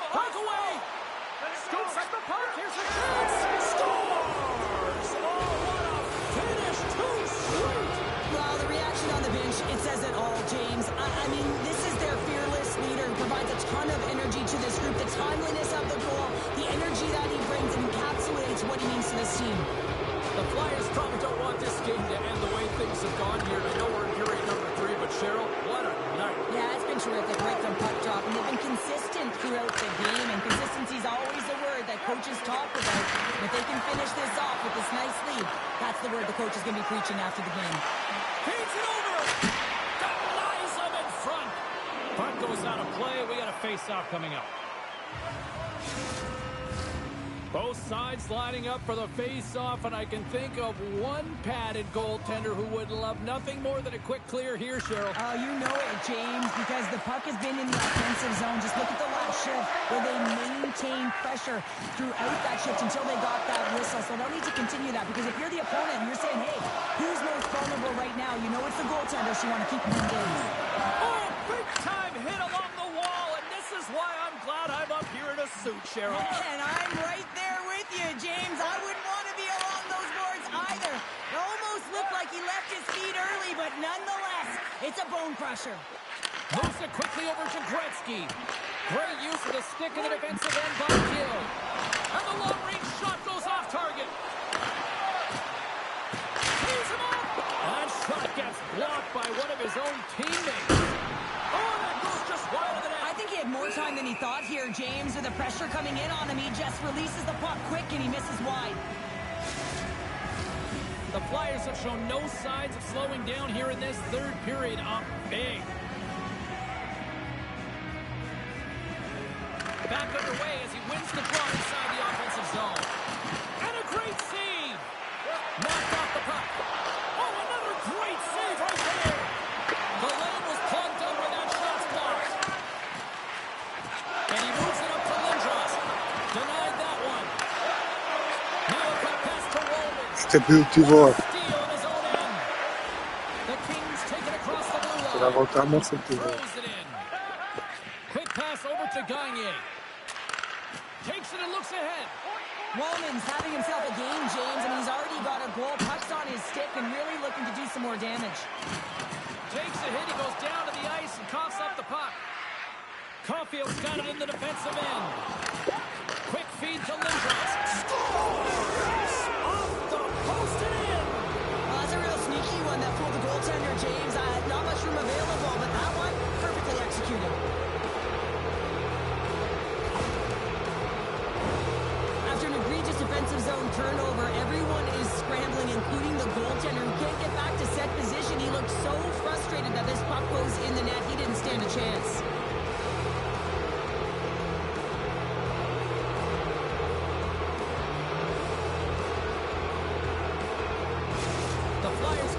Puck away. Scoops up the puck. Here's a chance. Scores! Oh, what a finish. 2 straight. Well, the reaction on the bench, it says it all, James. I mean, this is their fearless leader who provides a ton of energy to this group. The timeliness of the goal, the energy that he brings encapsulates what he means to this team. The Flyers probably don't want this game to end the way things have gone here. I know we're in period number 3, but Cheryl, what a night. Yeah, it's been terrific right from puck drop, and they've been consistent throughout the game, and consistency is always a word that coaches talk about. If they can finish this off with this nice lead, that's the word the coach is going to be preaching after the game. Feeds it over. Denies him in front. Puck goes out of play. We got a face-off coming up. Both sides lining up for the face-off, and I can think of one padded goaltender who would love nothing more than a quick clear here, Cheryl. Oh, you know it, James, because the puck has been in the offensive zone. Just look at the last shift where they maintained pressure throughout that shift until they got that whistle. So they'll need to continue that, because if you're the opponent and you're saying, hey, who's most vulnerable right now? You know it's the goaltender, so you want to keep him engaged. Oh, big-time hit along the wall, and this is why I'm glad I'm up here in a suit, Cheryl. And I'm right there with you, James. I wouldn't want to be along those boards either. It almost looked like he left his feet early, but nonetheless, it's a bone crusher. Moves it quickly over to Gretzky. Great use of the stick in the defensive end by Gill. And the long-range shot goes off target. Tees him up. That shot gets blocked by one of his own teammates. Oh, that goes just wide of the net. I think he had more time than he thought here, James. With the pressure coming in on him, he just releases the puck quick and he misses wide. The Flyers have shown no signs of slowing down here in this third period. Up big. Back underway as he wins the draw inside the offensive zone. And a great save. Knocked off the puck. Oh, another great save right there. The lane was plugged up when that shot's blocked. And he moves it up to Lindros. Denied that one. Now a cut pass to Roman. Stability-War. Steal in his own end. The Kings take it across the blue line. Será voltar a moça aqui, Throws it in. Quick pass over to Gagne. Takes it and looks ahead. Wallman's having himself a game, James, and he's already got a goal. Puck's on his stick and really looking to do some more damage. Takes a hit. He goes down to the ice and coughs up the puck. Caulfield's got it in the defensive end. Quick feed to Lindros. Scores! Off the post and in. Well, that's a real sneaky one that fooled the goaltender.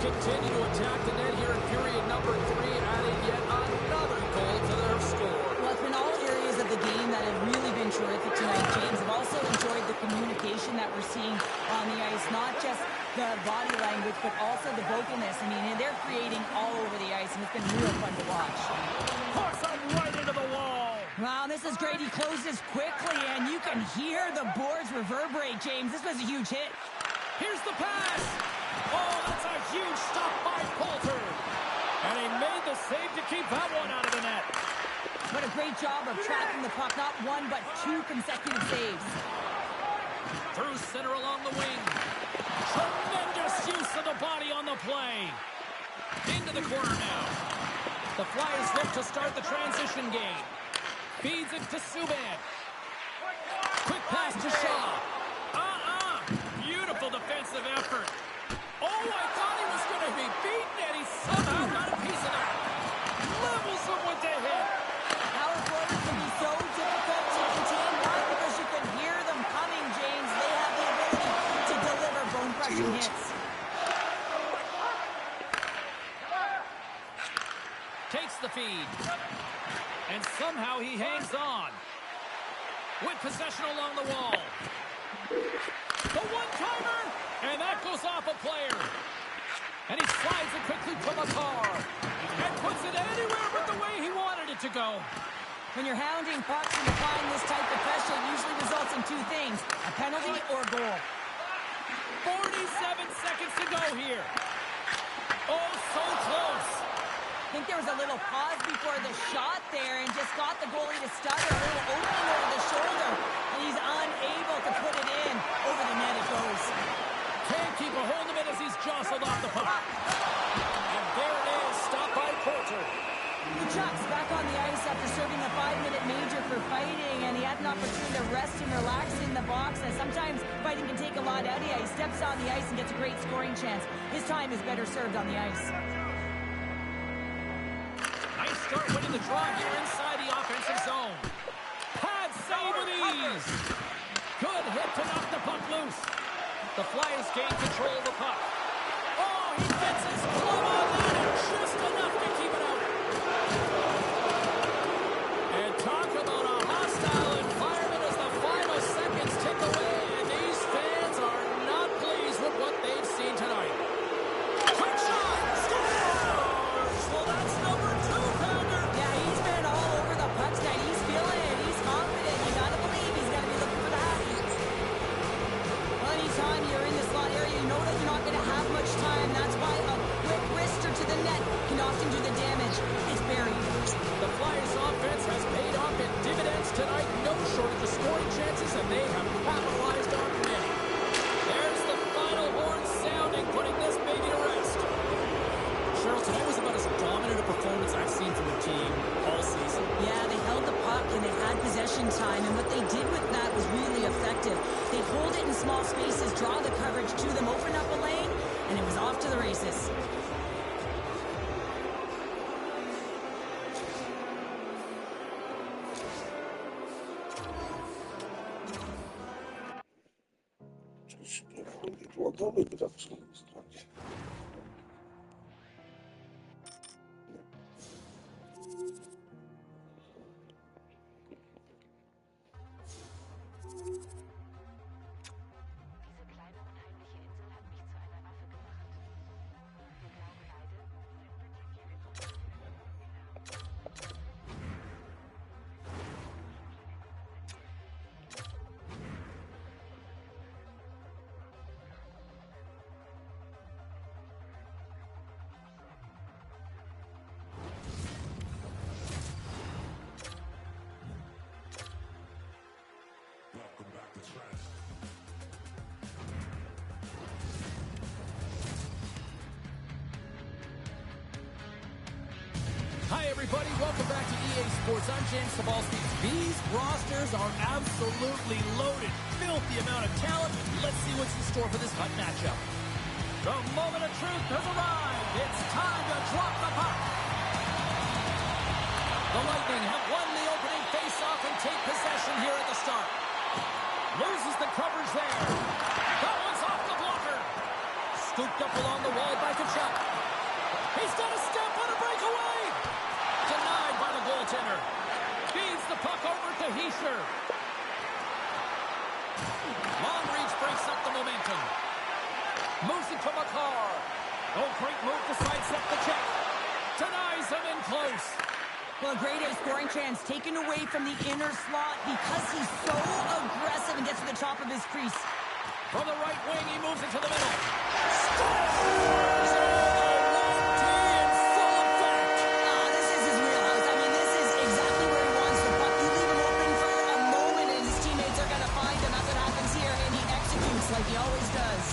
continue to attack the net here in period number 3, adding yet another goal to their score. Well, it's been all areas of the game that have really been terrific tonight, James. I've also enjoyed the communication that we're seeing on the ice, not just the body language, but also the vocalness. I mean, they're creating all over the ice, and it's been real fun to watch. Puts him right into the wall. Wow, this is great. He closes quickly, and you can hear the boards reverberate, James. This was a huge hit. Here's the pass. Oh, that's a huge stop by Poulter. And he made the save to keep that one out of the net. What a great job of tracking the puck. Not one, but 2 consecutive saves. Through center along the wing. Tremendous use of the body on the play. Into the corner now. The Flyers look to start the transition game. Feeds it to Subban. Quick pass to Shaw. Beautiful defensive effort. Oh, I thought he was going to be beaten, and he somehow got a piece of that. Levels him with the hit. Power forwards can be so difficult to contain. Why? Because you can hear them coming, James. They have the ability to deliver bone-crushing hits. Takes the feed. And somehow he hangs on. With possession along the wall. The one-timer. And that goes off a player. And he slides it quickly to the car. And puts it anywhere but the way he wanted it to go. When you're hounding pucks and applying this type of pressure, it usually results in 2 things. A penalty or a goal. 47 seconds to go here. Oh, so close. I think there was a little pause before the shot there and just got the goalie to stutter. A little opening over the shoulder. And he's unable to put it in. Over the net it goes. Can't keep a hold of it as he's jostled off the puck. And there it is, stopped by Poulter. The Chucks back on the ice after serving a 5-minute major for fighting, and he had an opportunity to rest and relax in the box. And sometimes fighting can take a lot out of you. He steps on the ice and gets a great scoring chance. His time is better served on the ice. Nice start winning the draw here inside the offensive zone. Pad save with ease. Good hit to knock the puck loose. The Flyers gain control of the puck. Oh, he gets his glove on that and just enough to keep it out. And talk about a hostile environment as the final seconds tick away, and these fans are not pleased with what they've seen tonight. Quick shot! Scores! Well, that's number 2, Pounder. Yeah, he's been all over the puck tonight. He's feeling it. He's confident. You gotta believe he's gotta be looking for that. Anytime you're in the slot area, you know that you're not going to have much time. That's why a quick wrister to the net can often do the damage. It's buried. The Flyers offense has paid off in dividends tonight. No shortage of scoring chances, and they have capitalized on many. There's the final horn sounding, putting this baby to rest. Cheryl, tonight was about as dominant a performance I've seen from the team all season. Yeah, they held the puck and they had possession time, and what they did with that was really effective. They hold it in small spaces, draw the coverage to them, open up a lane, and it was off to the races. Hi, everybody. Welcome back to EA Sports. I'm James Zabehlice. These rosters are absolutely loaded. Filthy amount of talent. Let's see what's in store for this hot matchup. The moment of truth has arrived. It's time to drop the puck. The Lightning have won the opening faceoff and take possession here at the start. Loses the coverage there. That one's off the blocker. Scooped up along the wall by Kachuk. He's got a step on a breakaway. Denied by the goaltender. Feeds the puck over to Hischier. Long reach breaks up the momentum. Moves it to Makar. Oh, great move to sidestep the check. Denies him in close. Well, great A scoring chance taken away from the inner slot because he's so aggressive and gets to the top of his crease. From the right wing, he moves it to the middle. Scores! In full effect. This is his wheelhouse. I mean, this is exactly where he wants the puck. You leave him open for a moment, and his teammates are going to find him. That's what happens here, and he executes like he always does.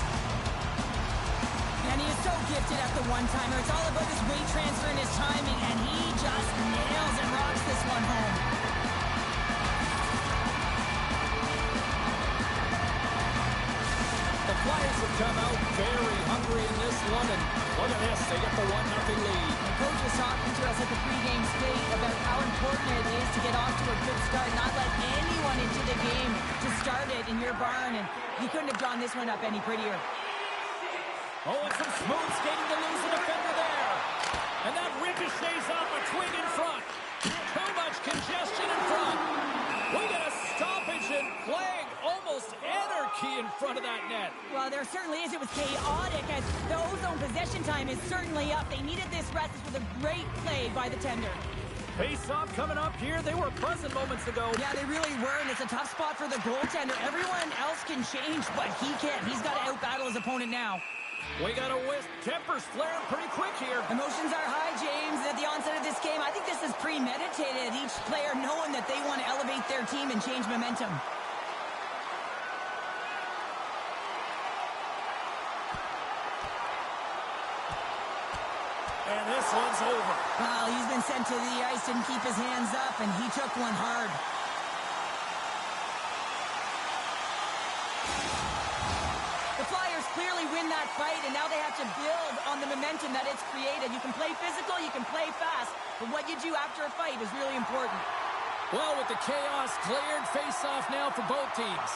And he is so gifted at the one-timer. It's all about his weight transfer and his timing, and he just nails and rocks this one home. The Flyers have come out very hungry in this one, and look at this, they get the 1-0 lead. The coach was talking to us at the pregame skate about how important it is to get off to a good start, not let anyone into the game to start it in your barn, and you couldn't have drawn this one up any prettier. Oh, and some smooth skating to lose the defender there. And that ricochets off a twig in front. Too much congestion in front. We got a stoppage in play. Almost anarchy in front of that net. Well, there certainly is. It was chaotic as the ozone possession time is certainly up. They needed this rest. This was a great play by the tender. Face-off coming up here. They were present moments ago. Yeah, they really were, and it's a tough spot for the goaltender. Everyone else can change, but he can't. He's got to out-battle his opponent now. We got a whisk. Tempers flaring pretty quick here. Emotions are high, James, at the onset of this game. I think this is premeditated. Each player knowing that they want to elevate their team and change momentum. And this one's over. Well, he's been sent to the ice, didn't keep his hands up, and he took one hard. The Flyers clearly win that fight, and now they have to build on the momentum that it's created. You can play physical, you can play fast, but what you do after a fight is really important. Well, with the chaos cleared, face-off now for both teams.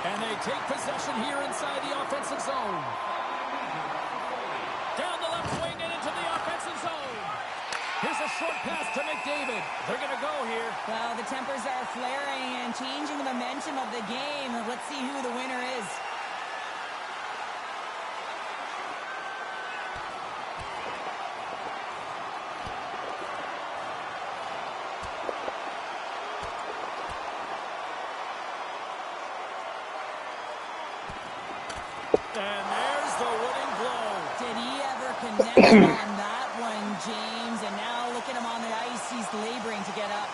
And they take possession here inside the offensive zone. Down the left wing and into the offensive zone. Here's a short pass to McDavid. They're going to go here. Well, the tempers are flaring and changing the momentum of the game. Let's see who the winner is. And there's the winning blow. Did he ever connect on that one, James? And now look at him on the ice. He's laboring to get up.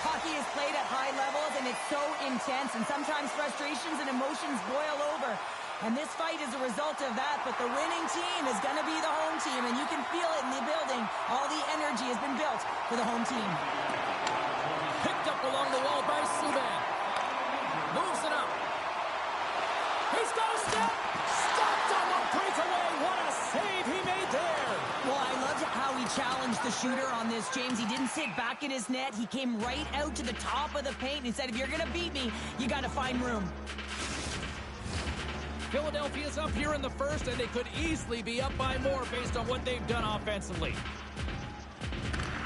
Hockey is played at high levels, and it's so intense, and sometimes frustrations and emotions boil over. And this fight is a result of that, but the winning team is going to be the home team, and you can feel it in the building. All the energy has been built for the home team. Picked up along the wall by Subban. Moves it up. He's got a step. Stopped on the breakaway. What a save he made there. Well, I loved how he challenged the shooter on this, James. He didn't sit back in his net. He came right out to the top of the paint and said, if you're going to beat me, you got to find room. Philadelphia's up here in the first, and they could easily be up by more based on what they've done offensively.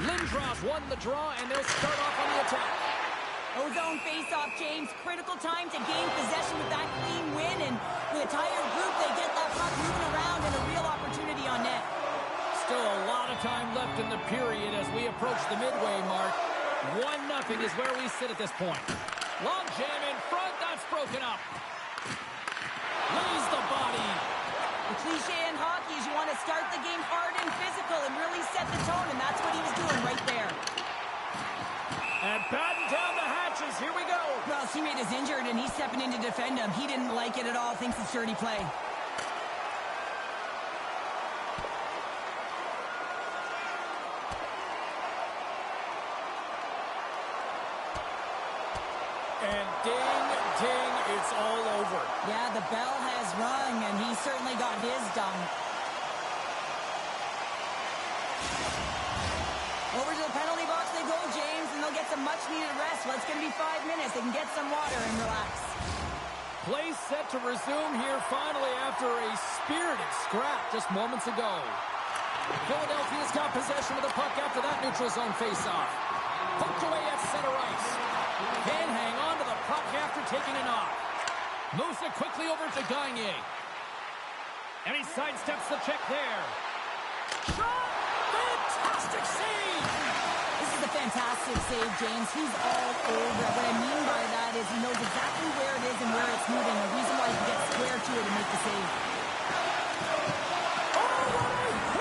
Lindros won the draw, and they'll start off on the attack. Ozone face-off, James. Critical time to gain possession with that clean win, and with a tired group, they get that puck moving around and a real opportunity on net. Still a lot of time left in the period as we approach the midway mark. 1-0 is where we sit at this point. Long jam in front, that's broken up. Lays the body. The cliche in hockey is you want to start the game hard and physical and really set the tone, and that's what he was doing right there. And batten down the hatches. Here we go. Well, his teammate is injured, and he's stepping in to defend him. He didn't like it at all. Thinks it's dirty play. And ding, ding, it's all over. Yeah, the bell has rung, and he certainly got his done. Over to the penalty box they go, James, and they'll get some much-needed rest. Well, it's going to be 5 minutes. They can get some water and relax. Play set to resume here finally after a spirited scrap just moments ago. Philadelphia's got possession of the puck after that neutral zone faceoff. Poked away at center ice. Can hang on to the puck after taking a knock. Moves it quickly over to Gagne. And he sidesteps the check there. Shot! Fantastic save! This is a fantastic save, James. He's all over it. What I mean by that is he knows exactly where it is and where it's moving. The reason why he can get square to it and make the save.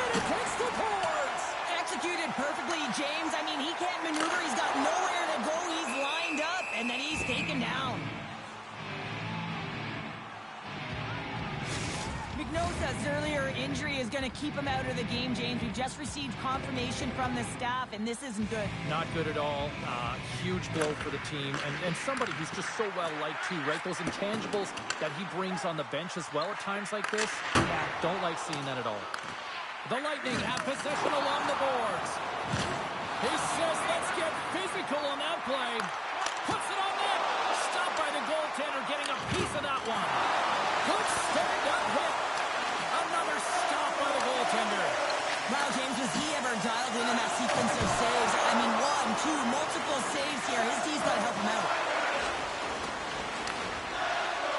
And it takes the boards! Executed perfectly, James. I mean, he can't maneuver. He's got nowhere to go. He's lined up, and then he's taken down. McNoe says earlier injury is going to keep him out of the game, James. We've just received confirmation from the staff, and this isn't good. Not good at all. Huge blow for the team. And somebody who's just so well-liked, too, right? Those intangibles that he brings on the bench as well at times like this. Yeah, don't like seeing that at all. The Lightning have possession along the boards. He says, let's get physical on that play. Puts it on net. Stopped by the goaltender, getting a piece of that one. Good stand-up hit. Another stop by the goaltender. Wow, James, was he ever dialed in that sequence of saves? I mean, 1, 2, multiple saves here. His team's got to help him out.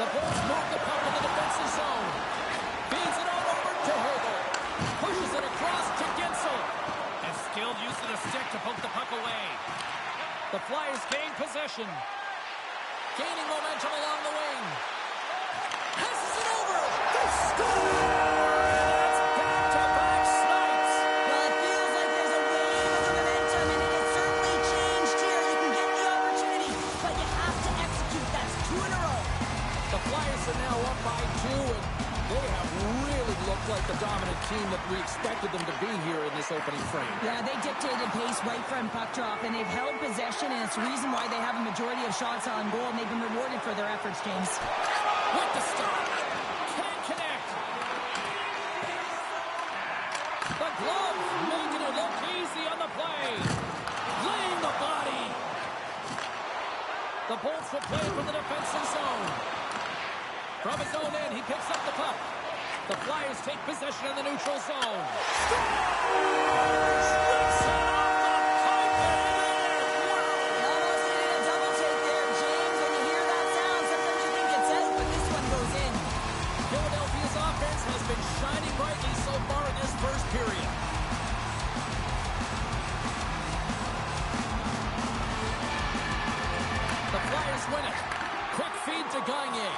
The Bulls move the puck in the defensive zone. Feeds it on over to Hegel. Pushes it across to Gensel. And skilled use of the stick to poke the puck away. The Flyers gain possession. Gaining momentum along the wing. Passes it over. They score! That's back-to-back snipes. Well, it feels like there's a wave of momentum, and it has certainly changed here. You can get the opportunity, but you have to execute. That's 2 in a row. The Flyers are now up by 2, and they have really looked like the dominant team that we expected them to be here in this opening frame. Yeah, they dictated pace right from puck drop, and they've held possession, and it's the reason why they have a majority of shots on goal, and they've been rewarded for their efforts, James. With the stop. Can't connect. The glove making it look easy on the play. Laying the body. The Bolts will play from the defensive zone. From his own end, he picks up the puck. The Flyers take possession in the neutral zone. Scores! Sneaks it off the pipe and in. Wow! Almost did a double take there, James. When you hear that sound, sometimes you think it's out, but this one goes in. Philadelphia's offense has been shining brightly so far in this first period. The Flyers win it. Quick feed to Gagne.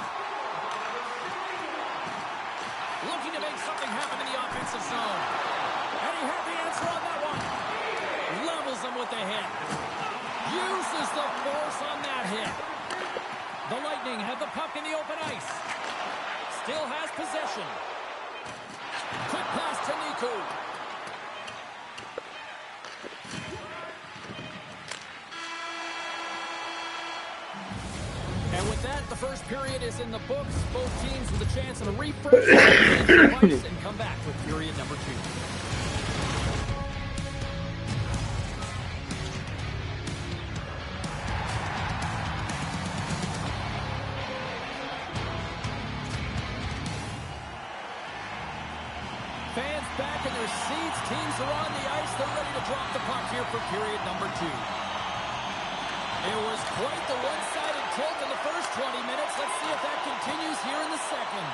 Looking to make something happen in the offensive zone. And he had the answer on that one. Levels him with the hit. Uses the force on that hit. The Lightning have the puck in the open ice. Still has possession. Quick pass to Niku. And with that, the first period is in the books. Both teams with a chance of a refresh and come back with period number 2. Fans back in their seats. Teams are on the ice. They're ready to drop the puck here for period number 2. It was quite the one-sided tilt in the first 20 minutes. Let's see if that continues here in the second.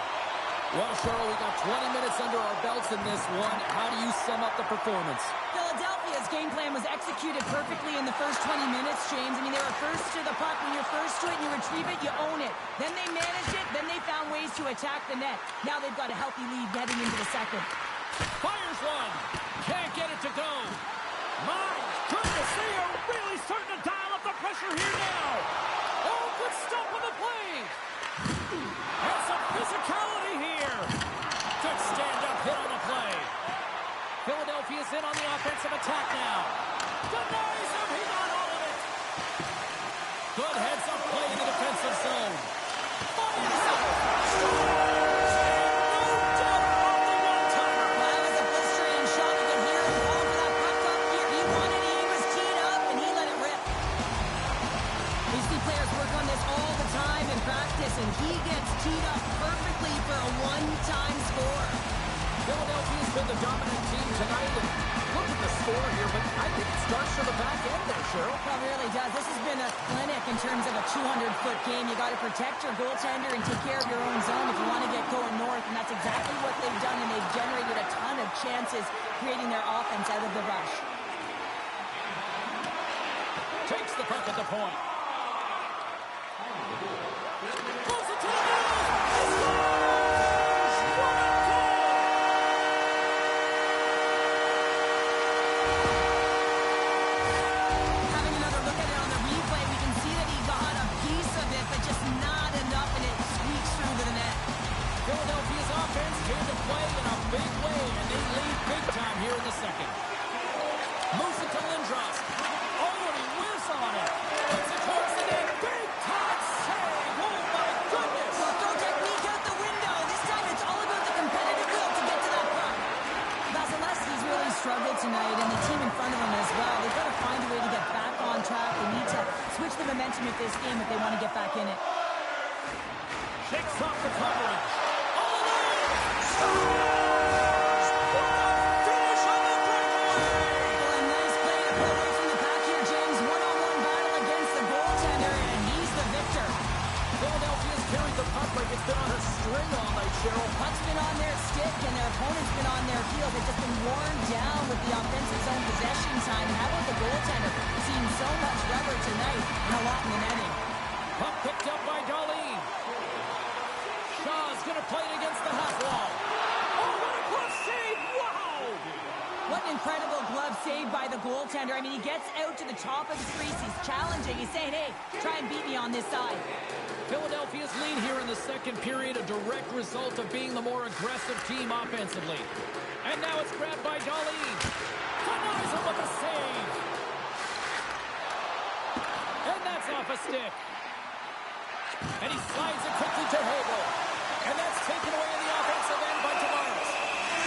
Well, Cheryl, we got 20 minutes under our belts in this one. How do you sum up the performance? Philadelphia's game plan was executed perfectly in the first 20 minutes, James. I mean, they were first to the puck. When you're first to it and you retrieve it, you own it. Then they managed it. Then they found ways to attack the net. Now they've got a healthy lead heading into the second. Fires one. Can't get it to go. My goodness, they are really starting to dial up the pressure here now. Oh, good stop on the play. And some physicality here. Good stand-up hit on the play. Philadelphia's in on the offensive attack now. Denies him. He got all of it. Good heads-up play in the defensive zone. Fires up. Scores. And no doubt about the one-timer. That was a blistering shot. You can hear him calling for that puck up here. He wanted it. He was teed up, and he let it rip. We see players work on this all the time in practice, and he gets teed up perfectly for a one-time score. Philadelphia's been the dominant team tonight, and look at the score here, but I think it starts from the back end there, Cheryl. Well, it really does. This has been a clinic in terms of a 200-foot game. You got to protect your goaltender and take care of your own zone if you want to get going north, and that's exactly what they've done, and they've generated a ton of chances creating their offense out of the rush. Takes the puck at the point. Pulls it to the middle. Having another look at it on the replay, we can see that he got a piece of it, but just not enough, and it squeaks through to the net. Philadelphia's offense came to play in a big way, and they lead big time here in the second. Moves it to Lindros. Oh, and he whiffs on it. Puts it towards the net. Big time save. Oh, my goodness. Well, throw technique out the window. This time it's all about the competitive will to get to that puck. Vasilevsky's really struggled tonight, and the team in front of him as well. They've got to find a way to get back on track. They need to switch the momentum of this game if they want to get back in it. Shakes off the coverage. All alone. Finish on the breakaway. Well, a nice play to pull away from the pack here, James. One-on-one battle against the goaltender, and he's the victor. Philadelphia's carried the puck like it's been on a string all night, Cheryl. Puck's been on their stick, and their opponent's been on their heels. They've just been worn down with the offensive zone possession time. And how about the goaltender? Seeing so much rubber tonight and a lot in the netting. Puck picked up by Darlene. Shaw's going to play it against the half wall. Oh, what a glove save! Wow! What an incredible glove save by the goaltender. I mean, he gets out to the top of the crease. He's challenging. He's saying, hey, try and beat me on this side. Philadelphia's lead here in the second period, a direct result of being the more aggressive team offensively. And now it's grabbed by Darlene. Denies him with a save. And that's off a stick. And he slides it quickly to Hagel. And that's taken away in the offensive end by Tavares.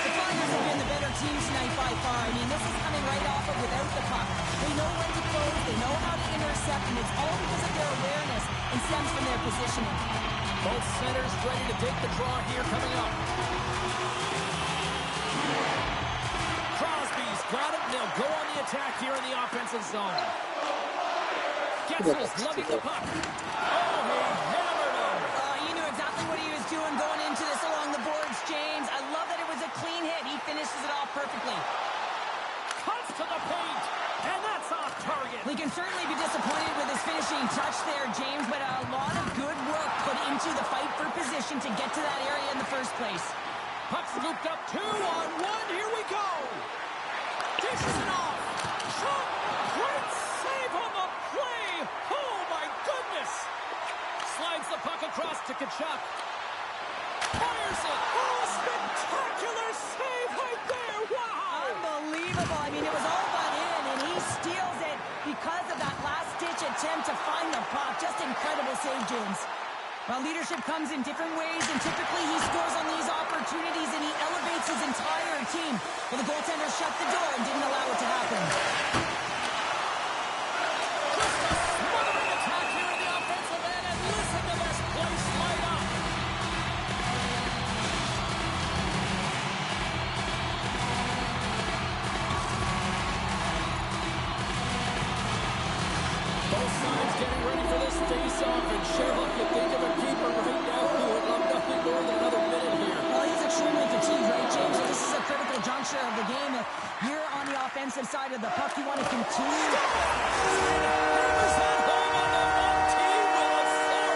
The Flyers have been the better team tonight by far. I mean, this is coming right off of without the puck. They know when to close, they know how to intercept, and it's all because of their awareness and stems from their positioning. Both centers ready to take the draw here coming up. Crosby's got it, and they'll go on the attack here in the offensive zone. Getzel's loving the puck. Oh, he hammered him. You knew exactly what he was doing going into this along the boards, James. I love that it was a clean hit. He finishes it off perfectly. Cuts to the paint, and that's off target. We can certainly be disappointed with his finishing touch there, James, but a lot of good work put into the fight for position to get to that area in the first place. Puck scooped up 2-on-1. Here we go. Dishes it off. Shot. Great save on the play. Oh, my goodness. Slides the puck across to Tkachuk. Fires it. Oh, spectacular save right there. Wow. Unbelievable. I mean, it was all but in, and he steals it because of that last-ditch attempt to find the puck. Just incredible save, James. Well, leadership comes in different ways, and typically he scores on these opportunities, and he elevates his entire team. Well, the goaltender shut the door and didn't allow it to happen. Just a smothering attack here in the offensive end, and listen to this place light up. Both sides getting ready for this face-off, and Cheryl, if you think of a keeper right now who would love nothing more than another minute here. Well, he's extremely fatigued, right, James? So this is a critical juncture of the game. If you're on the offensive side of the puck, you want to continue. Hammers that home on the one-team with authority.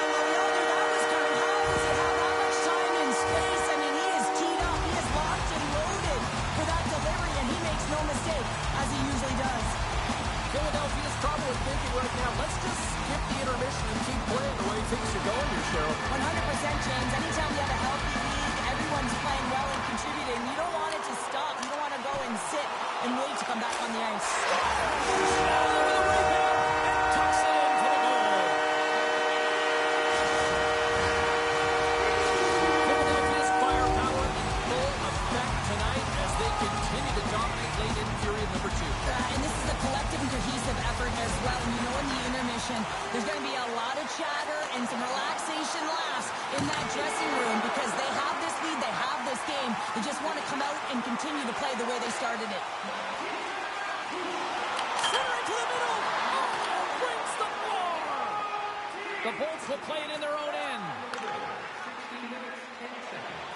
Well, we all knew that was coming. How does he have that much time and space? I mean, he is teed up. He is locked and loaded for that delivery, and he makes no mistake, as he usually does. Philadelphia's probably thinking right now, let's just skip the intermission and keep playing the way things are going here, Cheryl. 100%, James. Anytime you have a healthy league, everyone's playing well and contributing. You don't want it to stop. You don't want to go and sit and wait to come back on the ice. Over the rebound and tucks it into the goal. Philadelphia's firepower in full effect tonight as they continue to dominate late in period number 2. And this is a collective and cohesive effort as well. And you know in the intermission, possession. There's going to be a lot of chatter and some relaxation laughs in that dressing room because they have this lead, they have this game. They just want to come out and continue to play the way they started it. Center into the middle. Oh, brings the floor. The Bolts will play it in their own end.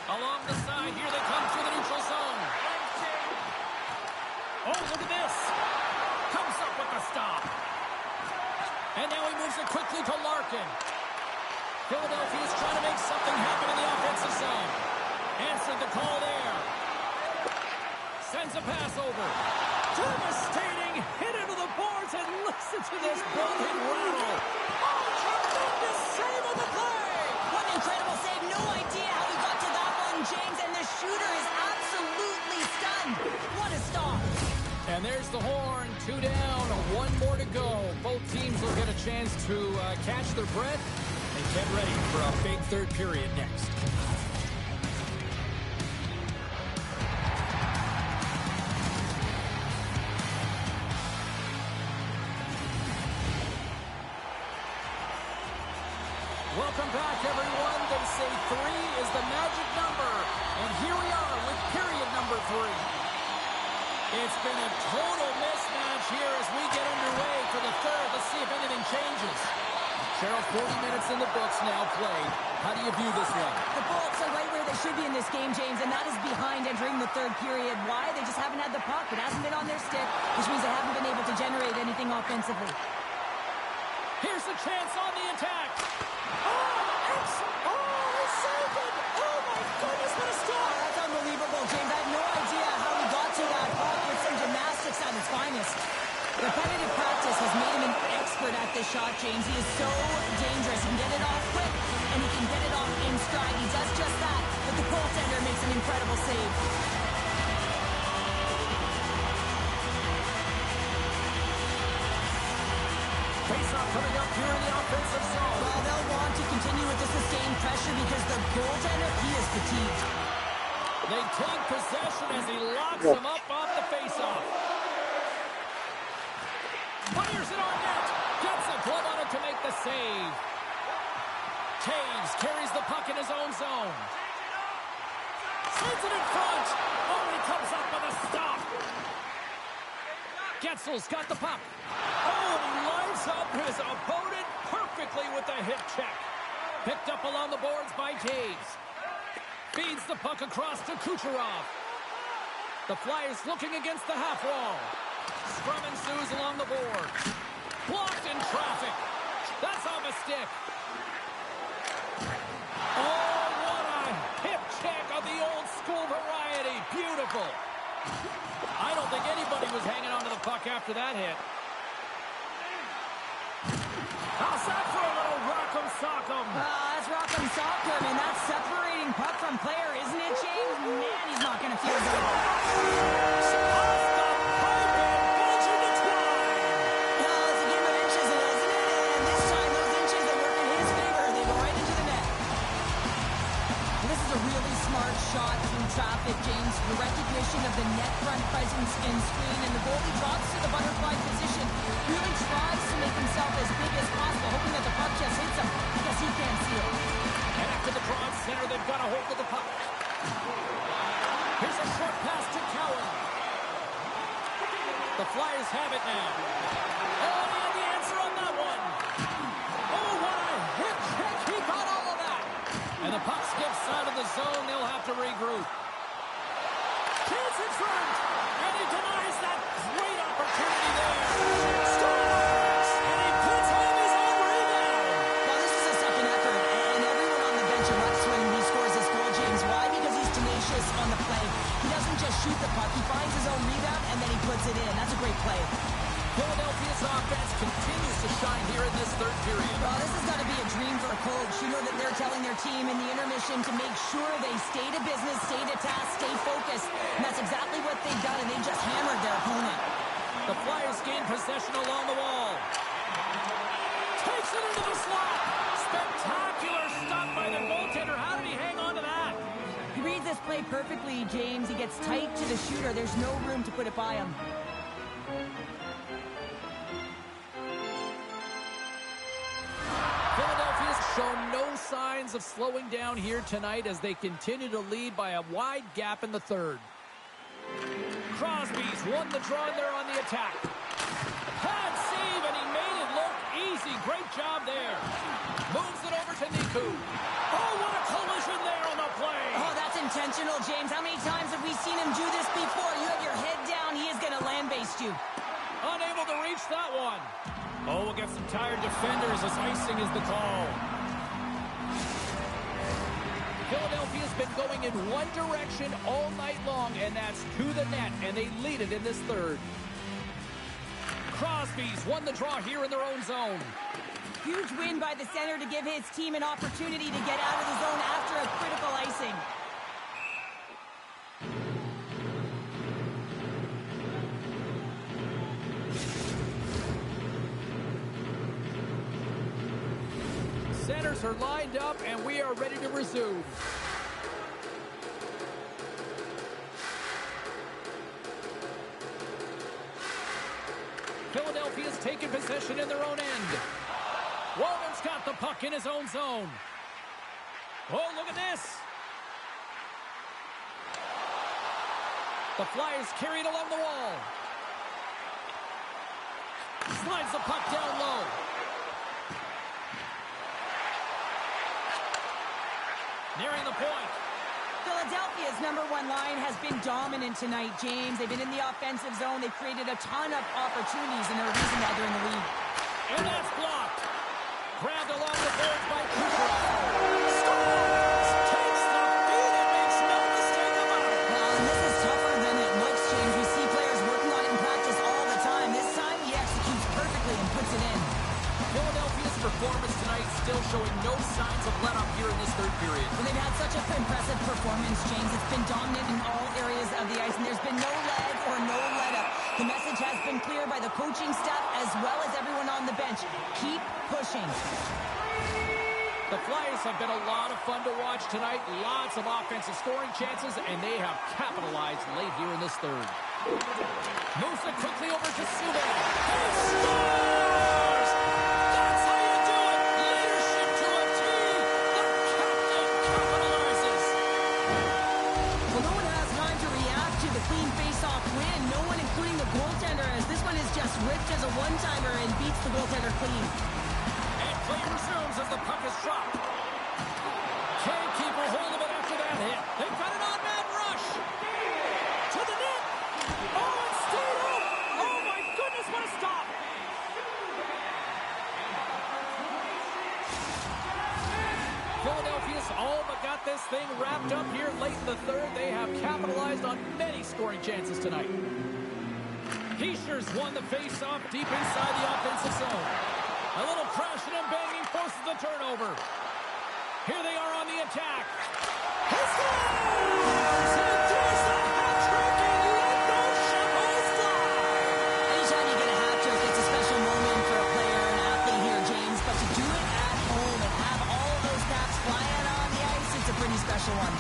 Along the side, here they come through the neutral zone. Oh, look at this. Comes up with the stop. And now he moves it quickly to Larkin. Philadelphia is trying to make something happen in the offensive zone. Answered the call there. Sends a pass over. Devastating hit into the boards, and listen to this bullhead rattle. Oh, tremendous save on the play. What an incredible save. No idea how he got to that one, James, and the shooter is absolutely stunned. What a stop. And there's the horn. 2 down, 1 more to go. Both teams will get a chance to catch their breath and get ready for a big third period next. Welcome back, everyone. They say 3 is the magic number. And here we are with period number 3. It's been a total mismatch here as we get underway for the third. Let's see if anything changes. Cheryl, 40 minutes in the books now played. How do you view this one? The Bolts are right where they should be in this game, James, and that is behind entering the third period. Why? They just haven't had the puck. It hasn't been on their stick, which means they haven't been able to generate anything offensively. Here's a chance on the attack. Oh, saved it. Oh, my goodness, what a stop. That's unbelievable, James. I have no idea how he got to that puck with some gymnastics at its finest. Repetitive practice has made him an expert at this shot, James. He is so dangerous. He can get it off quick, and he can get it off in stride. He does just that, but the goaltender makes an incredible save. Face-off coming up here in the offensive zone. Well, they'll want to continue with the sustained pressure because the goaltender, he is fatigued. They take possession as he locks him up off the face-off. Fires it on net. Gets a glove on it to make the save. Taves carries the puck in his own zone. Sends it in front. Oh, and he comes up with a stop. Getzel's got the puck. Oh, and he lines up his opponent perfectly with the hip check. Picked up along the boards by Taves. Feeds the puck across to Kucherov. The Flyers looking against the half wall. Scrum ensues along the boards. Blocked in traffic. That's off a stick. Oh, what a hip check of the old school variety. Beautiful. I don't think anybody was hanging on to the puck after that hit. How's that for a little rock'em sock'em? That's rock'em sock'em, and that's separating puck from player, isn't it, James? Man, he's not going to feel good. Off the pipe and bulging to twine. Well, it's a game of inches, isn't it? And this time, those inches, they work in his favor. They go right into the net. And this is a really smart shot through traffic, James. The recognition of the net front presence and screen, and the goalie drops to the butterfly position. Really tries to make himself as big as possible, hoping that the puck just hits him because he can't see it. And after the draw center, they've got a hold of the puck. Here's a short pass to Cowan. The Flyers have it now. Oh, he had the answer on that one. Oh, what a hip check. He got all of that. And the puck skips out of the zone. They'll have to regroup. Chance in front. And he denies that great opportunity there. Scores! And he puts home his own rebound. Well, this is a second effort, and everyone on the bench erupts when he scores this goal, James. Why? Because he's tenacious on the play. He doesn't just shoot the puck. He finds his own rebound, and then he puts it in. That's a great play. Philadelphia's offense continues to shine here in this third period. Well, this has got to be a dream for a coach. You know that they're telling their team in the intermission to make sure they stay to business, stay to task, stay focused. And that's exactly what they've done, and they just hammered their opponent. The Flyers gain possession along the wall. Takes it into the slot. Spectacular stop by the goaltender. How did he hang on to that? He reads this play perfectly, James. He gets tight to the shooter. There's no room to put it by him. signs of slowing down here tonight as they continue to lead by a wide gap in the third. Crosby's won the draw, and they're on the attack. Pad save, and he made it look easy. Great job there. Moves it over to Niku. Oh, what a collision there on the play. Oh, that's intentional, James. How many times have we seen him do this before? You have your head down, he is going to land-baste you. Unable to reach that one. Oh, we'll get some tired defenders as icing is the call. Philadelphia's been going in one direction all night long, and that's to the net, and they lead it in this third. Crosby's won the draw here in their own zone. Huge win by the center to give his team an opportunity to get out of the zone after a critical icing. Centers are lined up, and we are ready to resume. Philadelphia's taken possession in their own end. Walden's got the puck in his own zone. Oh, look at this. The Flyers carried along the wall. Slides the puck down low. Nearing the point. Philadelphia's number one line has been dominant tonight, James. They've been in the offensive zone. They've created a ton of opportunities, and they're a reason why they're in the lead. And that's blocked. Grabbed along the boards by Cooper. Scores! Takes the feed and makes no mistake about it. Well, and this is tougher than it looks, James. We see players working on it in practice all the time. This time, he executes perfectly and puts it in. Philadelphia's performance tonight still showing no signs of let-up here in this third period. Well, they've had such an impressive performance, James. It's been dominant in all areas of the ice, and there's been no lag or no let-up. The message has been clear by the coaching staff as well as everyone on the bench. Keep pushing. The Flyers have been a lot of fun to watch tonight. Lots of offensive scoring chances, and they have capitalized late here in this third. Moves it quickly over to Subban. He scores! That's how you do it! Leadership to a T! The captain capitalizes! Well, no one has time to react to the clean face-off win. No one, including the goaltender, as this one is just ripped as a one-timer and beats the goaltender clean. And play resumes as the puck is dropped. Can't keep a hold of it after that hit. They've got an on-man rush. To the net. Oh, it's stayed up. Oh, my goodness, what a stop. Philadelphia's all but got this thing wrapped up here late in the third. They have capitalized on many scoring chances tonight. Heischer's won the face-off deep inside the offensive zone. A little crashing and banging forces the turnover. Here they are on the attack. He scores! He throws the hat-trick and let those Chapeaus fly! Anytime you get a hat-trick, it's a special moment for a player or an athlete here, James. But to do it at home and have all of those caps flying on the ice, it's a pretty special one.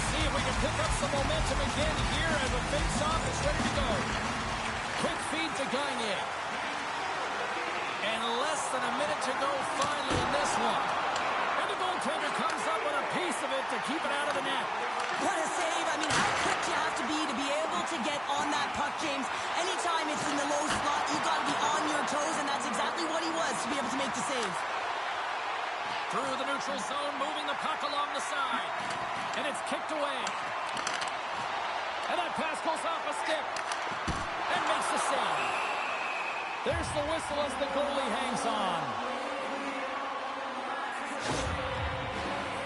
See if we can pick up some momentum again here as the face-off is ready to go. Quick feed to Gagne. And less than a minute to go finally in this one. And the goaltender comes up with a piece of it to keep it out of the net. What a save. I mean, how quick you have to be able to get on that puck, James. Anytime it's in the low slot, you've got to be on your toes, and that's exactly what he was to be able to make the save. Through the neutral zone, moving the puck along the side. And it's kicked away. And that pass goes off a stick. And makes the save. There's the whistle as the goalie hangs on.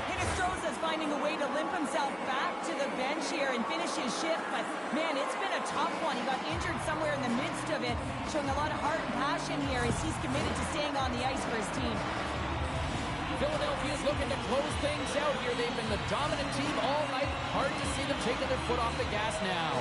Hinostroza's finding a way to limp himself back to the bench here and finish his shift. But, man, it's been a tough one. He got injured somewhere in the midst of it, showing a lot of heart and passion here as he's committed to staying on the ice for his team. Philadelphia's looking to close things out here. They've been the dominant team all night. Hard to see them taking their foot off the gas now.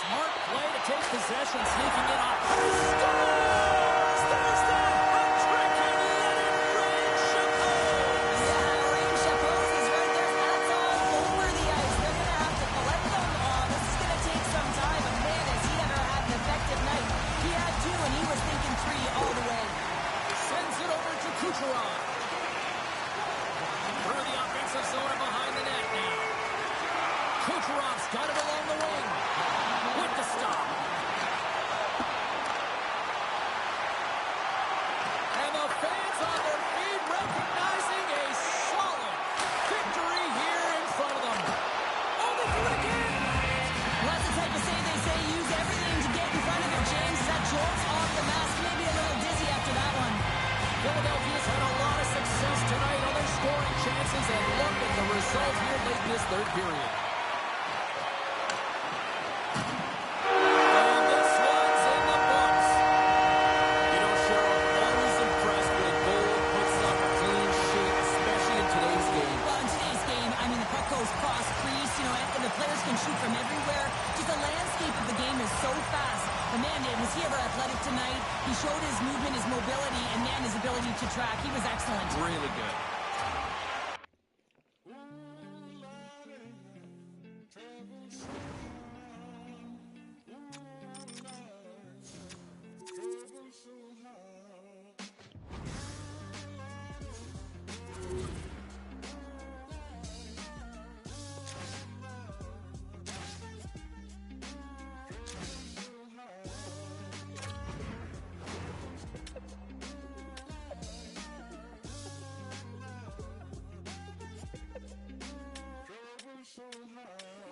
Smart play to take possession, sneaking in on. Scores! There's the hat-trick, and let it rain, Chapeaus! Yeah, Rain Chapeaus is right there. That's all over the ice. They're going to have to collect them. This is going to take some time. But, man, has he ever had an effective night. He had two, and he was thinking three all the way. Kucherov. Through the offensive zone behind the net now. Kucherov's got it along the wing. With the stop. And the fans on their feet recognizing a solid victory here in front of them. Oh, they do it again. Well, that's the type of save they say use everything to get in front of it, James. That jolt's off the mask, maybe a little dizzy after that one. Philadelphia's had a lot of success tonight on their scoring chances, and look at the result here late in this third period. And this one's in the books. You know, Cheryl, always impressed when a goal puts up a clean sheet, especially in today's game. Well, in today's game, I mean, the puck goes cross crease, you know, and the players can shoot from everywhere. Just the landscape of the game is so fast. But man, was he ever athletic tonight? He showed his movement, his mobility, and man, his ability to track. He was excellent. Really good.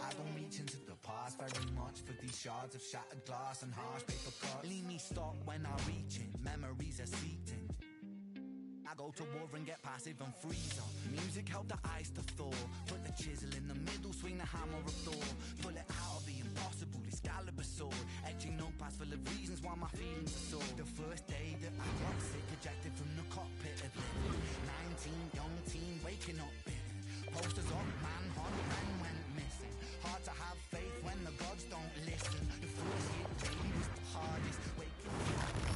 I don't reach into the past very much for these shards of shattered glass and harsh paper cuts. Leave me stuck when I reach in, memories are seeping. I go to war and get passive and freeze up. Music help the ice to thaw. Put the chisel in the middle, swing the hammer of Thor. Pull it out of the impossible, Excalibur sword. Etching notepads full of reasons why my feelings are sore. The first day that I got sick, ejected from the cockpit of living. 19, young teen, waking up bitter. Posters up, manhunt, and went missing. Hard to have faith when the gods don't listen. The first hit really was the hardest. Waking up.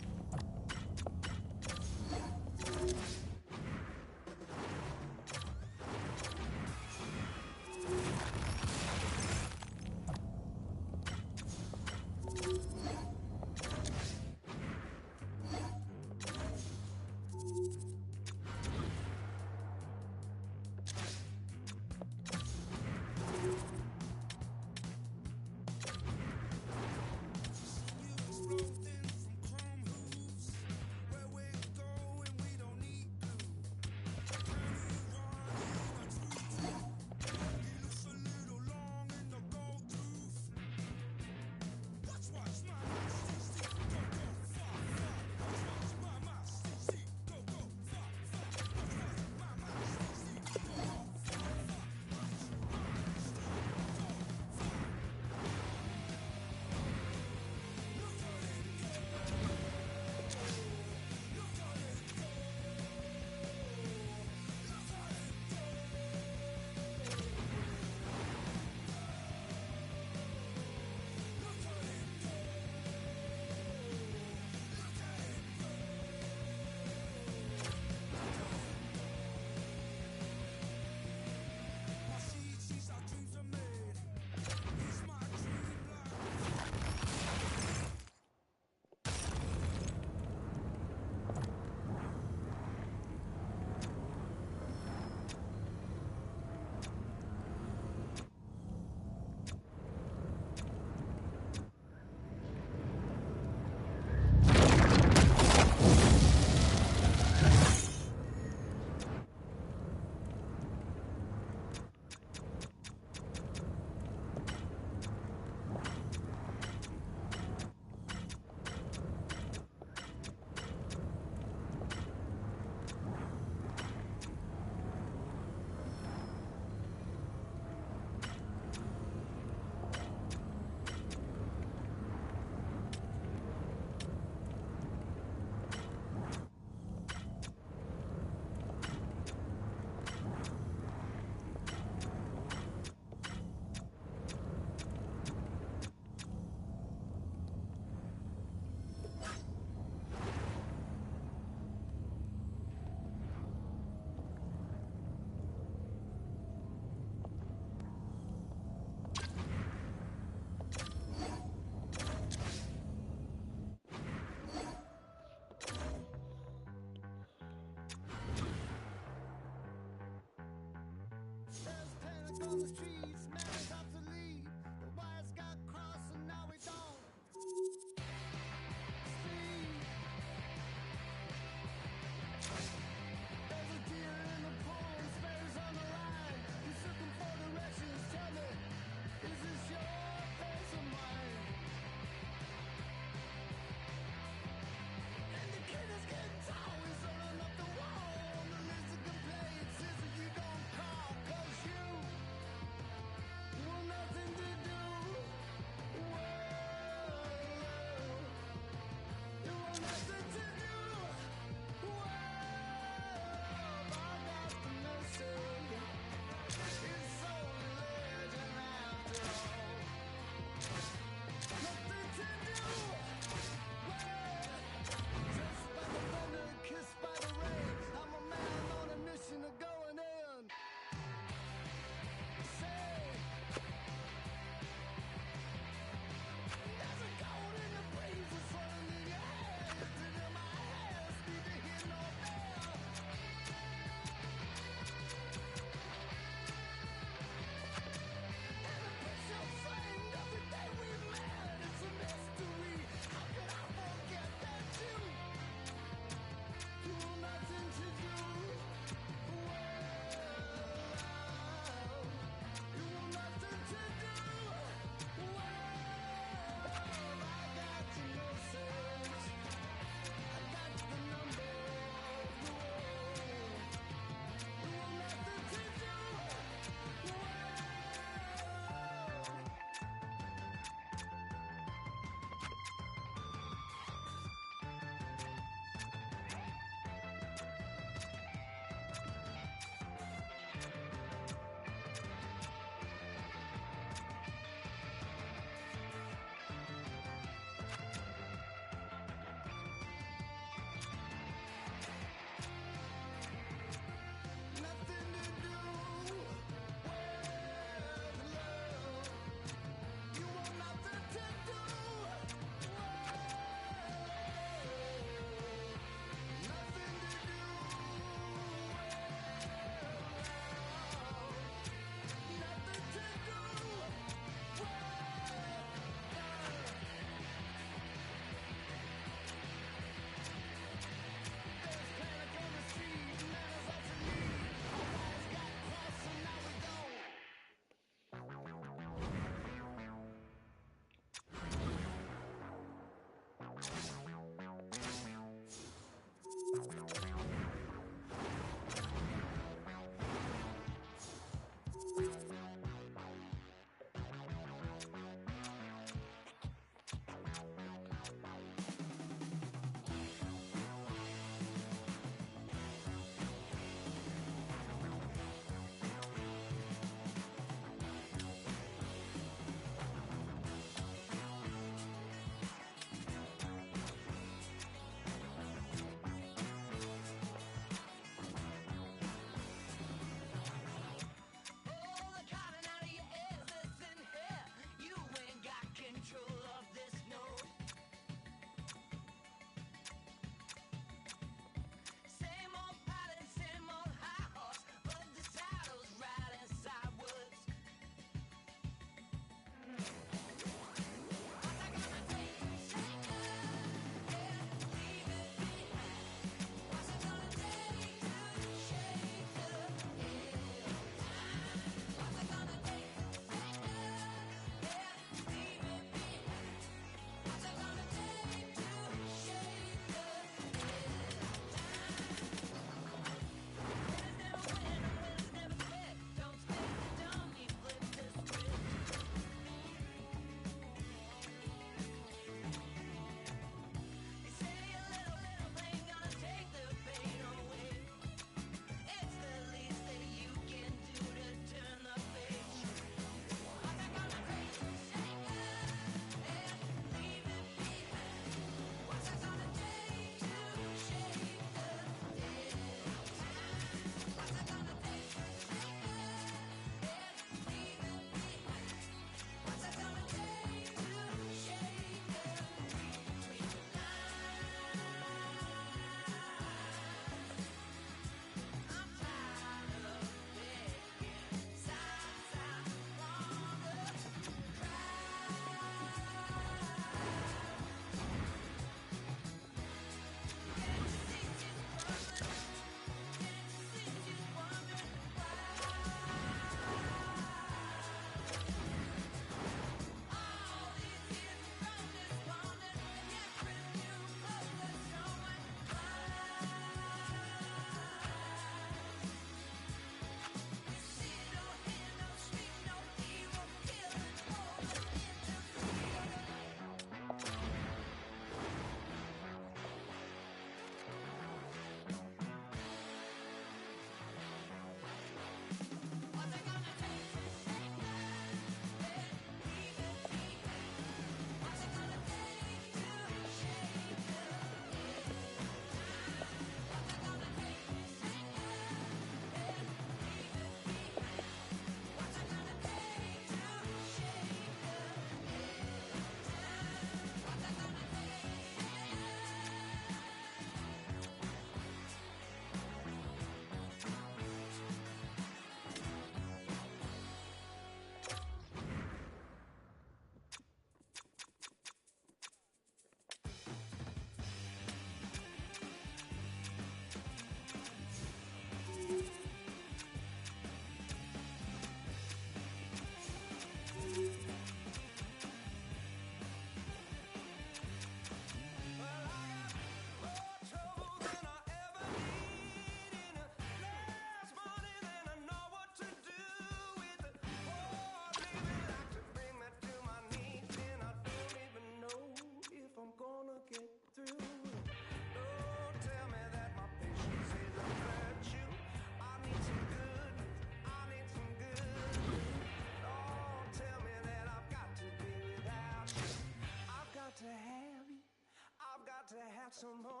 some more.